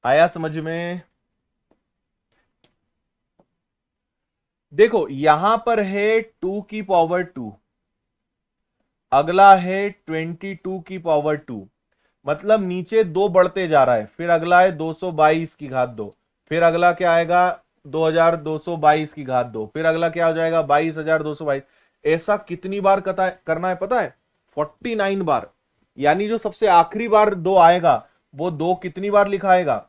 आया समझ में? देखो यहां पर है 2 की पावर 2, अगला है 22 की पावर 2, मतलब नीचे दो बढ़ते जा रहा है। फिर अगला है 222 की घात 2, फिर अगला क्या आएगा 2222 की घात 2, फिर अगला क्या हो जाएगा 22222। ऐसा कितनी बार करना है पता है? 49 बार। यानी जो सबसे आखिरी बार 2 आएगा वो 2 कितनी बार लिखाएगा?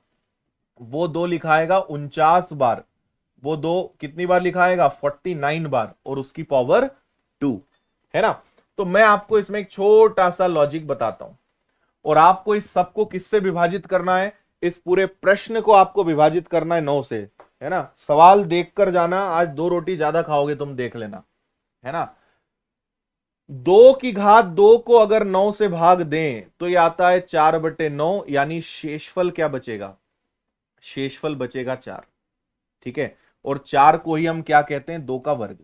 वो 2 लिखाएगा 49 बार। वो 2 कितनी बार लिखाएगा? 49 बार, और उसकी पावर 2, है ना। तो मैं आपको इसमें एक छोटा सा लॉजिक बताता हूं, और आपको इस सबको किससे विभाजित करना है? इस पूरे प्रश्न को आपको विभाजित करना है 9 से, है ना। सवाल देखकर जाना, आज 2 रोटी ज्यादा खाओगे तुम, देख लेना, है ना। 2 की घात 2 को अगर 9 से भाग दें तो यह आता है 4/9, यानी शेषफल क्या बचेगा? शेषफल बचेगा 4। ठीक है, और 4 को ही हम क्या कहते हैं? 2 का वर्ग।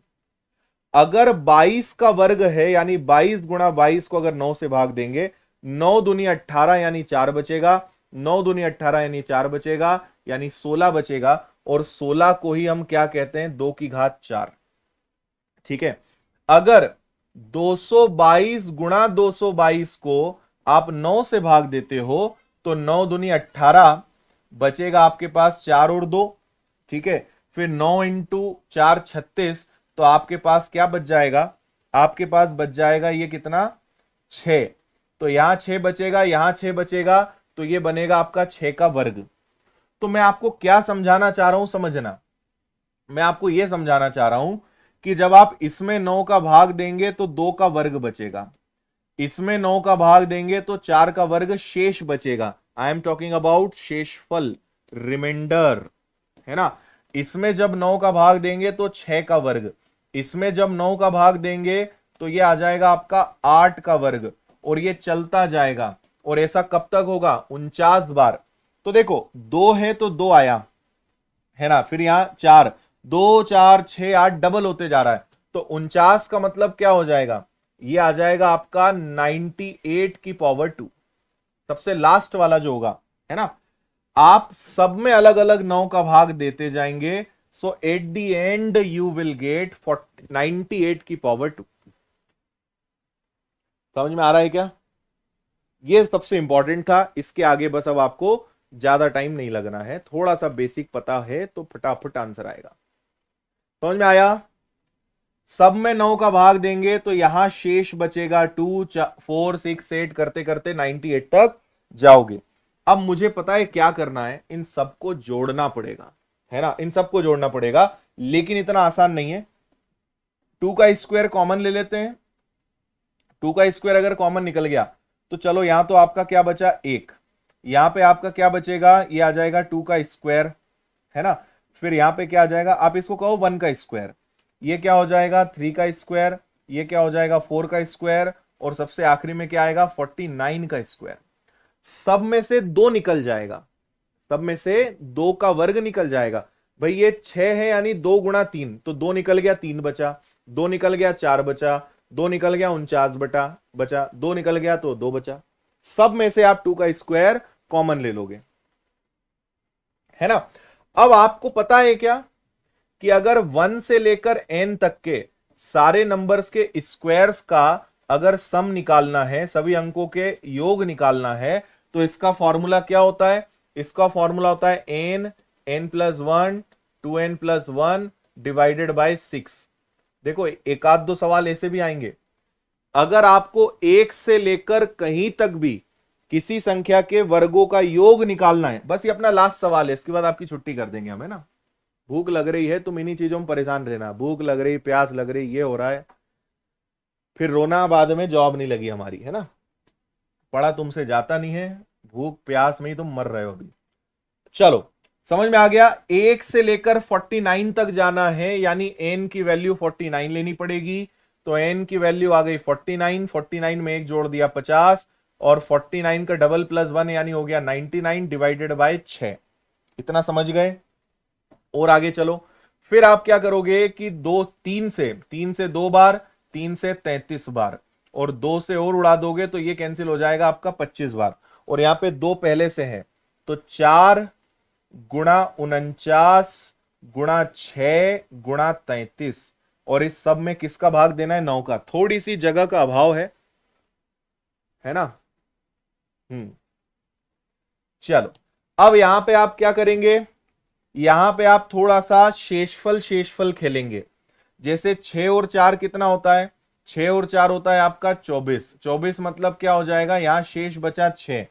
अगर 22 का वर्ग है, यानी 22 गुणा 22 को अगर 9 से भाग देंगे, 9 दूनी 18 यानी 4 बचेगा, 9 दूनी 18 यानी 4 बचेगा, यानी 16 बचेगा। और 16 को ही हम क्या कहते हैं? 2 की घात 4। ठीक है, अगर 222 गुणा 222 को आप 9 से भाग देते हो तो 9 दूनी 18 बचेगा आपके पास 4 और 2। ठीक है, फिर 9 इंटू 4 36, तो आपके पास क्या बच जाएगा? आपके पास बच जाएगा ये कितना? 6। तो यहां 6 बचेगा, यहां 6 बचेगा, तो ये बनेगा आपका 6 का वर्ग। तो मैं आपको क्या समझाना चाह रहा हूं, समझना। मैं आपको यह समझाना चाह रहा हूं कि जब आप इसमें 9 का भाग देंगे तो 2 का वर्ग बचेगा, इसमें 9 का भाग देंगे तो 4 का वर्ग शेष बचेगा। आई एम टॉकिंग अबाउट शेषफल, रिमाइंडर, है ना। इसमें जब 9 का भाग देंगे तो 6 का वर्ग, इसमें जब 9 का भाग देंगे तो ये आ जाएगा आपका 8 का वर्ग, और ये चलता जाएगा। और ऐसा कब तक होगा? 49 बार। तो देखो 2 है तो 2 आया, है ना, फिर यहां 4, 2 4 6 8 डबल होते जा रहा है। तो 49 का मतलब क्या हो जाएगा? ये आ जाएगा आपका 98 की पावर 2, सबसे लास्ट वाला जो होगा, है ना। आप सब में अलग अलग 9 का भाग देते जाएंगे, so at the end you will get 98 की पावर 2। समझ में आ रहा है क्या? ये सबसे इंपॉर्टेंट था। इसके आगे बस अब आपको ज्यादा टाइम नहीं लगना है, थोड़ा सा बेसिक पता है तो फटाफट आंसर आएगा। समझ में आया? सब में 9 का भाग देंगे तो यहां शेष बचेगा 2 4 6 8 करते करते 98 तक जाओगे। अब मुझे पता है क्या करना है, इन सबको जोड़ना पड़ेगा, है ना, इन सबको जोड़ना पड़ेगा, लेकिन इतना आसान नहीं है। 2 का स्क्वायर कॉमन ले लेते हैं। 2 का स्क्वायर अगर कॉमन निकल गया तो चलो यहां तो आपका क्या बचा? 1। यहां पे आपका क्या बचेगा? ये आ जाएगा 2 का स्क्वायर, है ना। फिर यहां पे क्या आ जाएगा? आप इसको कहो 1 का स्क्वायर। ये क्या हो जाएगा? 3 का स्क्वायर। ये क्या हो जाएगा? 4 का स्क्वायर। और सबसे आखिरी में क्या आएगा? 49 का स्क्वायर। सब में से 2 निकल जाएगा, सब में से 2 का वर्ग निकल जाएगा। भाई ये 6 है यानी 2 गुणा 3, तो 2 निकल गया 3 बचा, 2 निकल गया 4 बचा, 2 निकल गया 49 बचा, 2 निकल गया तो 2 बचा। सब में से आप 2 का स्क्वायर कॉमन ले लोगे, है ना। अब आपको पता है क्या कि अगर 1 से लेकर n तक के सारे नंबर्स के स्क्वायर्स का अगर सम निकालना है, सभी अंकों के योग निकालना है, तो इसका फॉर्मूला क्या होता है? इसका फॉर्मूला होता है n+1 2n+1 डिवाइडेड बाय 6। देखो एक आध दो सवाल ऐसे भी आएंगे, अगर आपको 1 से लेकर कहीं तक भी किसी संख्या के वर्गों का योग निकालना है, बस ये अपना लास्ट सवाल है, इसके बाद आपकी छुट्टी कर देंगे हमें ना। भूख लग रही है, तुम इन्हीं चीजों में परेशान रहना, भूख लग रही, प्यास लग रही, ये हो रहा है, फिर रोना बाद में जॉब नहीं लगी हमारी, है ना। पढ़ा तुमसे जाता नहीं है, भूख प्यास में ही तुम मर रहे हो अभी। चलो समझ में आ गया। 1 से लेकर 49 तक जाना है, यानी n की वैल्यू 49 लेनी पड़ेगी, तो n की वैल्यू आ गई 49, 49 में एक जोड़ दिया 50, और 49 का डबल +1 यानी हो गया 99 डिवाइडेड बाय 6। इतना समझ गए? और आगे चलो, फिर आप क्या करोगे कि 3 से 2 बार, 3 से 33 बार, और 2 से और उड़ा दोगे तो ये कैंसिल हो जाएगा आपका 25 बार, और यहां पे 2 पहले से है, तो 4 गुणा 49 गुणा 6 गुणा 33, और इस सब में किसका भाग देना है? 9 का। थोड़ी सी जगह का अभाव है ना। चलो अब यहां पे आप क्या करेंगे, यहां पे आप थोड़ा सा शेषफल खेलेंगे। जैसे 6 और 4 कितना होता है? 6 और 4 होता है आपका 24, 24 मतलब क्या हो जाएगा, यहां शेष बचा 6,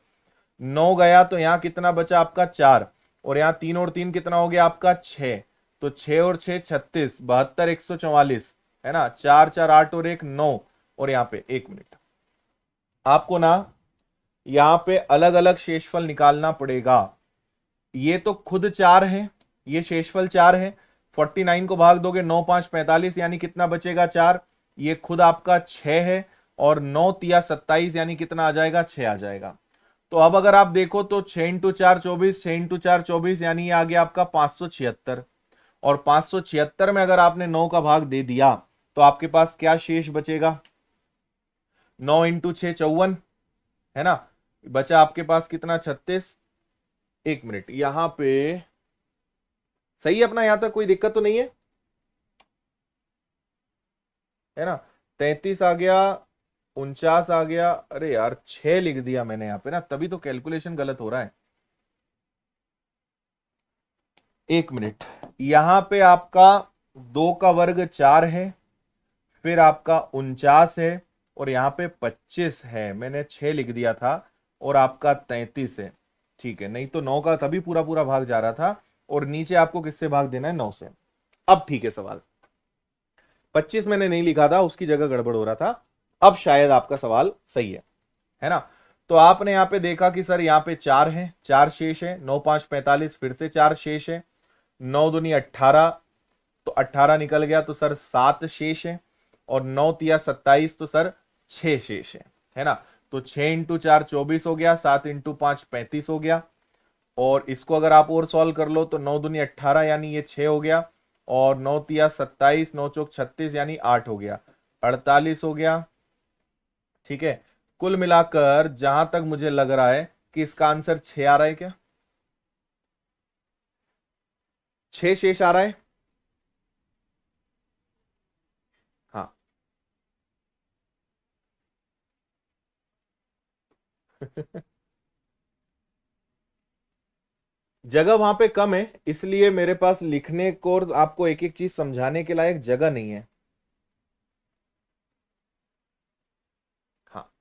9 गया तो यहां कितना बचा आपका 4, और यहां 3 और 3 कितना हो गया आपका 6, तो 6 और 6 36, 72 144, है ना। 4 4 8 और 1 9, और यहां पे 1 मिनट आपको ना यहां पे अलग अलग शेषफल निकालना पड़ेगा। ये तो खुद 4 है, ये शेषफल 4 है, 49 को भाग दोगे 9 5 45 यानी कितना बचेगा 4, ये खुद आपका 6 है, और 9 तिया 27 यानी कितना आ जाएगा 6 आ जाएगा। तो अब अगर आप देखो तो 6 × 4 24, 6 × 4 24 यानी ये आ गया आपका 576, और 576 में अगर आपने 9 का भाग दे दिया तो आपके पास क्या शेष बचेगा? 9 × 6 54, है ना, बचा आपके पास कितना 36। 1 मिनट, यहां पे सही है अपना, यहां तक कोई दिक्कत तो नहीं है ना। 33 आ गया, 49 आ गया, अरे यार 6 लिख दिया मैंने यहां पे ना, तभी तो कैलकुलेशन गलत हो रहा है। 1 मिनट, यहां पे आपका 2 का वर्ग 4 है, फिर आपका 49 है, और यहां पे 25 है, मैंने 6 लिख दिया था, और आपका 33 है, ठीक है। नहीं तो 9 का तभी पूरा पूरा भाग जा रहा था, और नीचे आपको किससे भाग देना है? 9 से। अब ठीक है सवाल, 25 मैंने नहीं लिखा था, उसकी जगह गड़बड़ हो रहा था, अब शायद आपका सवाल सही है ना। तो आपने यहां पे देखा कि सर यहां पे 4 है, 4 शेष है, 9 5 45, फिर से 4 शेष है, 9 दूनी 18, तो 18 निकल गया, तो सर 7 शेष है, और 9 तिया 27, तो सर 6 शेष है ना। तो 6 × 4 24 हो गया, 7 × 5 35 हो गया, और इसको अगर आप और सॉल्व कर लो तो 9 दूनी 18 यानी ये 6 हो गया, और 9 तिया 27, 9 चौक 36 यानी 8 हो गया, 48 हो गया, ठीक है। कुल मिलाकर जहां तक मुझे लग रहा है कि इसका आंसर 6 आ रहा है, क्या 6 शेष आ रहा है? हाँ जगह वहां पे कम है, इसलिए मेरे पास लिखने को और आपको एक एक चीज समझाने के लायक जगह नहीं है। हाँ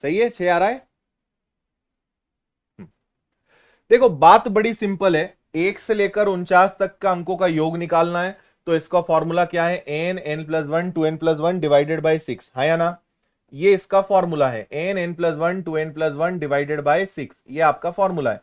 सही है, 6 आ रहा है। हम्म। देखो बात बड़ी सिंपल है, 1 से लेकर 49 तक का अंकों का योग निकालना है, तो इसका फॉर्मूला क्या है? n+1 2n+1 डिवाइडेड बाय 6, है या ना। ये इसका फॉर्मूला है, n+1 2n+1 डिवाइडेड बाय 6, ये आपका फॉर्मूला है।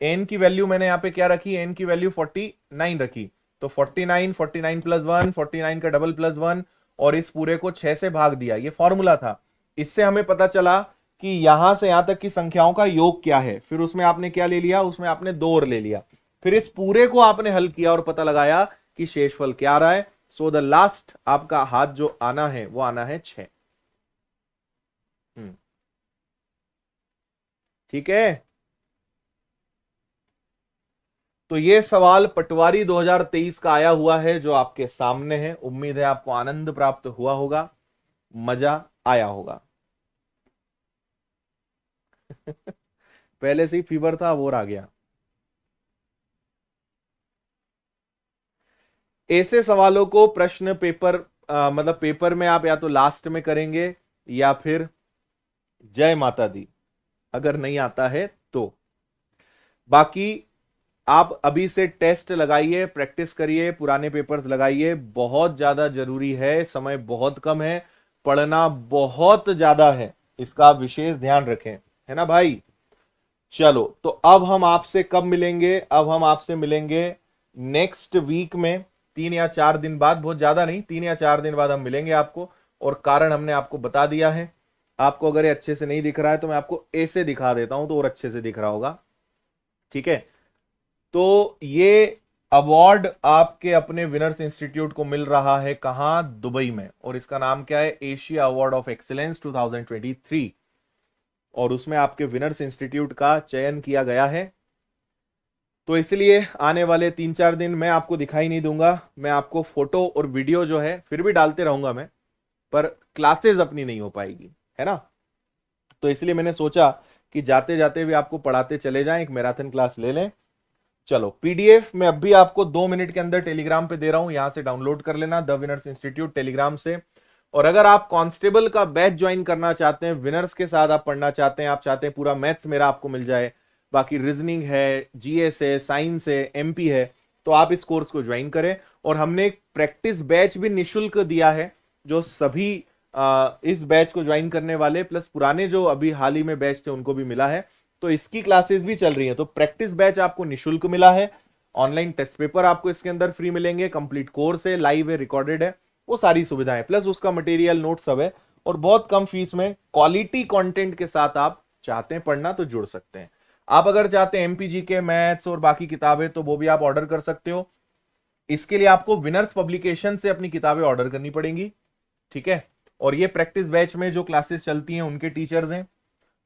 n की वैल्यू मैंने यहां पे क्या रखी? n की वैल्यू 49 रखी, तो 49 49 + 1 49 का डबल +1, और इस पूरे को 6 से भाग दिया, ये फॉर्मूला था। इससे हमें पता चला कि यहां से यहां तक की संख्याओं का योग क्या है, फिर उसमें आपने क्या ले लिया, उसमें आपने 2 और ले लिया, फिर इस पूरे को आपने हल किया और पता लगाया कि शेषफल क्या आ रहा है। सो द लास्ट आपका हाथ जो आना है वो आना है 6। ठीक है, तो ये सवाल पटवारी 2023 का आया हुआ है जो आपके सामने है। उम्मीद है आपको आनंद प्राप्त हुआ होगा, मजा आया होगा। पहले से ही फीवर था, वो आ गया। ऐसे सवालों को प्रश्न पेपर मतलब पेपर में आप या तो लास्ट में करेंगे या फिर जय माता दी, अगर नहीं आता है तो। बाकी आप अभी से टेस्ट लगाइए, प्रैक्टिस करिए, पुराने पेपर्स लगाइए, बहुत ज्यादा जरूरी है, समय बहुत कम है, पढ़ना बहुत ज्यादा है, इसका आप विशेष ध्यान रखें, है ना भाई। चलो, तो अब हम आपसे कब मिलेंगे, अब हम आपसे मिलेंगे नेक्स्ट वीक में, 3 या 4 दिन बाद, बहुत ज्यादा नहीं, 3 या 4 दिन बाद हम मिलेंगे आपको। और कारण हमने आपको बता दिया है। आपको अगर ये अच्छे से नहीं दिख रहा है तो मैं आपको ऐसे दिखा देता हूं तो और अच्छे से दिख रहा होगा। ठीक है, तो ये अवार्ड आपके अपने विनर्स इंस्टीट्यूट को मिल रहा है, कहां, दुबई में, और इसका नाम क्या है, एशिया अवार्ड ऑफ एक्सीलेंस 2023। और उसमें आपके विनर्स इंस्टीट्यूट का चयन किया गया है। तो इसलिए आने वाले 3-4 दिन मैं आपको दिखाई नहीं दूंगा, मैं आपको फोटो और वीडियो जो है फिर भी डालते रहूंगा मैं, पर क्लासेस अपनी नहीं हो पाएगी, है ना। तो इसलिए मैंने सोचा कि जाते जाते भी आपको पढ़ाते चले जाएं, एक मैराथन क्लास ले लें। चलो, पीडीएफ मैं अभी आपको 2 मिनट के अंदर टेलीग्राम पे दे रहा हूं, यहां से डाउनलोड कर लेना, द विनर्स इंस्टीट्यूट टेलीग्राम से। और अगर आप कांस्टेबल का बैच ज्वाइन करना चाहते हैं, विनर्स के साथ आप पढ़ना चाहते हैं, आप चाहते हैं पूरा मैथ्स मेरा आपको मिल जाए, बाकी रीजनिंग है, जीएस है, साइंस है, एमपी है, तो आप इस कोर्स को ज्वाइन करें। और हमने एक प्रैक्टिस बैच भी निःशुल्क दिया है, जो सभी इस बैच को ज्वाइन करने वाले प्लस पुराने जो अभी हाल ही में बैच थे उनको भी मिला है। तो इसकी क्लासेस भी चल रही हैं। तो प्रैक्टिस बैच आपको निःशुल्क मिला है, ऑनलाइन टेस्ट पेपर आपको इसके अंदर फ्री मिलेंगे, कंप्लीट कोर्स है, लाइव है, रिकॉर्डेड है, वो सारी सुविधाएं प्लस उसका मटेरियल, नोट सब है, और बहुत कम फीस में क्वालिटी कंटेंट के साथ आप चाहते हैं पढ़ना तो जुड़ सकते हैं। आप अगर चाहते हैं एमपीजी के मैथ्स और बाकी किताबें तो वो भी आप ऑर्डर कर सकते हो। इसके लिए आपको विनर्स पब्लिकेशन से अपनी किताबें ऑर्डर करनी पड़ेंगी। ठीक है, और ये प्रैक्टिस बैच में जो क्लासेस चलती हैं उनके टीचर्स हैं,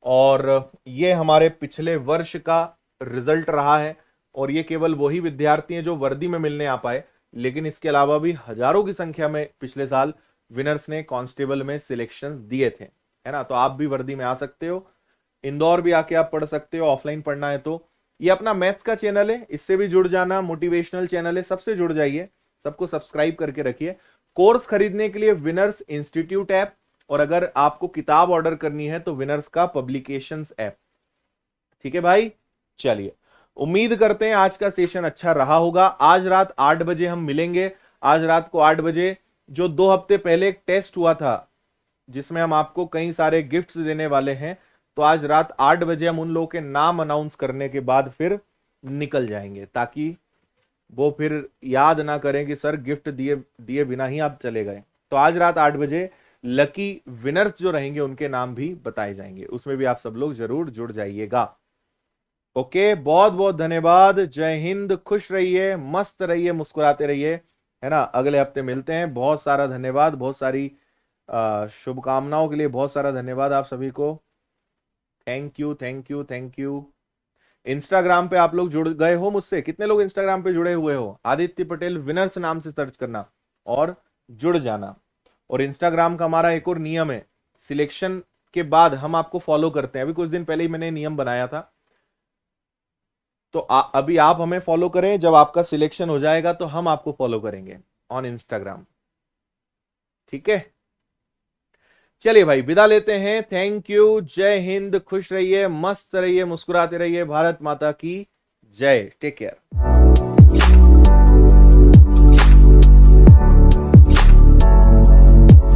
और ये हमारे पिछले वर्ष का रिजल्ट रहा है। और ये केवल वही विद्यार्थी हैं जो वर्दी में मिलने आ पाए, लेकिन इसके अलावा भी हजारों की संख्या में पिछले साल विनर्स ने कांस्टेबल में सिलेक्शन दिए थे, है ना। तो आप भी वर्दी में आ सकते हो, इंदौर भी आके आप पढ़ सकते हो, ऑफलाइन पढ़ना है तो। ये अपना मैथ्स का चैनल है, इससे भी जुड़ जाना, मोटिवेशनल चैनल है, सबसे जुड़ जाइए, सबको सब्सक्राइब करके रखिए। कोर्स खरीदने के लिए विनर्स इंस्टीट्यूट ऐप, और अगर आपको किताब ऑर्डर करनी है तो विनर्स का पब्लिकेशंस ऐप। ठीक है भाई, चलिए, उम्मीद करते हैं आज का सेशन अच्छा रहा होगा। आज रात 8 बजे हम मिलेंगे। आज रात को 8 बजे जो 2 हफ्ते पहले एक टेस्ट हुआ था जिसमें हम आपको कई सारे गिफ्ट्स देने वाले हैं, तो आज रात 8 बजे हम उन लोगों के नाम अनाउंस करने के बाद फिर निकल जाएंगे, ताकि वो फिर याद ना करें कि सर गिफ्ट दिए दिए बिना ही आप चले गए। तो आज रात 8 बजे लकी विनर्स जो रहेंगे उनके नाम भी बताए जाएंगे, उसमें भी आप सब लोग जरूर जुड़ जाइएगा। ओके, बहुत बहुत धन्यवाद, जय हिंद, खुश रहिए, मस्त रहिए, मुस्कुराते रहिए, है ना। अगले हफ्ते मिलते हैं। बहुत सारा धन्यवाद, बहुत सारी शुभकामनाओं के लिए बहुत सारा धन्यवाद आप सभी को। Thank you, thank you, thank you. Instagram पे आप लोग जुड़ गए हो मुझसे, कितने लोग इंस्टाग्राम पे जुड़े हुए हो? आदित्य पटेल विनर्स नाम से सर्च करना और जुड़ जाना। और इंस्टाग्राम का हमारा एक और नियम है, सिलेक्शन के बाद हम आपको फॉलो करते हैं। अभी कुछ दिन पहले ही मैंने नियम बनाया था, तो अभी आप हमें फॉलो करें, जब आपका सिलेक्शन हो जाएगा तो हम आपको फॉलो करेंगे ऑन इंस्टाग्राम। ठीक है, चलिए भाई, विदा लेते हैं। थैंक यू, जय हिंद, खुश रहिए, मस्त रहिए, मुस्कुराते रहिए, भारत माता की जय, टेक केयर।